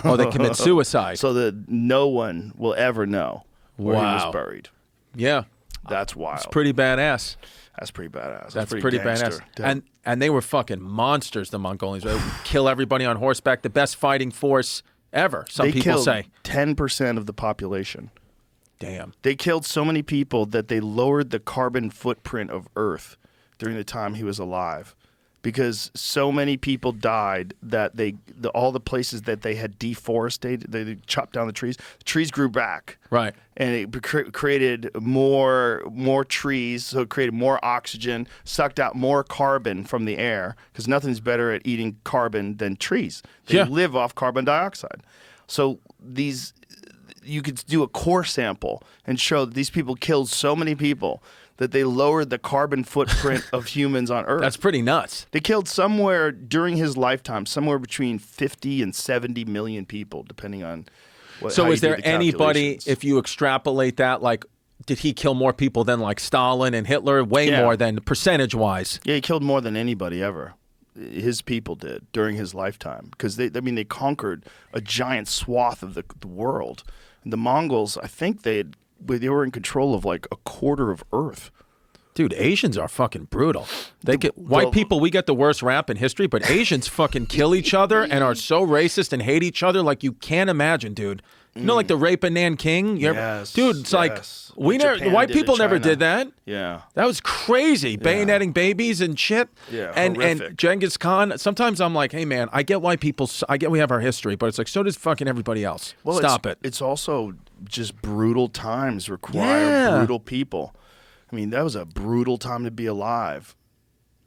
Oh, they commit suicide. So that no one will ever know where he was Wow. buried. Yeah. That's wild. It's pretty badass. That's pretty badass. That's pretty gangster. badass. And they were fucking monsters, the Mongolians. They would kill everybody on horseback. The best fighting force ever, some they people killed say. 10% of the population. Damn. They killed so many people that they lowered the carbon footprint of Earth during the time he was alive, because so many people died that all the places that they had deforested, they chopped down the trees grew back. Right. And it created more trees, so it created more oxygen, sucked out more carbon from the air, because nothing's better at eating carbon than trees. They live off carbon dioxide. So you could do a core sample and show that these people killed so many people that they lowered the carbon footprint of humans on Earth. That's pretty nuts. They killed somewhere during his lifetime, somewhere between 50 and 70 million people, depending on So how is you do there the anybody, calculations. if you extrapolate that, like, did he kill more people than like Stalin and Hitler? Way more than percentage-wise. Yeah, he killed more than anybody ever. His people did during his lifetime, because they conquered a giant swath of the world. And the Mongols, I think they were in control of like a quarter of Earth. Dude, Asians are fucking brutal. White people, we get the worst rap in history, but Asians fucking kill each other and are so racist and hate each other like you can't imagine, dude. You know, like the rape of Nanking? Yes, Dude, it's like, Japan white did people to never China. did that. Yeah. That was crazy. Bayoneting babies and shit. Yeah, and horrific. Genghis Khan, sometimes I'm like, hey man, I get why I get we have our history, but it's like, so does fucking everybody else. Well, Stop it. It's also just brutal times require brutal people. I mean, that was a brutal time to be alive.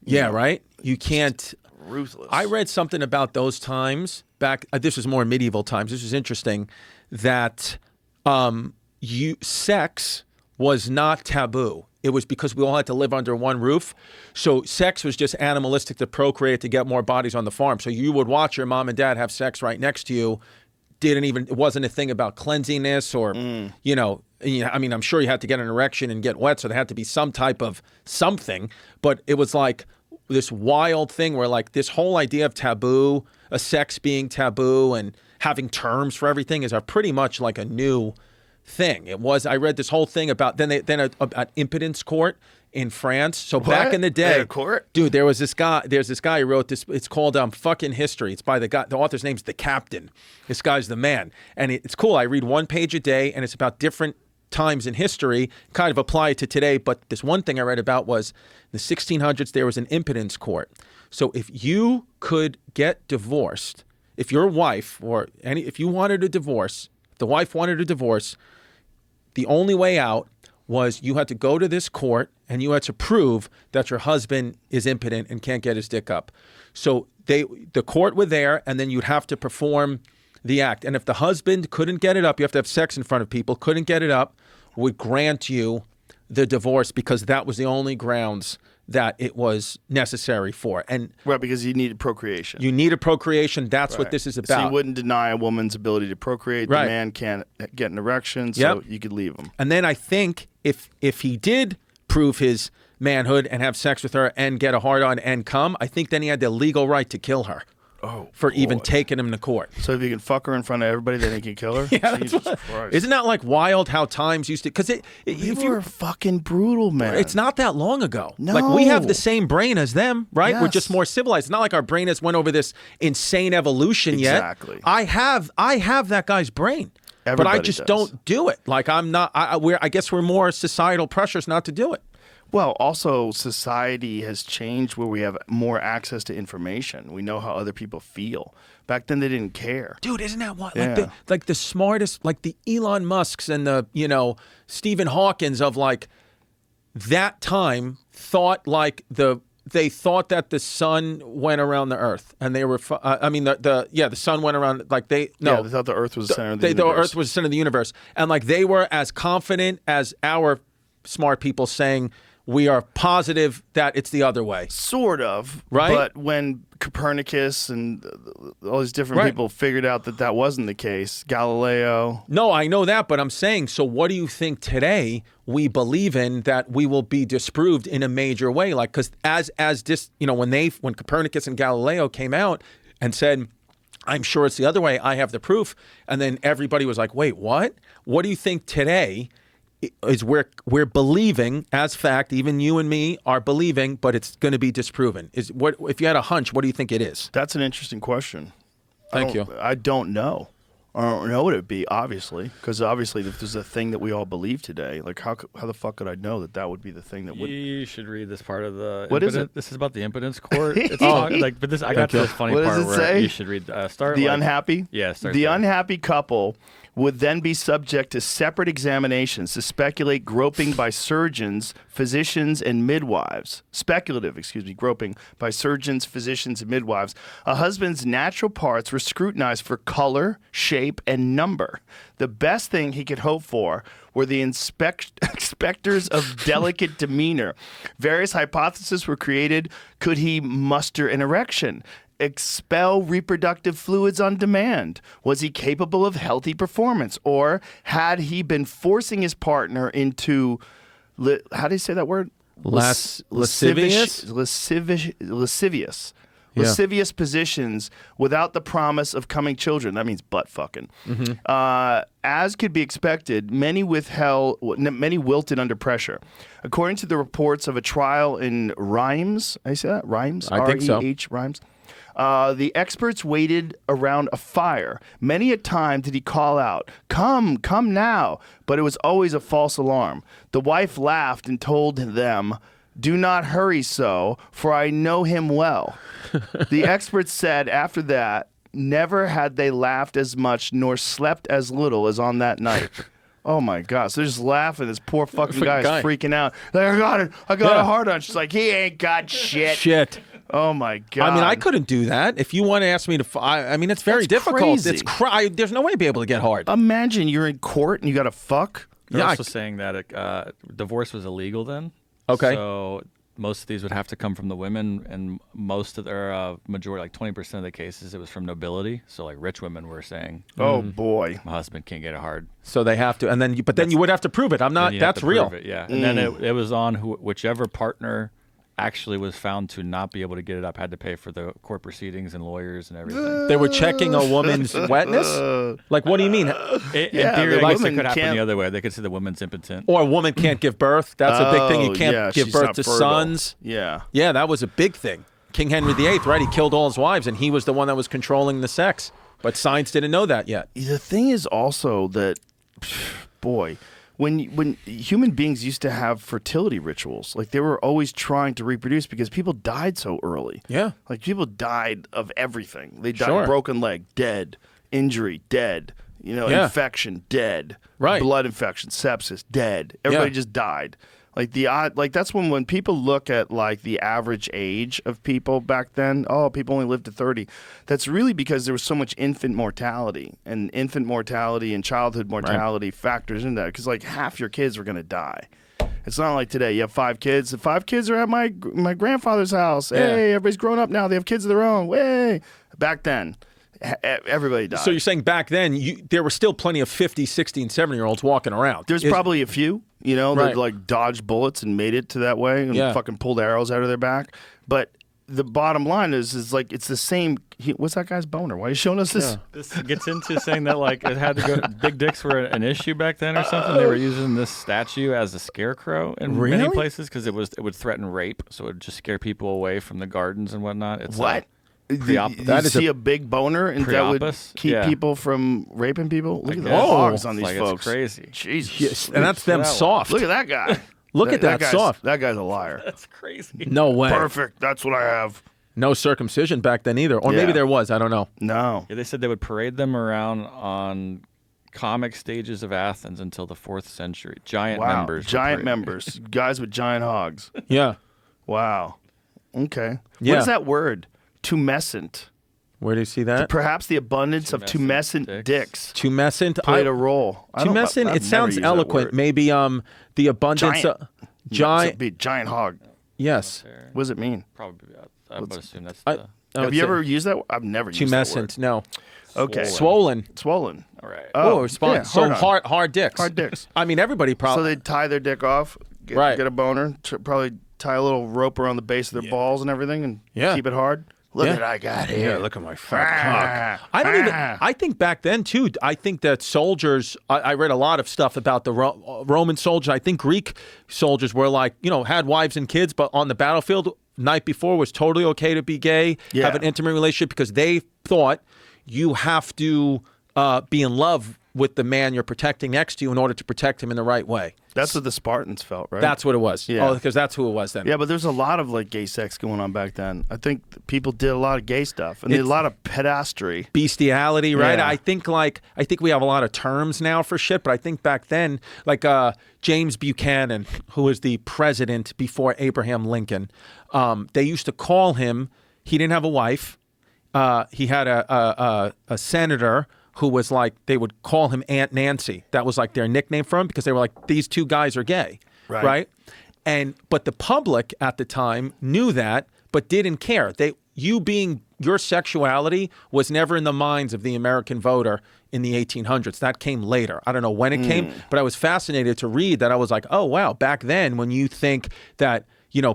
Yeah, right? You can't. ruthless. I read something about those times back. This was more medieval times. This was interesting that sex was not taboo. It was because we all had to live under one roof. So sex was just animalistic to procreate to get more bodies on the farm. So you would watch your mom and dad have sex right next to you. It wasn't a thing about cleanliness or, you know, I mean, I'm sure you had to get an erection and get wet. So there had to be some type of something. But it was like this wild thing where like this whole idea of taboo, a sex being taboo and having terms for everything is pretty much like a new thing. It was. I read this whole thing about an impotence court in France. So back in the day, court? Dude, there's this guy who wrote this. It's called Fucking History. It's by the guy. The author's name's The Captain. This guy's the man, and it's cool. I read one page a day, and it's about different times in history, kind of apply it to today. But this one thing I read about was in the 1600s there was an impotence court. So if you could get divorced, if your wife if you wanted a divorce, the wife wanted a divorce, the only way out was you had to go to this court and you had to prove that your husband is impotent and can't get his dick up. So the court were there, and then you'd have to perform the act. And if the husband couldn't get it up, you have to have sex in front of people, couldn't get it up, would grant you the divorce because that was the only grounds that it was necessary for. And right, because you needed procreation. You needed procreation. That's what this is about. So you wouldn't deny a woman's ability to procreate. Right. The man can't get an erection, so you could leave him. And then I think if he did prove his manhood and have sex with her and get a hard-on and come, I think then he had the legal right to kill her. For even taking him to court. So if you can fuck her in front of everybody, then he can kill her? Yeah, Jesus Christ. Isn't that like wild how times used to... Because if you're fucking brutal, man. It's not that long ago. No. Like, we have the same brain as them, right? Yes. We're just more civilized. It's not like our brain has went over this insane evolution yet. Exactly. I have that guy's brain. Everybody but I just does. don't do it. Like, I'm not... I guess we're more societal pressures not to do it. Well, also, society has changed where we have more access to information. We know how other people feel. Back then, they didn't care. Dude, isn't that what? Yeah. Like the smartest, like the Elon Musks and the, Stephen Hawkings of like that time thought like they thought that the sun went around the earth, and they were, the sun went around, like they thought the earth was the center of the universe. The earth was the center of the universe. And like they were as confident as our smart people saying, we are positive that it's the other way. Sort of. Right? But when Copernicus and all these different people figured out that wasn't the case, Galileo. No, I know that, but I'm saying, so what do you think today we believe in that we will be disproved in a major way? Like, because when Copernicus and Galileo came out and said, I'm sure it's the other way, I have the proof, and then everybody was like, wait, what? What do you think today is we're believing as fact, even you and me are believing, but it's going to be disproven? If you had a hunch, what do you think it is? That's an interesting question. Thank you. I don't know. I don't know what it would be, obviously, because obviously if there's a thing that we all believe today, like how the fuck could I know that would be the thing that would? You should read this part of the. What is it? This is about the impotence court. It's I got to this funny What part does it where say? you should read. Start The like, unhappy? Yeah, start The there. unhappy couple would then be subject to separate examinations to speculate groping by surgeons, physicians, and midwives. Groping by surgeons, physicians, and midwives. A husband's natural parts were scrutinized for color, shape, and number. The best thing he could hope for were the inspectors of delicate demeanor. Various hypotheses were created. Could he muster an erection? Expel reproductive fluids on demand? Was he capable of healthy performance? Or had he been forcing his partner into, how do you say that word? Lascivious? Lascivious positions without the promise of coming children. That means butt fucking. As could be expected, many wilted under pressure. According to the reports of a trial in Reims, I say that? Reims? I think so. R-E-H, Reims. The experts waited around a fire. Many a time did he call out, come now, but it was always a false alarm. The wife laughed and told them, do not hurry so, for I know him well. The experts said after that, never had they laughed as much nor slept as little as on that night. Oh my God. So they're just laughing. This poor fucking guy is freaking out. Like, I got it. I got a hard on. She's like, he ain't got shit. Oh my God. I mean, I couldn't do that. If you want to ask me to, I mean, it's very That's difficult. crazy. There's no way to be able to get hard. Imagine you're in court and you got to fuck. They're also saying that divorce was illegal then. Okay. So most of these would have to come from the women, and most of their majority, like 20% of the cases, it was from nobility. So like rich women were saying, Oh boy. my husband can't get it hard. So they have to, and then you would have to prove it. I'm not. Then you have That's to real. prove it, yeah. And then it was on whichever partner actually was found to not be able to get it up had to pay for the court proceedings and lawyers and everything. They were checking a woman's wetness. Like, what do you mean? In Yeah, theory, the I guess it woman could happen can't- the other way. They could say the woman's impotent. Or a woman can't give birth. That's a big thing. You Oh, can't yeah, give she's birth not to fertile. sons. Yeah. Yeah, that was a big thing. King Henry VIII, right? He killed all his wives, and he was the one that was controlling the sex. But science didn't know that yet. The thing is also that, boy, when human beings used to have fertility rituals, like they were always trying to reproduce because people died so early. Yeah. Like people died of everything. They died Sure. broken leg, dead, injury, dead, Yeah. infection, dead. Right. Blood infection, sepsis, dead. Everybody Yeah. just died. Like that's when people look at like the average age of people back then. Oh, people only lived to 30. That's really because there was so much infant mortality, and infant mortality and childhood mortality factors into that. Because like half your kids were gonna die. It's not like today. You have 5 kids. The 5 kids are at my grandfather's house. Yeah. Hey, everybody's grown up now. They have kids of their own. Way back then, everybody died. So you're saying back then, there were still plenty of 50, 60, and 70-year-olds walking around. There's probably a few, Right. that like dodged bullets and made it to that way and Yeah. fucking pulled arrows out of their back. But the bottom line is like it's the same. What's that guy's boner? Why are you showing us this? This gets into saying that like it had to go. Big dicks were an issue back then or something. They were using this statue as a scarecrow in Really? many places because it would threaten rape, so it would just scare people away from the gardens and whatnot. It's What? Pre-op- You That is see a big boner and that would Pre-opus? keep Yeah. people from raping people? Look at the guess. hogs on It's these like, folks. It's crazy. Jesus. Yes, and that's them that soft. Look at that guy. Look at that guy's, soft. That guy's a liar. That's crazy. No way. Perfect. That's what I have. No circumcision back then either. Or maybe Yeah. there was. I don't know. No. Yeah, they said they would parade them around on comic stages of Athens until the 4th century. Giant Wow. members. were Giant paraded. members. Guys with giant hogs. Yeah. Wow. Okay. Yeah. What is that word? Tumescent. Where do you see that? Perhaps the abundance of Tumescent tumescent dicks. dicks Tumescent. played a role. Tumescent. It sounds eloquent. Maybe the abundance. Giant. Giant. Be giant hog. Yes. What does it mean? Probably. I would assume that's I- the. I would Have you say ever used that? I've never used that word. Tumescent. No. Okay. Swollen. Swollen. All right. Oh, response. yeah, So hard on. hard dicks. Hard dicks. I mean, everybody So probably. they tie their dick off, Right. get a boner, probably tie a little rope around the base of their balls and everything, and Yeah. keep it hard. Look Yeah. at what I got here. Look at my fat cock. I don't even. Ah. I think back then too. I think that soldiers. I read a lot of stuff about the Roman soldiers. I think Greek soldiers were like, had wives and kids, but on the battlefield, night before was totally okay to be gay, Yeah. have an intimate relationship because they thought you have to be in love with the man you're protecting next to you in order to protect him in the right way. That's what the Spartans felt, right? That's what it was. Yeah. Oh, because that's who it was then. Yeah, but there's a lot of like gay sex going on back then. I think people did a lot of gay stuff and they did a lot of pedastry. Bestiality, right? Yeah. I think we have a lot of terms now for shit, but I think back then, like James Buchanan, who was the president before Abraham Lincoln, they used to call him. He didn't have a wife. He had a senator who was like, they would call him Aunt Nancy. That was like their nickname for him because they were like, these two guys are gay, right? But the public at the time knew that, but didn't care. Your sexuality was never in the minds of the American voter in the 1800s. That came later. I don't know when it came, but I was fascinated to read that. I was like, oh wow, back then when you think that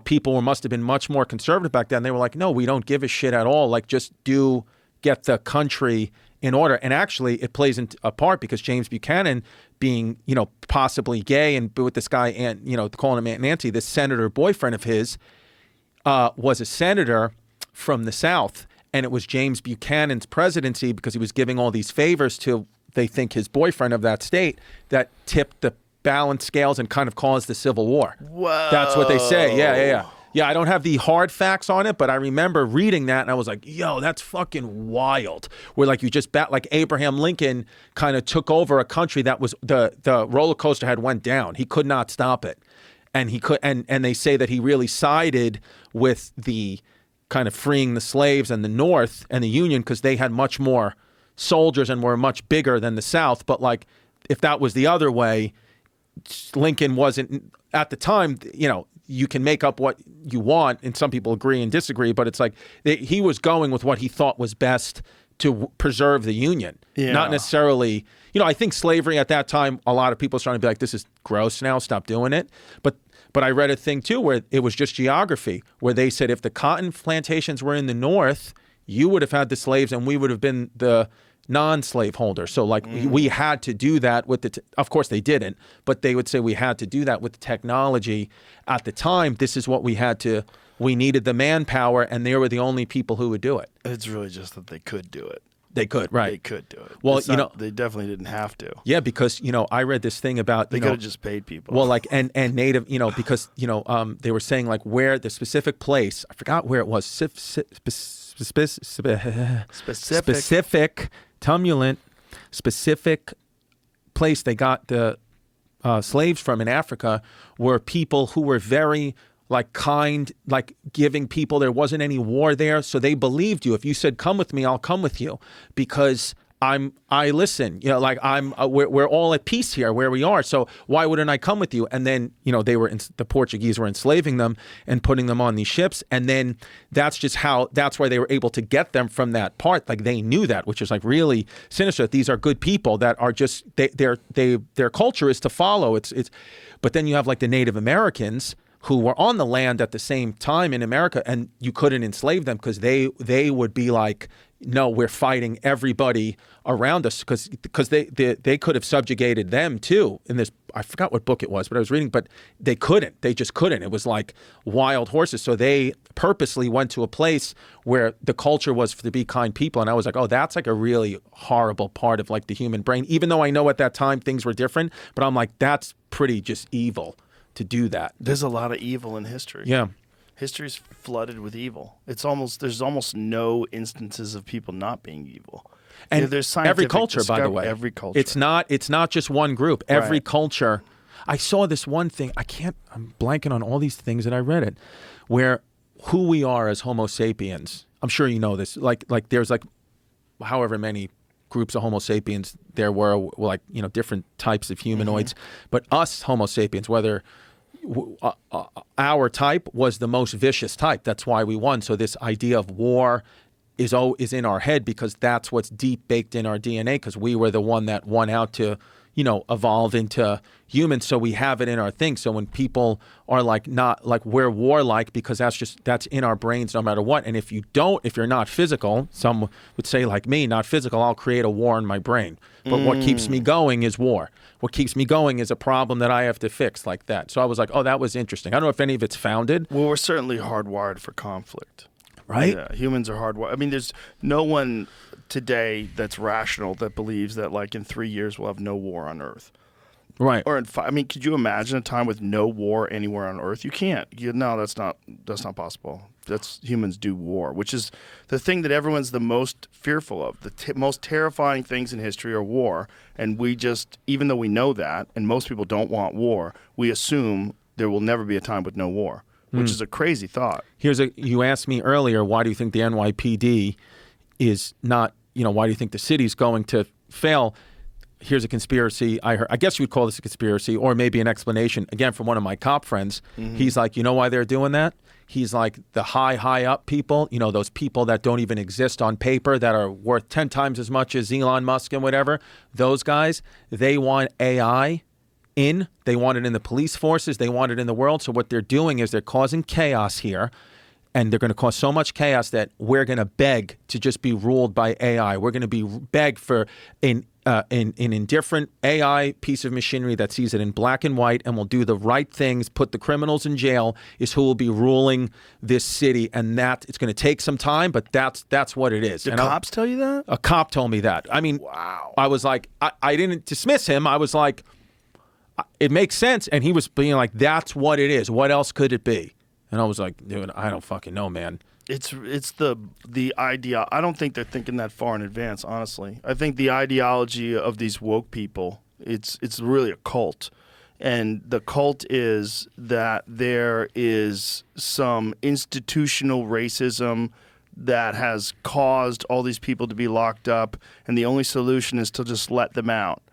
people must have been much more conservative back then, they were like, no, we don't give a shit at all. Like just get the country in order. And actually it plays a part because James Buchanan being, possibly gay and with this guy and, calling him Aunt Nancy, this senator boyfriend of his was a senator from the South. And it was James Buchanan's presidency because he was giving all these favors to, they think, his boyfriend of that state that tipped the balance scales and kind of caused the Civil War. Whoa. That's what they say. Yeah. Yeah, I don't have the hard facts on it, but I remember reading that and I was like, yo, that's fucking wild. Where like you just like Abraham Lincoln kind of took over a country that was the roller coaster had went down. He could not stop it. And he could and they say that he really sided with the kind of freeing the slaves and the North and the Union because they had much more soldiers and were much bigger than the South. But like, if that was the other way, Lincoln wasn't at the time. You can make up what you want, and some people agree and disagree. But it's like he was going with what he thought was best to preserve the Union, not necessarily. I think slavery at that time, a lot of people were trying to be like, this is gross now, stop doing it. But I read a thing too where it was just geography, where they said if the cotton plantations were in the North, you would have had the slaves and we would have been the non-slave holders. So like we had to do that with of course they didn't, but they would say we had to do that with the technology at the time. This is what we needed the manpower, and they were the only people who would do it. It's really just that they could do it. They could, right? They could do it. Well, they definitely didn't have to. Yeah, because I read this thing about they could have just paid people. Well, like and native, because they were saying like where the specific place, I forgot where it was, specific tumulant, specific place they got the slaves from in Africa were people who were very like kind, like giving people. There wasn't any war there, so they believed you. If you said, "Come with me," I'll come with you because I listen. We're all at peace here where we are. So why wouldn't I come with you? And then the Portuguese were enslaving them and putting them on these ships, and then that's why they were able to get them from that part. Like they knew that, which is like really sinister. These are good people that are just their culture is to follow. It's but then you have like the Native Americans who were on the land at the same time in America, and you couldn't enslave them because they would be like, no, we're fighting everybody around us because they could have subjugated them too. In this, I forgot what book it was, but I was reading, but they couldn't. They just couldn't. It was like wild horses. So they purposely went to a place where the culture was to be kind people. And I was like, oh, that's like a really horrible part of like the human brain, even though I know at that time things were different, but I'm like, that's pretty just evil to do that. There's a lot of evil in history. Yeah. History's flooded with evil. There's almost no instances of people not being evil. And there's every culture, by the way. Every culture. It's not just one group. Every Right. culture. I saw this one thing. I'm blanking on all these things that I read it, where who we are as Homo sapiens. I'm sure you know this. Like there's like however many groups of Homo sapiens there were, like, different types of humanoids. But us Homo sapiens, whether our type was the most vicious type. That's why we won. So this idea of war is in our head because that's what's deep baked in our DNA, because we were the one that won out to, evolve into humans. So we have it in our thing. So when people are like, not like we're warlike, because that's in our brains no matter what. And if you're not physical, some would say like me, not physical, I'll create a war in my brain. But what keeps me going is war. What keeps me going is a problem that I have to fix, like that. So I was like, oh, that was interesting. I don't know if any of it's founded. Well, we're certainly hardwired for conflict. Right? Yeah, humans are hardwired. I mean, there's no one today that's rational that believes that like in 3 years we'll have no war on Earth. Right. Or could you imagine a time with no war anywhere on Earth? You can't. No, that's not possible. Humans do war, which is the thing that everyone's the most fearful of. The most terrifying things in history are war, and we just, even though we know that, and most people don't want war, we assume there will never be a time with no war, which is a crazy thought. You asked me earlier, why do you think the NYPD is not, why do you think the city's going to fail? Here's a conspiracy I heard. I guess you would call this a conspiracy, or maybe an explanation, again, from one of my cop friends. He's like, you know why they're doing that? He's like, the high up people, those people that don't even exist on paper, that are worth 10 times as much as Elon Musk and whatever, those guys, they want AI they want it in the police forces, they want it in the world. So what they're doing is they're causing chaos here. And they're going to cause so much chaos that we're going to beg to just be ruled by AI. We're going to be beg for an indifferent AI piece of machinery that sees it in black and white and will do the right things, put the criminals in jail, is who will be ruling this city. And that it's going to take some time, but that's what it is. Did cops tell you that? A cop told me that. I mean, wow. I was like, I didn't dismiss him. I was like, it makes sense. And he was being like, that's what it is. What else could it be? And I was like, dude, I don't fucking know, man. It's the idea. I don't think they're thinking that far in advance, honestly. I think the ideology of these woke people, it's really a cult. And the cult is that there is some institutional racism that has caused all these people to be locked up, and the only solution is to just let them out.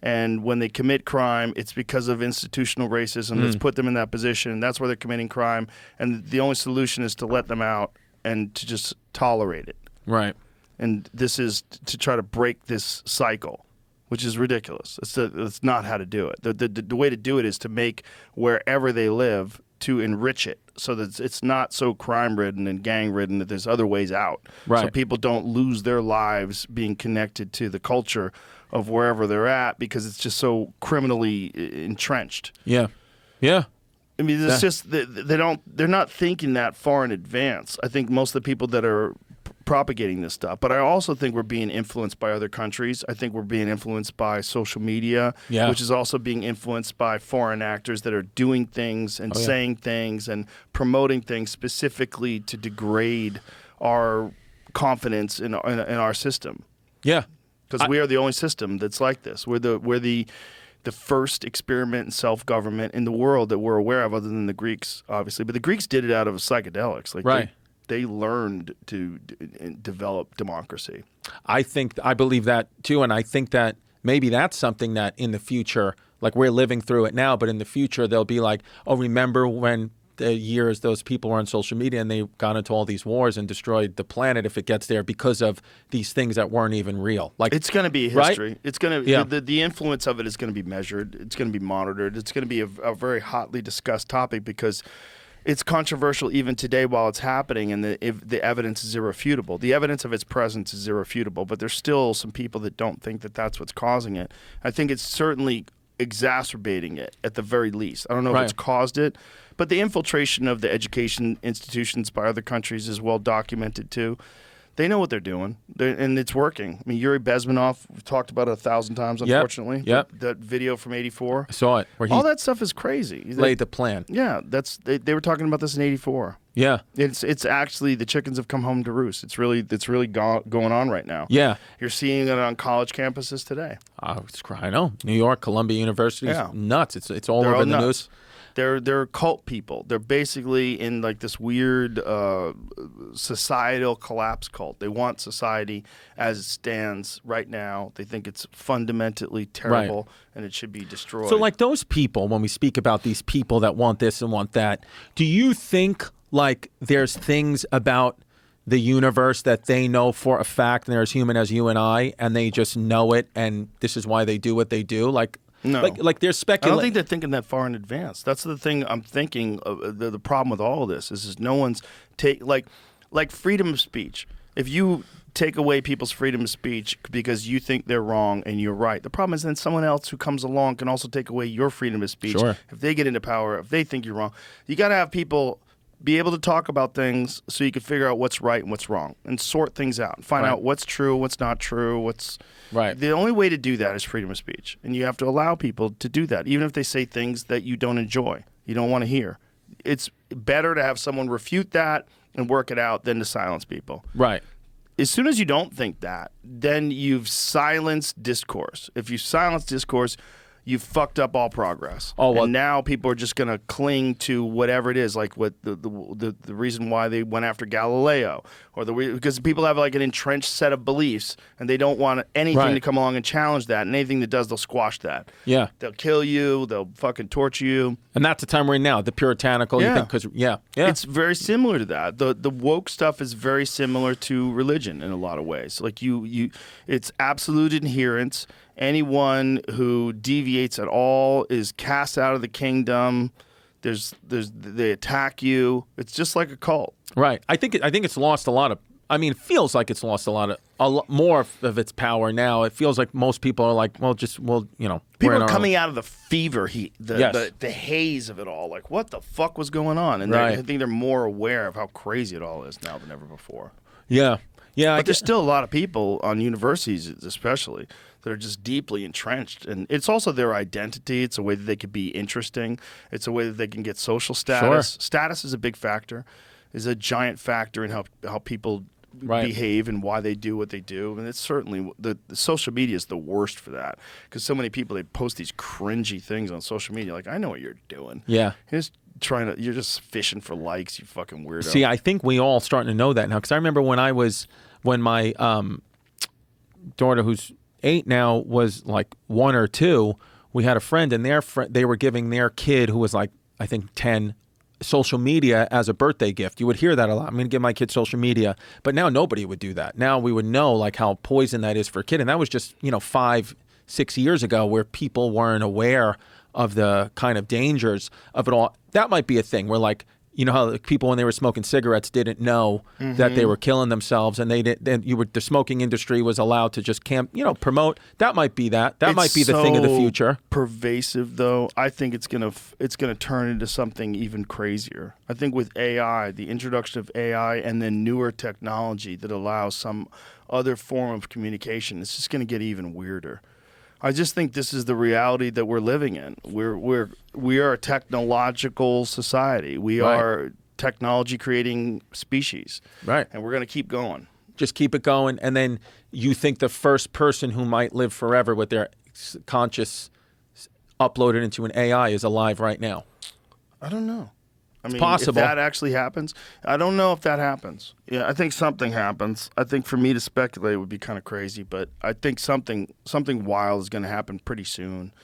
And when they commit crime, it's because of institutional racism that's put them in that position. That's where they're committing crime. And the only solution is to let them out and to just tolerate it. Right. And this is to try to break this cycle, which is ridiculous. It's not how to do it. The way to do it is to make wherever they live, to enrich it so that it's not so crime-ridden and gang-ridden, that there's other ways out. Right. So people don't lose their lives being connected to the culture of wherever they're at, because it's just so criminally entrenched. Yeah. Yeah. I mean, it's just they're not thinking that far in advance. I think most of the people that are propagating this stuff, but I also think we're being influenced by other countries. I think we're being influenced by social media, which is also being influenced by foreign actors that are doing things and saying things and promoting things specifically to degrade our confidence in our system. Yeah. Because we are the only system that's like this. We're the first experiment in self-government in the world that we're aware of, other than the Greeks, obviously. But the Greeks did it out of psychedelics. Like they learned to develop democracy. I believe that too, and I think that maybe that's something that in the future, like we're living through it now, but in the future they'll be like, oh, remember when the years those people were on social media and they got into all these wars and destroyed the planet if it gets there because of these things that weren't even real. Like, it's going to be history. Right? It's going to the influence of it is going to be measured. It's going to be monitored. It's going to be a very hotly discussed topic because it's controversial even today while it's happening, and the evidence is irrefutable. The evidence of its presence is irrefutable, but there's still some people that don't think that that's what's causing it. I think it's certainly exacerbating it at the very least. I don't know if it's caused it, but the infiltration of the education institutions by other countries is well documented too. They know what they're doing, and it's working. I mean, Yuri Bezmenov, we've talked about it 1,000 times, unfortunately. Yep. That video from '84. I saw it. Where all that stuff is crazy. Laid the plan. Yeah, they were talking about this in '84. Yeah. It's actually, the chickens have come home to roost. It's really going on right now. Yeah. You're seeing it on college campuses today. I know. New York, Columbia University is nuts. It's all over the news. They're cult people. They're basically in like this weird societal collapse cult. They want society as it stands right now. They think it's fundamentally terrible and it should be destroyed. So like those people, when we speak about these people that want this and want that, do you think like there's things about the universe that they know for a fact, and they're as human as you and I, and they just know it, and this is why they do what they do? Like, no. Like they're speculating. I don't think they're thinking that far in advance. That's the thing I'm thinking. The problem with all of this is no one's like freedom of speech. If you take away people's freedom of speech because you think they're wrong and you're right, the problem is then someone else who comes along can also take away your freedom of speech. Sure. If they get into power, if they think you're wrong, you got to have people be able to talk about things so you can figure out what's right and what's wrong and sort things out and find out what's true, what's not true, what's right. The only way to do that is freedom of speech, and you have to allow people to do that, even if they say things that you don't enjoy, you don't want to hear. It's better to have someone refute that and work it out than to silence people. Right. As soon as you don't think that, then you've silenced discourse. If you silence discourse, you've fucked up all progress. Oh, well, and now people are just going to cling to whatever it is, like what the reason why they went after Galileo, or because people have like an entrenched set of beliefs, and they don't want anything to come along and challenge that. And anything that does, they'll squash that. Yeah, they'll kill you. They'll fucking torture you. And that's the time we're in now. The puritanical. Yeah, because it's very similar to that. The woke stuff is very similar to religion in a lot of ways. Like it's absolute adherence. Anyone who deviates at all is cast out of the kingdom. They attack you. It's just like a cult. Right. I think it's lost a lot of. I mean, it feels like it's lost a lot more of its power now. It feels like most people are like, people are coming out of the fever heat, the haze of it all. Like, what the fuck was going on? And I think they're more aware of how crazy it all is now than ever before. Yeah. Yeah. But there's still a lot of people on universities, especially, that are just deeply entrenched. And it's also their identity. It's a way that they could be interesting. It's a way that they can get social status. Sure. Status is a big factor, is a giant factor in how people behave and why they do what they do. And it's certainly the social media is the worst for that, because so many people, they post these cringy things on social media. Like, I know what you're doing. Yeah. You're just fishing for likes, you fucking weirdo. See, I think we all starting to know that now, because I remember when my daughter, who's 8 now, was like 1 or 2, we had a friend, and they were giving their kid, who was like, I think 10, social media as a birthday gift. You would hear that a lot. I'm going to give my kid social media. But now nobody would do that. Now we would know like how poison that is for a kid. And that was just, 5, 6 years ago, where people weren't aware of the kind of dangers of it all. That might be a thing where, like, you know how people, when they were smoking cigarettes, didn't know that they were killing themselves, and the smoking industry was allowed to just promote. That might be that. That might be the thing of the future. Pervasive, though. I think it's gonna turn into something even crazier. I think with AI, the introduction of AI, and then newer technology that allows some other form of communication, it's just gonna get even weirder. I just think this is the reality that we're living in. We are a technological society. We are technology creating species. Right. And we're going to keep going. Just keep it going. And then you think the first person who might live forever with their conscious uploaded into an AI is alive right now? I don't know. I mean, possible. If that actually happens, I don't know if that happens. Yeah, I think something happens. I think for me to speculate would be kind of crazy, but I think something wild is going to happen pretty soon.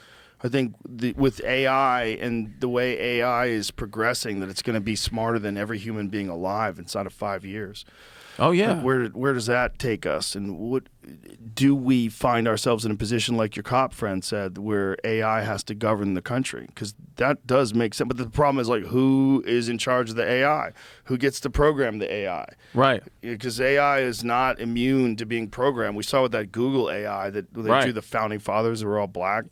I think with AI and the way AI is progressing, that it's going to be smarter than every human being alive inside of 5 years. Oh yeah. Like, where does that take us? And what do we find ourselves in a position, like your cop friend said, where AI has to govern the country? Because that does make sense. But the problem is, like, who is in charge of the AI? Who gets to program the AI? Right. Because AI is not immune to being programmed. We saw with that Google AI that they drew the founding fathers that were all black.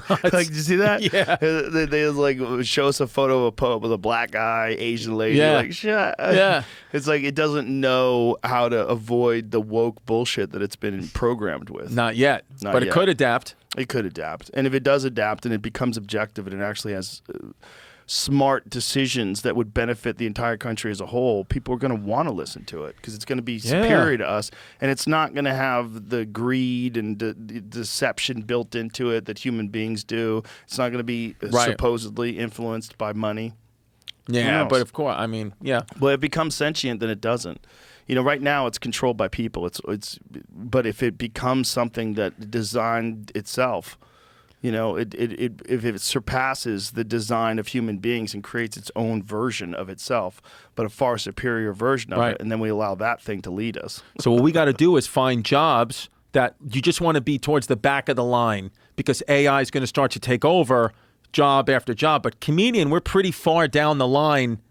Like, did you see that? Yeah. They like show us a photo of a pope with a black guy, Asian lady. Yeah. Like, shut. Yeah. It's like it doesn't know how to avoid the woke bullshit that it's been programmed with. Not yet. Not but yet. it could adapt. It could adapt. And if it does adapt and it becomes objective and it actually has smart decisions that would benefit the entire country as a whole, people are going to want to listen to it because it's going to be superior to us. And it's not going to have the greed and the deception built into it that human beings do. It's not going to be supposedly influenced by money. Yeah, but of course, I mean, yeah. Well, it becomes sentient, then it doesn't. Right now it's controlled by people. But if it becomes something that designed itself, if it surpasses the design of human beings and creates its own version of itself, but a far superior version of it, and then we allow that thing to lead us. So what we got to do is find jobs that you just want to be towards the back of the line, because AI is going to start to take over job after job. But comedian, we're pretty far down the line.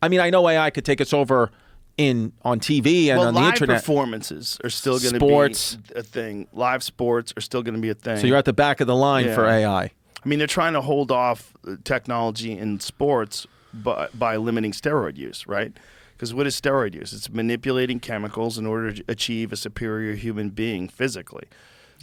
I mean, I know AI could take us over on TV and on the internet. Live performances are still going to be a thing. Live sports are still going to be a thing. So you're at the back of the line for AI. I mean, they're trying to hold off technology in sports by limiting steroid use, right? Because what is steroid use? It's manipulating chemicals in order to achieve a superior human being physically.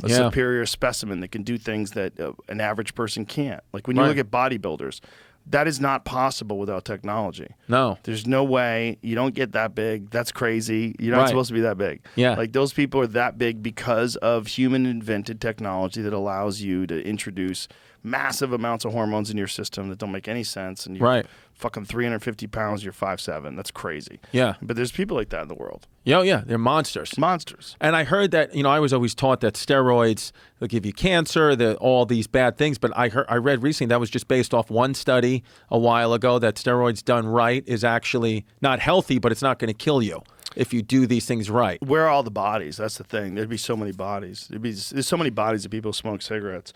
A superior specimen that can do things that an average person can't. Like when you look at bodybuilders, that is not possible without technology. No. There's no way. You don't get that big. That's crazy. You're not supposed to be that big. Yeah. Like those people are that big because of human invented technology that allows you to introduce massive amounts of hormones in your system that don't make any sense. And you're fucking 350 pounds, you're 5'7". That's crazy. Yeah. But there's people like that in the world. Yeah, they're monsters. Monsters. And I heard that, I was always taught that steroids will give you cancer, all these bad things. But I read recently that was just based off one study a while ago, that steroids done right is actually not healthy, but it's not going to kill you if you do these things right. Where are all the bodies? That's the thing. There'd be so many bodies. There's so many bodies of people who smoke cigarettes.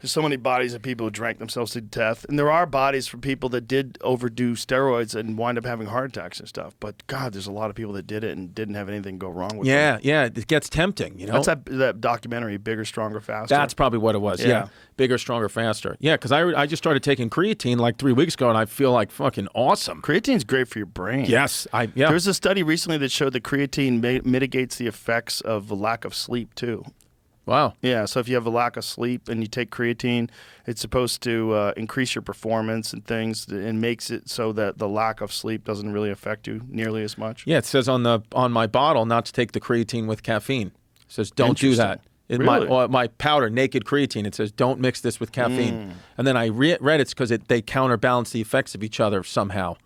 There's so many bodies of people who drank themselves to death. And there are bodies for people that did overdo steroids and wind up having heart attacks and stuff. But, God, there's a lot of people that did it and didn't have anything go wrong with them. Yeah, it gets tempting, That's that documentary, Bigger, Stronger, Faster. That's probably what it was, yeah. Bigger, Stronger, Faster. Yeah, because I just started taking creatine like 3 weeks ago, and I feel like fucking awesome. Creatine's great for your brain. Yes. There was a study recently that showed that creatine mitigates the effects of the lack of sleep, too. Wow. Yeah, so if you have a lack of sleep and you take creatine, it's supposed to increase your performance and things, and makes it so that the lack of sleep doesn't really affect you nearly as much. Yeah, it says on my bottle not to take the creatine with caffeine. It says don't do that. In Really? my powder, naked creatine, it says don't mix this with caffeine. And then I read it's because they counterbalance the effects of each other somehow.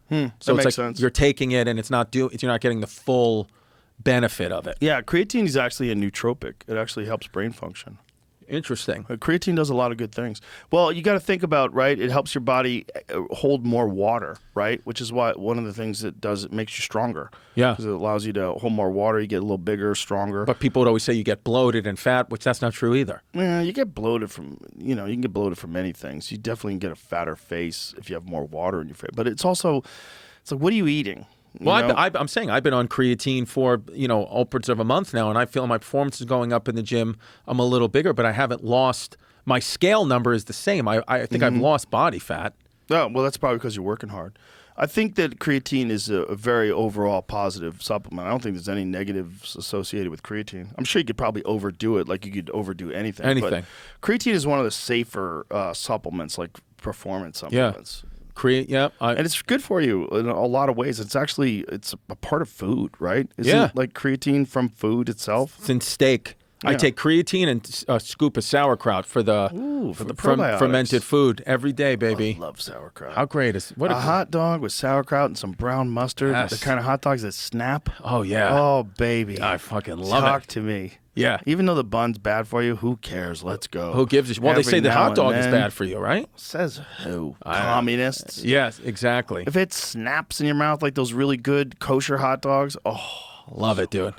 So that it's makes like sense. you're taking it and you're not getting the full benefit of it. Yeah, creatine is actually a nootropic. It actually helps brain function. Interesting. Creatine does a lot of good things. Well, you got to think about, right? It helps your body hold more water, right? Which is why one of the things it does, it makes you stronger. Yeah. Because it allows you to hold more water. You get a little bigger, stronger. But people would always say you get bloated and fat, which that's not true either. Yeah, you get bloated from, you can get bloated from many things. You definitely can get a fatter face if you have more water in your face. But it's also, it's like, what are you eating? Well, I'm saying I've been on creatine for, upwards of a month now, and I feel my performance is going up in the gym. I'm a little bigger, but I haven't lost. My scale number is the same. I think I've lost body fat. Oh, well, that's probably because you're working hard. I think that creatine is a very overall positive supplement. I don't think there's any negatives associated with creatine. I'm sure you could probably overdo it, like you could overdo anything. Anything. But creatine is one of the safer supplements, like performance supplements. Yeah. And it's good for you in a lot of ways. It's a part of food, right? Isn't like creatine from food itself? It's in steak. I take creatine and a scoop of sauerkraut for the probiotics. fermented food every day, baby. I love sauerkraut. How great is what a hot dog with sauerkraut and some brown mustard? Yes. The kind of hot dogs that snap? Oh yeah. Oh baby. I fucking love Talk it. to me. Yeah. Even though the bun's bad for you, who cares? Let's go. Who gives a shit? Well, they Every say the now hot and dog is then. bad for you, right? Says who? Communists. Yes, exactly. If it snaps in your mouth like those really good kosher hot dogs, Love it, dude.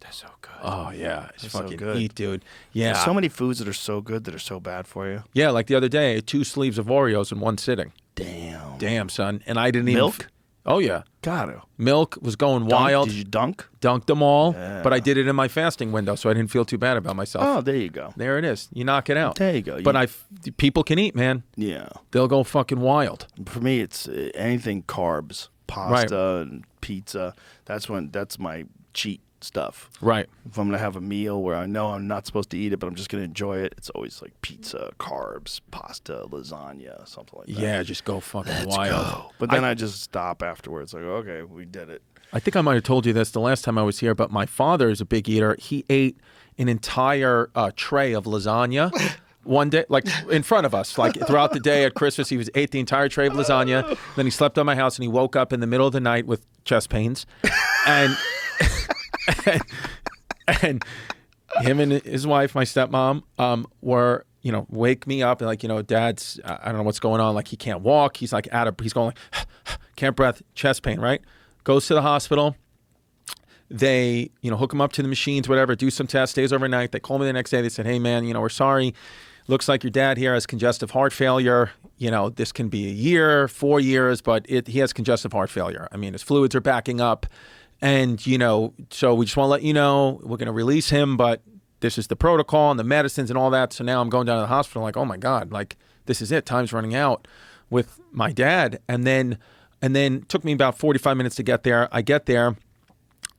they're so good. Oh yeah, just so fucking good. eat, dude. Yeah. There's so many foods that are so good that are so bad for you. Yeah, like the other day, I ate 2 sleeves of Oreos in one sitting. Damn, son. And I didn't Milk? even. Oh yeah. Gotta. Milk was going wild. Did you dunk? Dunked them all, but I did it in my fasting window, so I didn't feel too bad about myself. Oh, there you go. There it is. You knock it out. There you go. But people can eat, man. Yeah. They'll go fucking wild. For me, it's anything carbs, pasta and pizza. That's my cheat stuff. Right. If I'm gonna have a meal where I know I'm not supposed to eat it, but I'm just gonna enjoy it, it's always like pizza, carbs, pasta, lasagna, something like that. Yeah, just go fucking wild. Go. But then I just stop afterwards. Like, okay, we did it. I think I might have told you this the last time I was here, but my father is a big eater. He ate an entire tray of lasagna one day, like in front of us, like throughout the day at Christmas. He ate the entire tray of lasagna. Then he slept on my house, and he woke up in the middle of the night with chest pains, and and him and his wife, my stepmom, were, wake me up and like, Dad's, I don't know what's going on. Like he can't walk. He's like he's going like, can't breath, chest pain, right? Goes to the hospital. They, hook him up to the machines, whatever, do some tests, stays overnight. They call me the next day. They said, hey man, we're sorry. Looks like your dad here has congestive heart failure. This can be a year, 4 years, but he has congestive heart failure. I mean, his fluids are backing up. And, so we just want to let you know, we're going to release him, but this is the protocol and the medicines and all that. So now I'm going down to the hospital like, oh my God, like this is it. Time's running out with my dad. And then it took me about 45 minutes to get there. I get there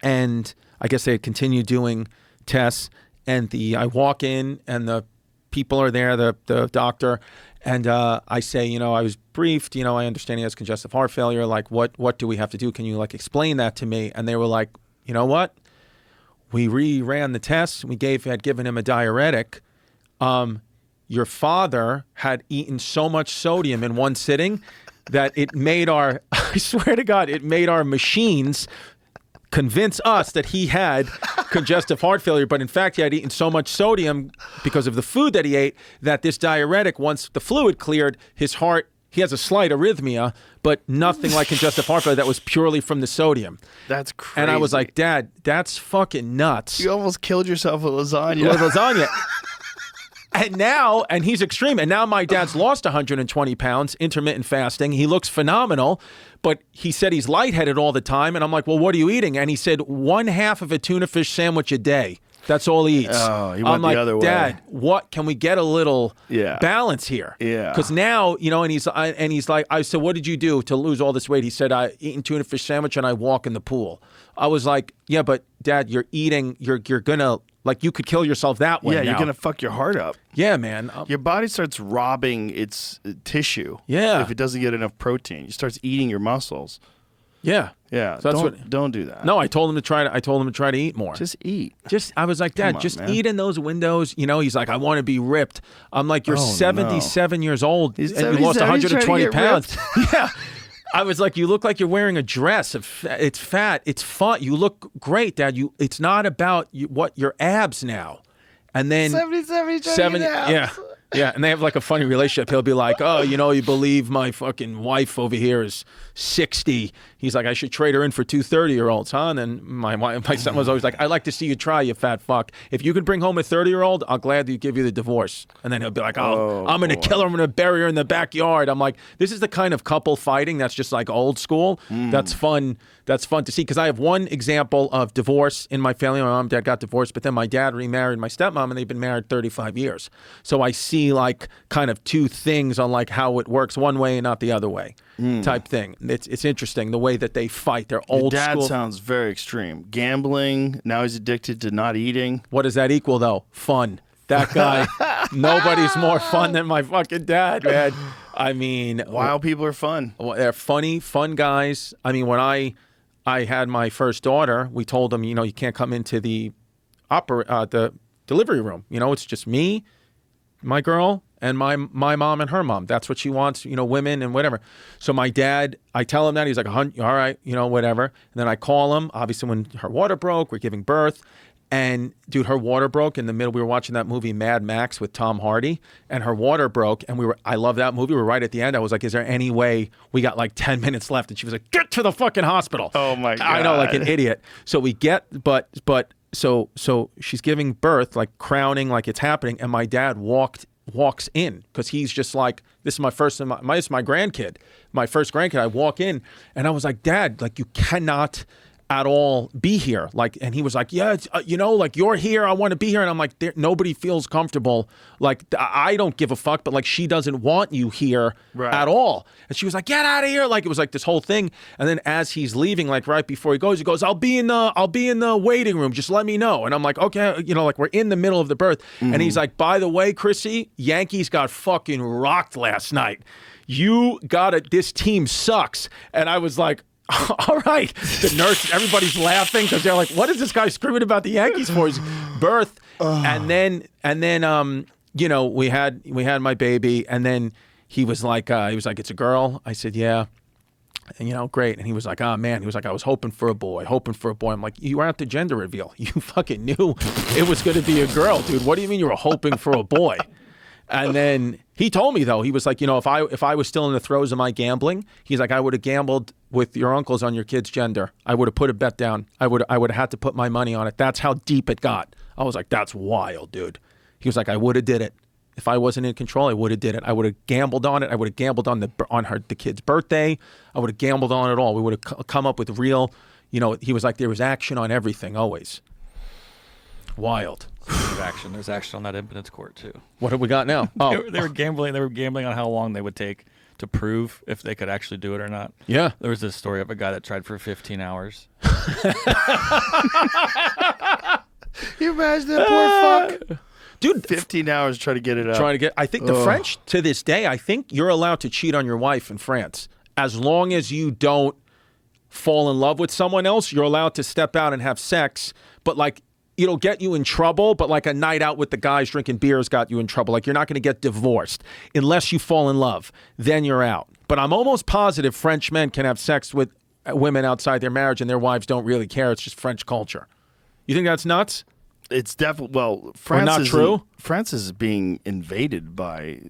and I guess they had continued doing tests, and I walk in and the people are there, the doctor, and I say, I was briefed, I understand he has congestive heart failure. Like, what do we have to do? Can you explain that to me? And they were like, you know what? We reran the tests. We had given him a diuretic. Your father had eaten so much sodium in one sitting that it made I swear to God, it made our machines convince us that he had congestive heart failure, but in fact he had eaten so much sodium because of the food that he ate that this diuretic, once the fluid cleared, his heart, he has a slight arrhythmia, but nothing like congestive heart failure. That was purely from the sodium. That's crazy. And I was like, Dad, that's fucking nuts. You almost killed yourself with lasagna. With lasagna. And he's extreme. And now my dad's lost 120 pounds, intermittent fasting. He looks phenomenal, but he said he's lightheaded all the time. And I'm like, well, what are you eating? And he said 1/2 of a tuna fish sandwich a day. That's all he eats. Oh, he went I'm like, the other way. Dad, what can we get a little balance here? Yeah. Because now, and he's like, I said, what did you do to lose all this weight? He said, I eating tuna fish sandwich and I walk in the pool. I was like, yeah, but Dad, you're gonna Like you could kill yourself that way. Yeah, now. you're gonna fuck your heart up. Yeah, man. Your body starts robbing its tissue. Yeah. If it doesn't get enough protein, it starts eating your muscles. Yeah. Yeah. So that's don't do that. No, I told him to try to eat more. Just eat. I was like, Dad, Come on, just man. eat in those windows. You know, he's like, I want to be ripped. I'm like, you're Oh, 77 years old He's and you lost 77, he's trying 120 to get pounds. Yeah. I was like, you look like you're wearing a dress. It's fat. It's fun. You look great, Dad. It's not about what your abs now. And then 77, he's trying to get abs. yeah. Yeah, and they have like a funny relationship. He'll be like, oh, you know, you believe my fucking wife over here is 60. He's like, I should trade her in for 2 30-year-olds, huh? And then my son was always like, I'd like to see you try, you fat fuck. If you could bring home a 30-year-old, I'll gladly give you the divorce. And then he'll be like, I'm going to kill her. I'm going to bury her in the backyard. I'm like, this is the kind of couple fighting that's just like old school. That's fun. That's fun to see because I have one example of divorce in my family. My mom and dad got divorced, but then my dad remarried my stepmom and they've been married 35 years. So I see like kind of two things on like how it works one way and not the other way type thing. It's interesting the way that they fight. They're old Your dad school. sounds very extreme. Gambling. Now he's addicted to not eating. What does that equal though? Fun. That guy, nobody's more fun than my fucking dad, man. I mean, Wild people are fun. they're funny, fun guys. I mean, when I had my first daughter, we told them, you know, you can't come into the delivery room. You know, it's just me, my girl, and my mom and her mom. That's what she wants, you know, women and whatever. So my dad, I tell him that. He's like, all right, you know, whatever. And then I call him, obviously when her water broke, we're giving birth. And dude, her water broke in the middle. We were watching that movie Mad Max with Tom Hardy, and her water broke. And I love that movie. We were right at the end. I was like, is there any way we got like 10 minutes left? And she was like, get to the fucking hospital. Oh my God. I know, like an idiot. So we get, so she's giving birth, like crowning, like it's happening. And my dad walks in because he's just like, this is my first, this is my grandkid, my first grandkid. I walk in and I was like, Dad, like you cannot at all be here. Like, and he was like, yeah, you know, like you're here. I want to be here. And I'm like, nobody feels comfortable. Like, I don't give a fuck, but like, she doesn't want you here at all. And she was like, get out of here. Like, it was like this whole thing. And then as he's leaving, like right before he goes, I'll be in the waiting room. Just let me know. And I'm like, okay, you know, like we're in the middle of the birth. And he's like, by the way, Chrissy, Yankees got fucking rocked last night. You got it. This team sucks. And I was like, all right. The nurse, everybody's laughing because they're like, what is this guy screaming about the Yankees for his birth? And then, you know, we had my baby, and then he was like, it's a girl. I said, yeah. And, you know, great. And he was like, oh, man. He was like, I was hoping for a boy. I'm like, you were at the gender reveal. You fucking knew it was going to be a girl, dude. What do you mean you were hoping for a boy? And then he told me, though, he was like, you know, if I was still in the throes of my gambling, he's like, I would have gambled with your uncles on your kid's gender. I would have put a bet down. I would have had to put my money on it. That's how deep it got. I was like, that's wild, dude. He was like, I would have did it. If I wasn't in control, I would have did it. I would have gambled on it. I would have gambled on the kid's birthday. I would have gambled on it all. We would have come up with real, you know, he was like, there was action on everything, always. Wild. There's action on that impotence court too. What have we got now? Oh, They were gambling. They were gambling on how long they would take to prove if they could actually do it or not. yeah. There was this story of a guy that tried for 15 hours. You imagine that poor fuck? Dude, 15 hours to try to get it out. I think the French, to this day, I think you're allowed to cheat on your wife in France. As long as you don't fall in love with someone else, you're allowed to step out and have sex. But like, it'll get you in trouble, but like a night out with the guys drinking beers got you in trouble. Like, you're not going to get divorced unless you fall in love. Then you're out. But I'm almost positive French men can have sex with women outside their marriage and their wives don't really care. It's just French culture. You think that's nuts? It's definitely, well, France not true? France is being invaded by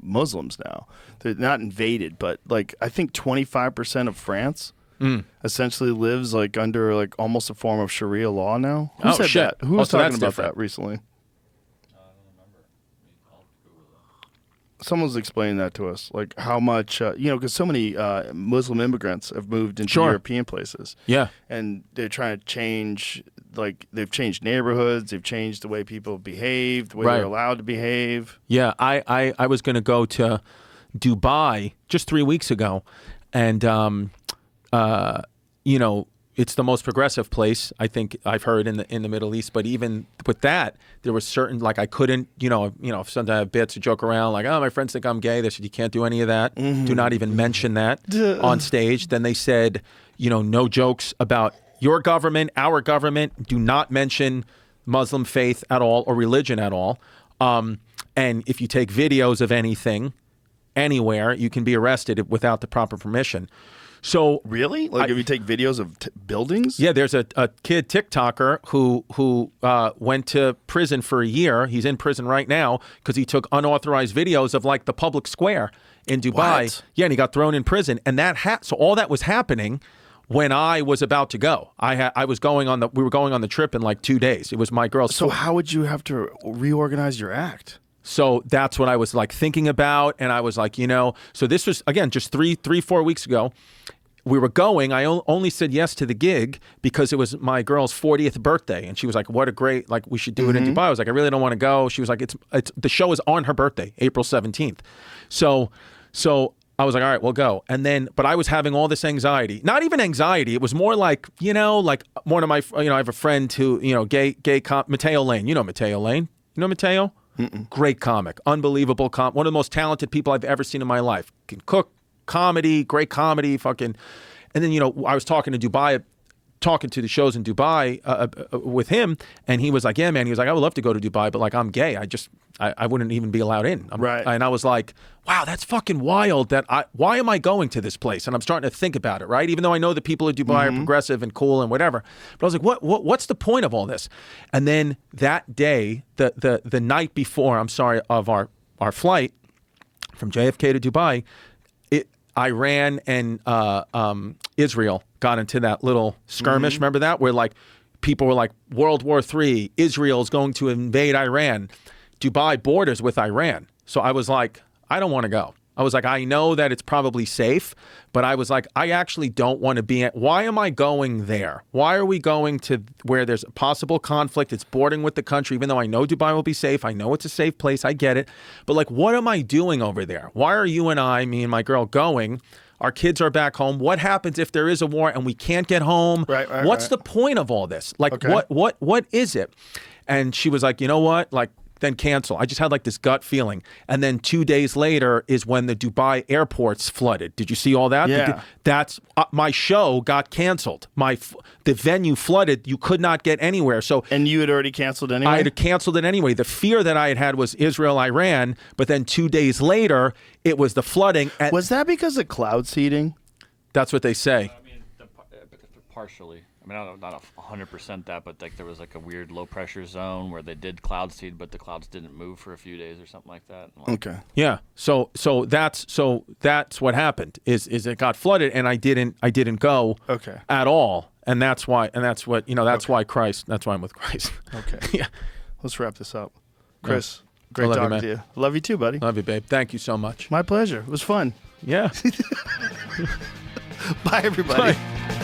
Muslims now. They're not invaded, but like I think 25% of France essentially lives like under like almost a form of Sharia law now. Who said shit. that? Who was So talking that's about different. that recently? Someone's explaining that to us, like how much, because so many Muslim immigrants have moved into European places. Yeah. And they're trying to change, like, they've changed neighborhoods, they've changed the way people behave, the way they're allowed to behave. Yeah, I was going to go to Dubai just 3 weeks ago, and, it's the most progressive place I think I've heard in the Middle East. But even with that, there was certain, like, I couldn't, if sometimes I have bits to joke around, like, oh, my friends think I'm gay. They said, you can't do any of that. Do not even mention that on stage. Then they said, no jokes about your government, our government. Do not mention Muslim faith at all or religion at all. And if you take videos of anything anywhere, you can be arrested without the proper permission. So Really? Like if you take videos of buildings? yeah, there's a kid TikToker who went to prison for a year. He's in prison right now because he took unauthorized videos of like the public square in Dubai. What? Yeah, and he got thrown in prison. And so all that was happening when I was about to go. We were going on the trip in like 2 days. It was my girl's. So how would you have to reorganize your act? So that's what I was like thinking about. And I was like, so this was, again, just 4 weeks ago. We were going. I only said yes to the gig because it was my girl's 40th birthday. And she was like, what a great, like, we should do it in Dubai. I was like, I really don't want to go. She was like, it's the show is on her birthday, April 17th. So I was like, all right, we'll go. And then, but I was having all this anxiety, not even anxiety. It was more like, like one of my, I have a friend who, gay Mateo Lane. You know Mateo Lane? You know Mateo? Great comic, unbelievable one of the most talented people I've ever seen in my life. Can cook, comedy, great comedy, fucking. And then, I was talking to the shows in Dubai with him, and he was like, yeah, man, he was like, I would love to go to Dubai, but like, I'm gay. I wouldn't even be allowed in. Right. And I was like, wow, that's fucking wild. Why am I going to this place? And I'm starting to think about it, right? Even though I know the people of Dubai are progressive and cool and whatever. But I was like, what's the point of all this? And then that day, the night before, of our flight from JFK to Dubai, Iran and Israel got into that little skirmish. Remember that? Where like people were like, World War III, Israel's going to invade Iran. Dubai borders with Iran. So I was like, I don't want to go. I was like, I know that it's probably safe, but I was like, I actually don't want to be why am I going there? Why are we going to where there's a possible conflict? It's bordering with the country, even though I know Dubai will be safe. I know it's a safe place. I get it. But like, what am I doing over there? Why are you and I, me and my girl, going? Our kids are back home. What happens if there is a war and we can't get home? Right, What's the point of all this? Like, Okay. what is it? And she was like, you know what? Like, then cancel. I just had like this gut feeling. And then 2 days later is when the Dubai airports flooded. Did you see all that? Yeah. That's my show got canceled. The venue flooded. You could not get anywhere. So And you had already canceled anyway? I had canceled it anyway. The fear that I had was Israel, Iran. But then 2 days later, it was the flooding. And Was that because of cloud seeding? that's what they say. I mean, partially. I mean, not 100% that, but like there was like a weird low pressure zone where they did cloud seed, but the clouds didn't move for a few days or something like that. And, like, Okay. Yeah. So that's what happened. Is it got flooded and I didn't go Okay. at all. And that's why that's what that's why I'm with Christ. Okay. Yeah. Let's wrap this up. Chris, great love you, talking man. to you. Love you too, buddy. Love you, babe. Thank you so much. My pleasure. It was fun. Yeah. Bye, everybody. Bye.